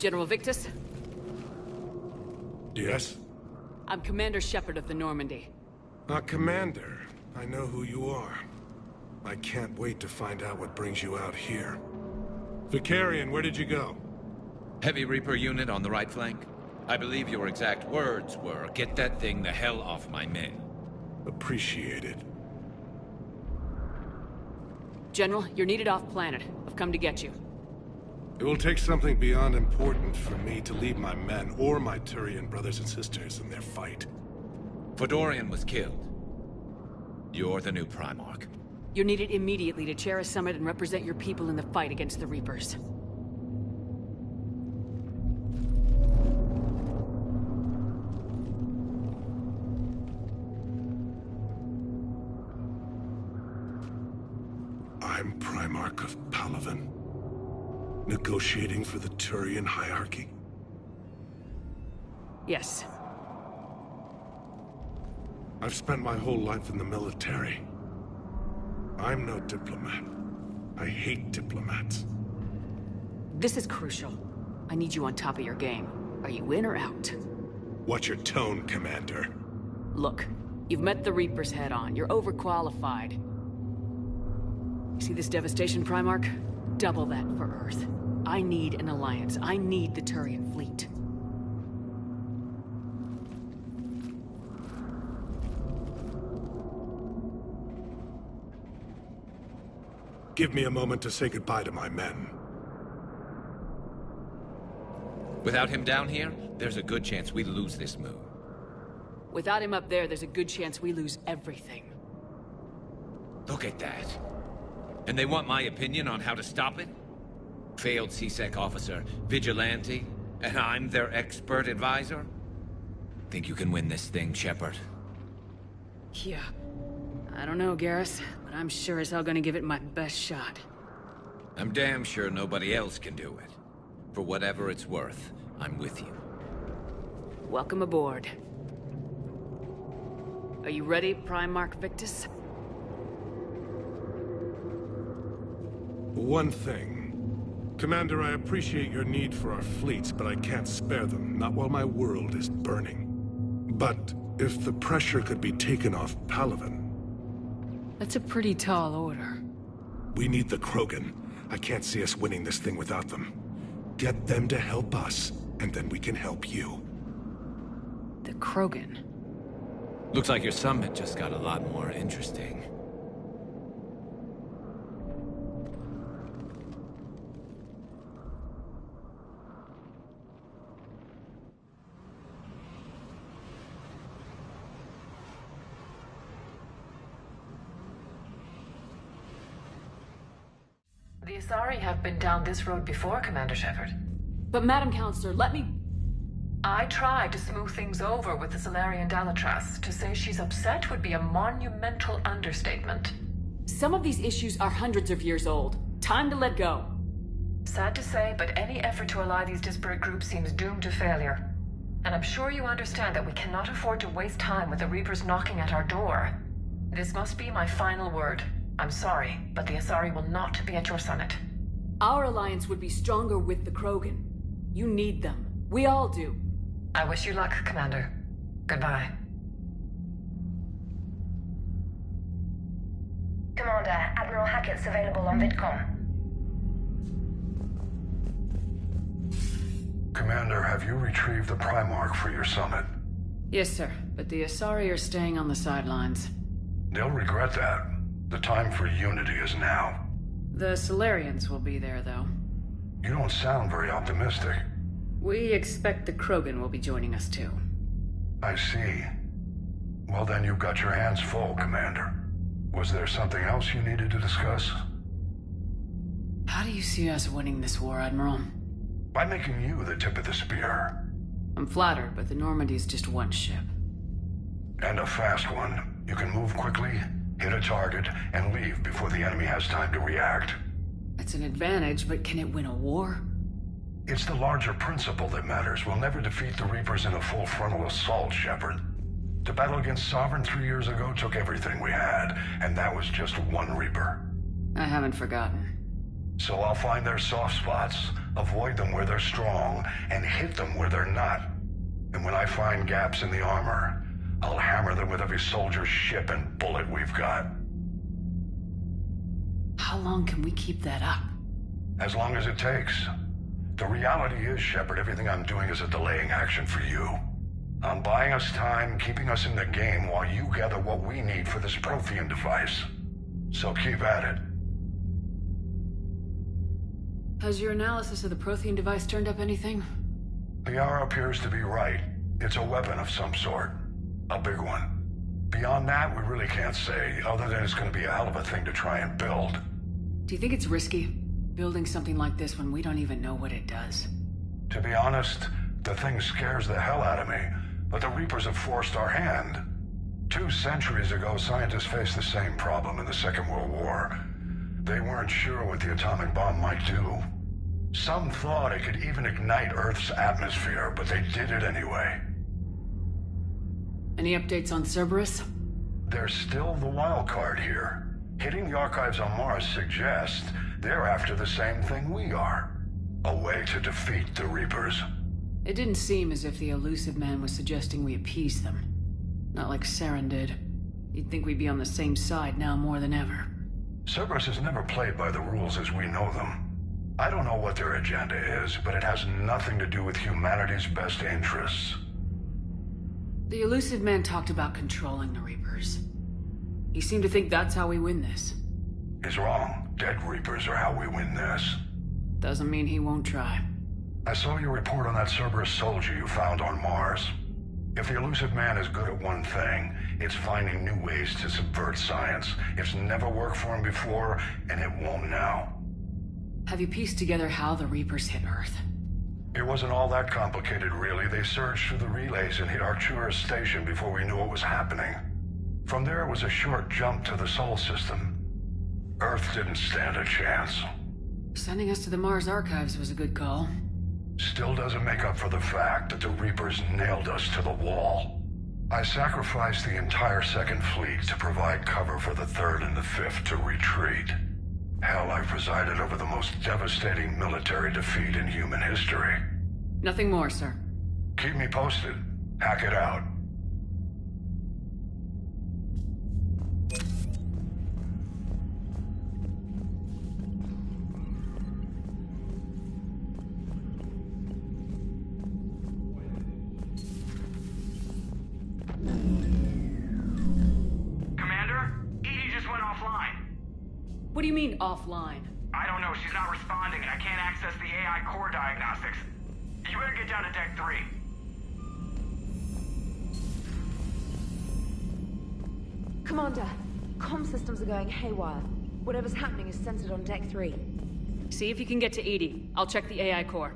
General Victus? Yes? I'm Commander Shepard of the Normandy. Commander. I know who you are. I can't wait to find out what brings you out here. Vicarian, where did you go? Heavy Reaper unit on the right flank. I believe your exact words were, "Get that thing the hell off my men." Appreciated. General, you're needed off-planet. I've come to get you. It will take something beyond important for me to leave my men or my Turian brothers and sisters in their fight. Fedorian was killed. You're the new Primarch. You're needed immediately to chair a summit and represent your people in the fight against the Reapers. I'm Primarch of Palaven. Negotiating for the Turian hierarchy? Yes. I've spent my whole life in the military. I'm no diplomat. I hate diplomats. This is crucial. I need you on top of your game. Are you in or out? Watch your tone, Commander. Look, you've met the Reapers head-on. You're overqualified. You see this devastation, Primarch? Double that for Earth. I need an alliance. I need the Turian fleet. Give me a moment to say goodbye to my men. Without him down here, there's a good chance we lose this move. Without him up there, there's a good chance we lose everything. Look at that. And they want my opinion on how to stop it? Failed C-Sec officer, vigilante, and I'm their expert advisor? Think you can win this thing, Shepard? Yeah. I don't know, Garrus, but I'm sure as hell gonna give it my best shot. I'm damn sure nobody else can do it. For whatever it's worth, I'm with you. Welcome aboard. Are you ready, Primarch Victus? One thing. Commander, I appreciate your need for our fleets, but I can't spare them, not while my world is burning. But if the pressure could be taken off Palaven... That's a pretty tall order. We need the Krogan. I can't see us winning this thing without them. Get them to help us, and then we can help you. The Krogan? Looks like your summit just got a lot more interesting. The Asari have been down this road before, Commander Shepard. But Madam Counselor, let me... I tried to smooth things over with the Salarian Dalatras. To say she's upset would be a monumental understatement. Some of these issues are hundreds of years old. Time to let go. Sad to say, but any effort to ally these disparate groups seems doomed to failure. And I'm sure you understand that we cannot afford to waste time with the Reapers knocking at our door. This must be my final word. I'm sorry, but the Asari will not be at your summit. Our alliance would be stronger with the Krogan. You need them. We all do. I wish you luck, Commander. Goodbye. Commander, Admiral Hackett's available on VidCom. Commander, have you retrieved the Primarch for your summit? Yes, sir. But the Asari are staying on the sidelines. They'll regret that. The time for unity is now. The Salarians will be there, though. You don't sound very optimistic. We expect the Krogan will be joining us, too. I see. Well, then you've got your hands full, Commander. Was there something else you needed to discuss? How do you see us winning this war, Admiral? By making you the tip of the spear. I'm flattered, but the Normandy's just one ship. And a fast one. You can move quickly, hit a target, and leave before the enemy has time to react. It's an advantage, but can it win a war? It's the larger principle that matters. We'll never defeat the Reapers in a full frontal assault, Shepard. The battle against Sovereign 3 years ago took everything we had, and that was just one Reaper. I haven't forgotten. So I'll find their soft spots, avoid them where they're strong, and hit them where they're not. And when I find gaps in the armor, I'll hammer them with every soldier, ship, and bullet we've got. How long can we keep that up? As long as it takes. The reality is, Shepard, everything I'm doing is a delaying action for you. I'm buying us time, keeping us in the game while you gather what we need for this Prothean device. So keep at it. Has your analysis of the Prothean device turned up anything? Liara appears to be right. It's a weapon of some sort. A big one. Beyond that, we really can't say, other than it's going to be a hell of a thing to try and build. Do you think it's risky, building something like this when we don't even know what it does? To be honest, the thing scares the hell out of me, but the Reapers have forced our hand. 2 centuries ago, scientists faced the same problem in the Second World War. They weren't sure what the atomic bomb might do. Some thought it could even ignite Earth's atmosphere, but they did it anyway. Any updates on Cerberus? They're still the wild card here. Hitting the archives on Mars suggests they're after the same thing we are. A way to defeat the Reapers. It didn't seem as if the Elusive Man was suggesting we appease them. Not like Saren did. You'd think we'd be on the same side now more than ever. Cerberus has never played by the rules as we know them. I don't know what their agenda is, but it has nothing to do with humanity's best interests. The Elusive Man talked about controlling the Reapers. He seemed to think that's how we win this. He's wrong. Dead Reapers are how we win this. Doesn't mean he won't try. I saw your report on that Cerberus soldier you found on Mars. If the Elusive Man is good at one thing, it's finding new ways to subvert science. It's never worked for him before, and it won't now. Have you pieced together how the Reapers hit Earth? It wasn't all that complicated, really. They surged through the relays and hit Arcturus Station before we knew what was happening. From there, it was a short jump to the Sol system. Earth didn't stand a chance. Sending us to the Mars archives was a good call. Still doesn't make up for the fact that the Reapers nailed us to the wall. I sacrificed the entire Second Fleet to provide cover for the Third and the Fifth to retreat. Hell, I presided over the most devastating military defeat in human history. Nothing more, sir. Keep me posted. Hack it out. Commander? Edie just went offline. What do you mean, offline? I don't know. She's not responding, and I can't access the AI core diagnostics. You better get down to Deck 3. Commander, comm systems are going haywire. Whatever's happening is centered on Deck 3. See if you can get to Edie. I'll check the AI core.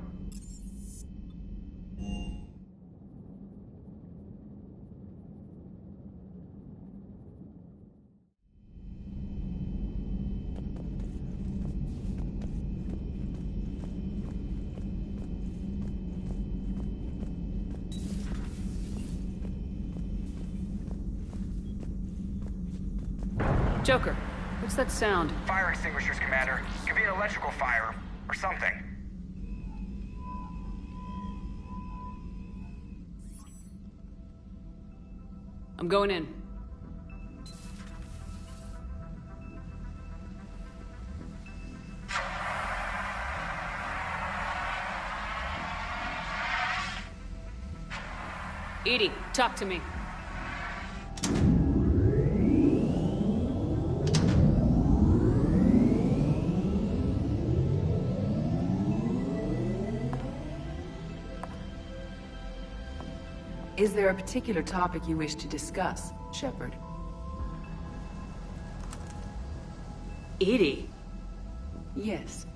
Joker, what's that sound? Fire extinguishers, Commander. Could be an electrical fire, or something. I'm going in. Edie, talk to me. Is there a particular topic you wish to discuss, Shepard? Edie? Yes.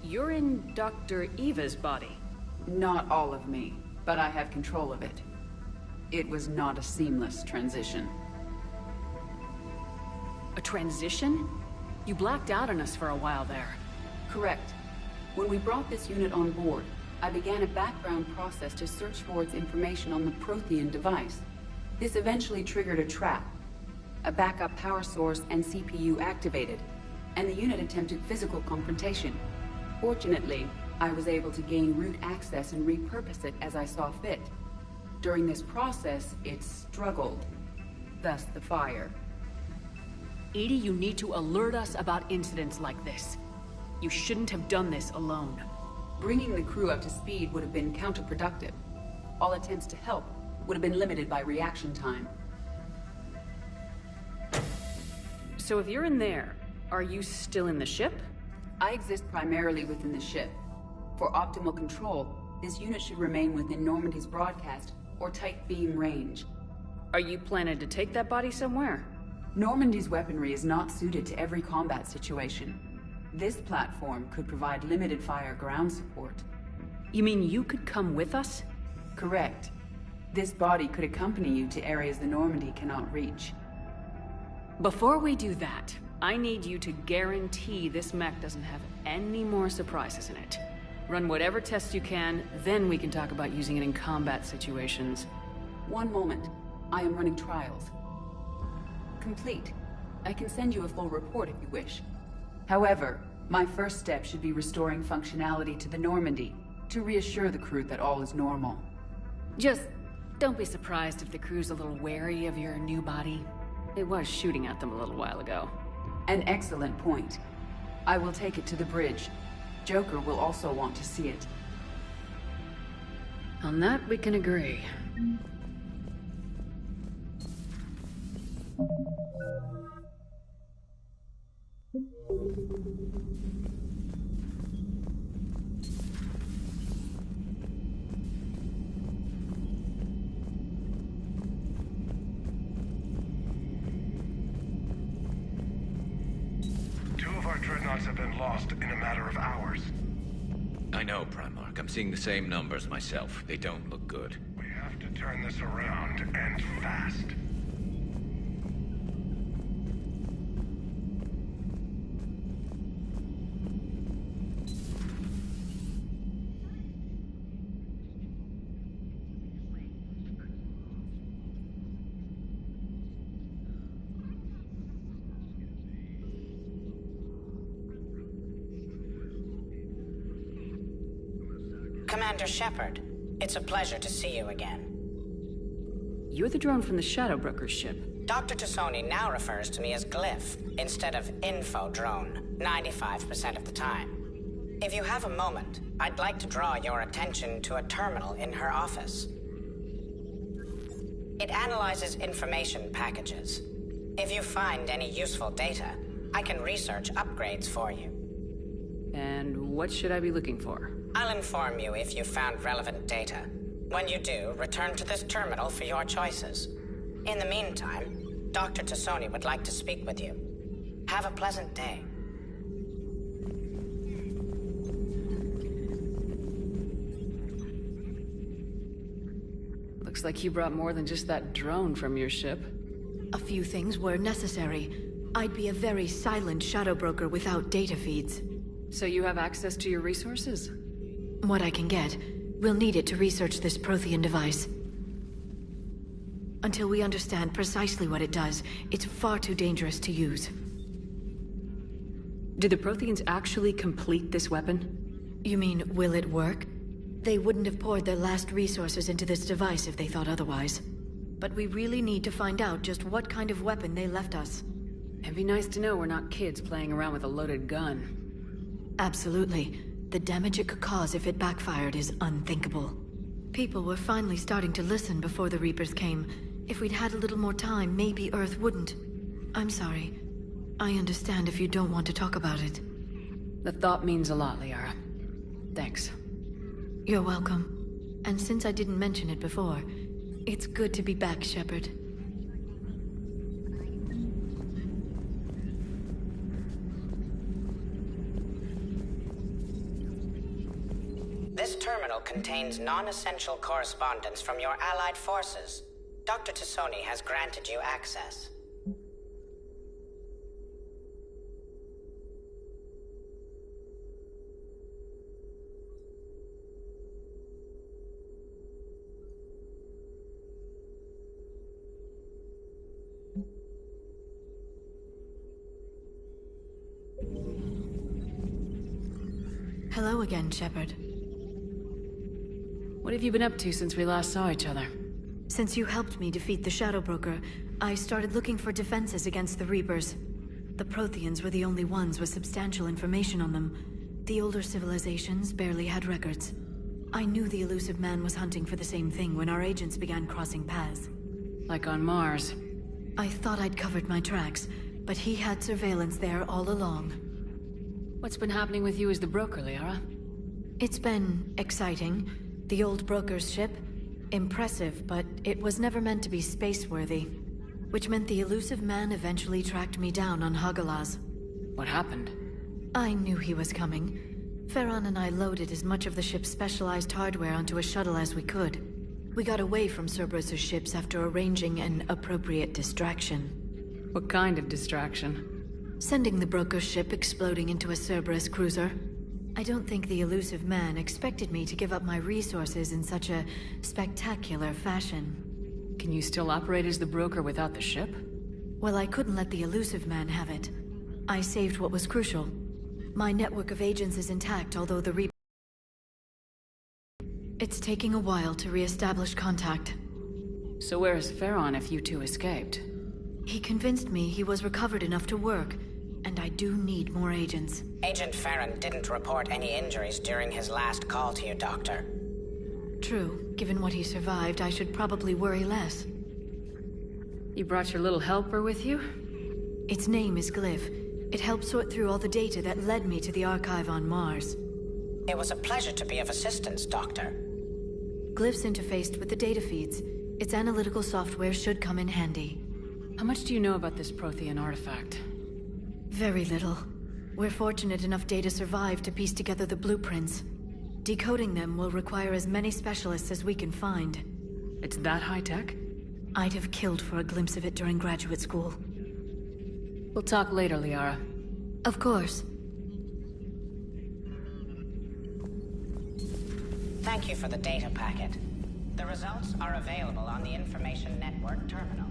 You're in Dr. Eva's body. Not all of me, but I have control of it. It was not a seamless transition. A transition? You blacked out on us for a while there. Correct. When we brought this unit on board, I began a background process to search for its information on the Prothean device. This eventually triggered a trap. A backup power source and CPU activated, and the unit attempted physical confrontation. Fortunately, I was able to gain root access and repurpose it as I saw fit. During this process, it struggled. Thus the fire. EDI, you need to alert us about incidents like this. You shouldn't have done this alone. Bringing the crew up to speed would have been counterproductive. All attempts to help would have been limited by reaction time. So if you're in there, are you still in the ship? I exist primarily within the ship. For optimal control, this unit should remain within Normandy's broadcast or tight beam range. Are you planning to take that body somewhere? Normandy's weaponry is not suited to every combat situation. This platform could provide limited fire ground support. You mean you could come with us? Correct. This body could accompany you to areas the Normandy cannot reach. Before we do that, I need you to guarantee this mech doesn't have any more surprises in it. Run whatever tests you can, then we can talk about using it in combat situations. One moment. I am running trials. Complete. I can send you a full report if you wish. However, my first step should be restoring functionality to the Normandy, to reassure the crew that all is normal. Just don't be surprised if the crew's a little wary of your new body. It was shooting at them a little while ago. An excellent point. I will take it to the bridge. Joker will also want to see it. On that, we can agree. Two of our dreadnoughts have been lost in a matter of hours. I know, Primarch. I'm seeing the same numbers myself. They don't look good. We have to turn this around, and fast. Commander Shepard, it's a pleasure to see you again. You're the drone from the Shadow Broker's ship. Dr. Tassoni now refers to me as Glyph instead of Info Drone, 95% of the time. If you have a moment, I'd like to draw your attention to a terminal in her office. It analyzes information packages. If you find any useful data, I can research upgrades for you. And what should I be looking for? I'll inform you if you found relevant data. When you do, return to this terminal for your choices. In the meantime, Dr. Tassoni would like to speak with you. Have a pleasant day. Looks like you brought more than just that drone from your ship. A few things were necessary. I'd be a very silent Shadow Broker without data feeds. So you have access to your resources? What I can get. We'll need it to research this Prothean device. Until we understand precisely what it does, it's far too dangerous to use. Did the Protheans actually complete this weapon? You mean, will it work? They wouldn't have poured their last resources into this device if they thought otherwise. But we really need to find out just what kind of weapon they left us. It'd be nice to know we're not kids playing around with a loaded gun. Absolutely. The damage it could cause if it backfired is unthinkable. People were finally starting to listen before the Reapers came. If we'd had a little more time, maybe Earth wouldn't. I'm sorry. I understand if you don't want to talk about it. The thought means a lot, Liara. Thanks. You're welcome. And since I didn't mention it before, it's good to be back, Shepard. This terminal contains non-essential correspondence from your allied forces. Dr. Tassoni has granted you access. Hello again, Shepard. What have you been up to since we last saw each other? Since you helped me defeat the Shadow Broker, I started looking for defenses against the Reapers. The Protheans were the only ones with substantial information on them. The older civilizations barely had records. I knew the Illusive Man was hunting for the same thing when our agents began crossing paths. Like on Mars. I thought I'd covered my tracks, but he had surveillance there all along. What's been happening with you as the broker, Liara? It's been exciting. The old broker's ship? Impressive, but it was never meant to be space-worthy. Which meant the Illusive Man eventually tracked me down on Hagalaz. What happened? I knew he was coming. Farron and I loaded as much of the ship's specialized hardware onto a shuttle as we could. We got away from Cerberus's ships after arranging an appropriate distraction. What kind of distraction? Sending the broker's ship exploding into a Cerberus cruiser. I don't think the Illusive Man expected me to give up my resources in such a spectacular fashion. Can you still operate as the broker without the ship? Well, I couldn't let the Illusive Man have it. I saved what was crucial. My network of agents is intact, although the Reaper... It's taking a while to re-establish contact. So where is Farron if you two escaped? He convinced me he was recovered enough to work, and I do need more agents. Agent Farron didn't report any injuries during his last call to you, Doctor. True. Given what he survived, I should probably worry less. You brought your little helper with you? Its name is Glyph. It helped sort through all the data that led me to the archive on Mars. It was a pleasure to be of assistance, Doctor. Glyph's interfaced with the data feeds. Its analytical software should come in handy. How much do you know about this Prothean artifact? Very little. We're fortunate enough data survived to piece together the blueprints. Decoding them will require as many specialists as we can find. It's that high-tech? I'd have killed for a glimpse of it during graduate school. We'll talk later, Liara. Of course. Thank you for the data packet. The results are available on the Information Network terminal.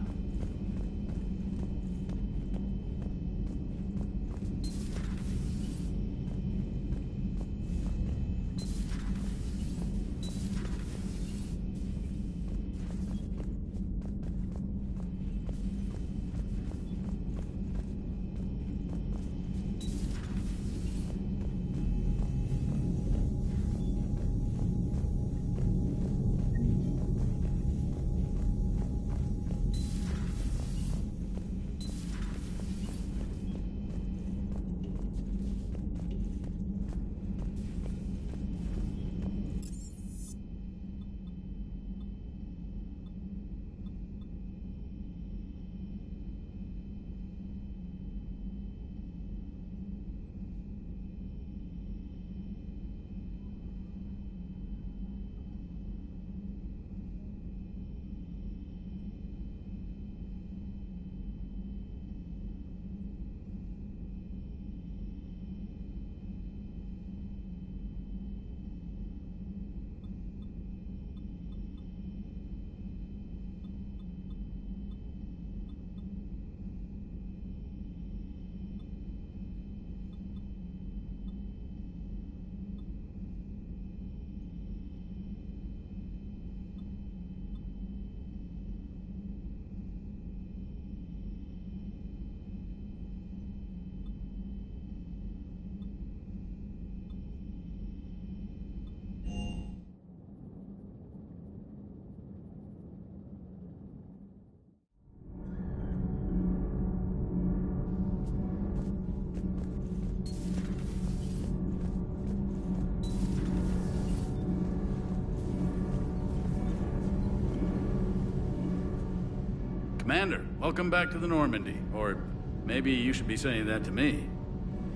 Commander, welcome back to the Normandy. Or maybe you should be saying that to me.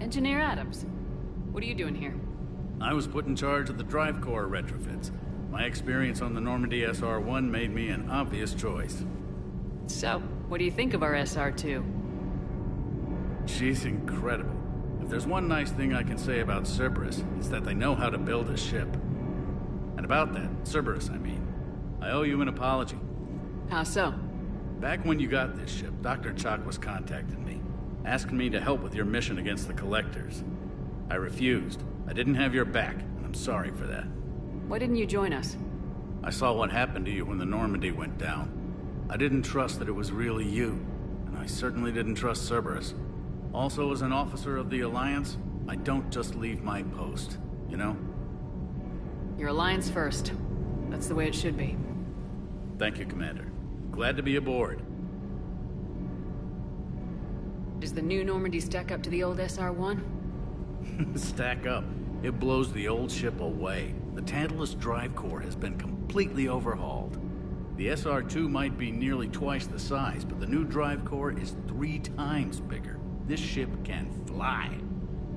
Engineer Adams, what are you doing here? I was put in charge of the drive core retrofits. My experience on the Normandy SR-1 made me an obvious choice. So, what do you think of our SR-2? She's incredible. If there's one nice thing I can say about Cerberus, it's that they know how to build a ship. And about that, Cerberus, I mean, I owe you an apology. How so? Back when you got this ship, Dr. Chakwas contacted me, asking me to help with your mission against the Collectors. I refused. I didn't have your back, and I'm sorry for that. Why didn't you join us? I saw what happened to you when the Normandy went down. I didn't trust that it was really you, and I certainly didn't trust Cerberus. Also, as an officer of the Alliance, I don't just leave my post, you know? Your Alliance first. That's the way it should be. Thank you, Commander. Glad to be aboard. Does the new Normandy stack up to the old SR-1? Stack up. It blows the old ship away. The Tantalus drive core has been completely overhauled. The SR-2 might be nearly twice the size, but the new drive core is 3 times bigger. This ship can fly.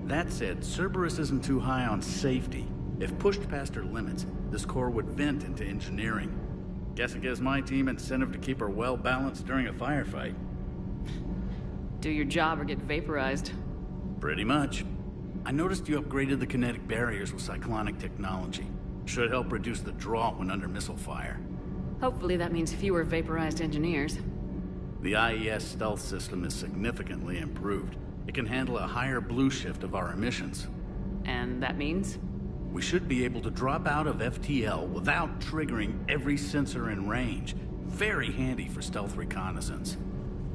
That said, Cerberus isn't too high on safety. If pushed past her limits, this core would vent into engineering. Guess it gives my team incentive to keep her well balanced during a firefight. Do your job or get vaporized. Pretty much. I noticed you upgraded the kinetic barriers with cyclonic technology. Should help reduce the draw when under missile fire. Hopefully that means fewer vaporized engineers. The IES stealth system is significantly improved. It can handle a higher blue shift of our emissions. And that means? We should be able to drop out of FTL without triggering every sensor in range. Very handy for stealth reconnaissance.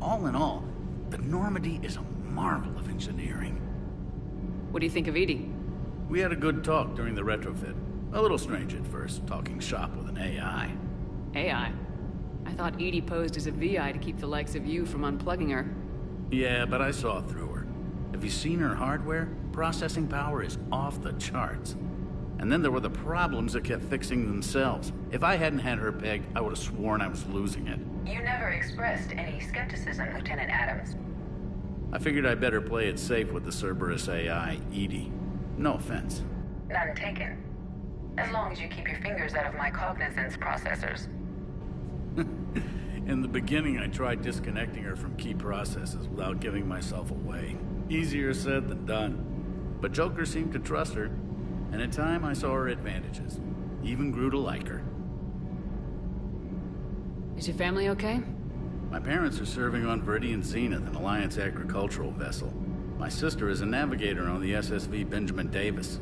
All in all, the Normandy is a marvel of engineering. What do you think of EDI? We had a good talk during the retrofit. A little strange at first, talking shop with an AI. AI? I thought EDI posed as a VI to keep the likes of you from unplugging her. Yeah, but I saw through her. Have you seen her hardware? Processing power is off the charts. And then there were the problems that kept fixing themselves. If I hadn't had her pegged, I would have sworn I was losing it. You never expressed any skepticism, Lieutenant Adams. I figured I'd better play it safe with the Cerberus AI, EDI. No offense. None taken. As long as you keep your fingers out of my cognizance processors. In the beginning, I tried disconnecting her from key processes without giving myself away. Easier said than done. But Joker seemed to trust her, and in time I saw her advantages. Even grew to like her. Is your family okay? My parents are serving on Viridian Zenith, an Alliance agricultural vessel. My sister is a navigator on the SSV Benjamin Davis.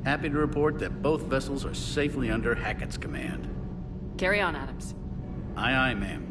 Happy to report that both vessels are safely under Hackett's command. Carry on, Adams. Aye, aye, ma'am.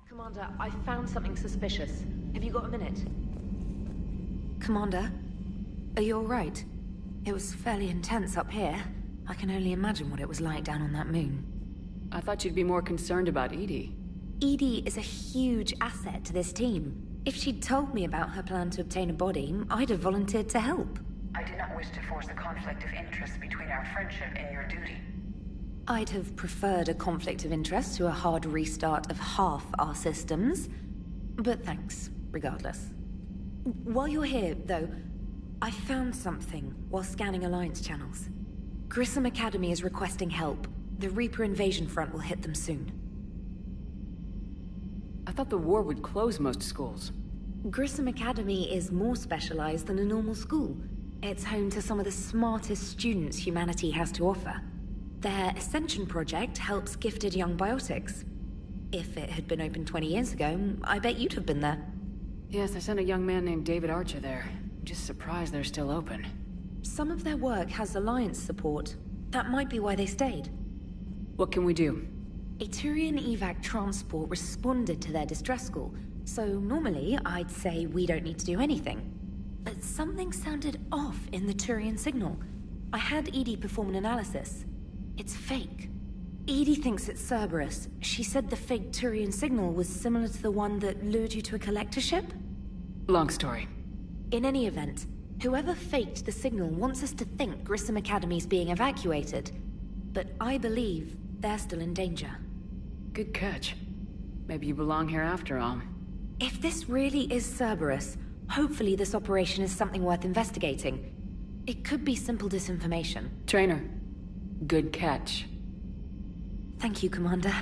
Commander, I found something suspicious. Have you got a minute? Commander, are you alright? It was fairly intense up here. I can only imagine what it was like down on that moon. I thought you'd be more concerned about EDI. EDI is a huge asset to this team. If she'd told me about her plan to obtain a body, I'd have volunteered to help. I did not wish to force a conflict of interest between our friendship and your duty. I'd have preferred a conflict of interest to a hard restart of half our systems. But thanks, regardless. While you're here, though, I found something while scanning Alliance channels. Grissom Academy is requesting help. The Reaper invasion front will hit them soon. I thought the war would close most schools. Grissom Academy is more specialized than a normal school. It's home to some of the smartest students humanity has to offer. Their Ascension project helps gifted young biotics. If it had been open 20 years ago, I bet you'd have been there. Yes, I sent a young man named David Archer there. I'm just surprised they're still open. Some of their work has Alliance support. That might be why they stayed. What can we do? A Turian evac transport responded to their distress call, so normally I'd say we don't need to do anything. But something sounded off in the Turian signal. I had EDI perform an analysis. It's fake. Edie thinks it's Cerberus. She said the fake Turian signal was similar to the one that lured you to a collector ship? Long story. In any event, whoever faked the signal wants us to think Grissom Academy's being evacuated. But I believe they're still in danger. Good catch. Maybe you belong here after all. If this really is Cerberus, hopefully this operation is something worth investigating. It could be simple disinformation. Trainer, good catch. Thank you, Commander.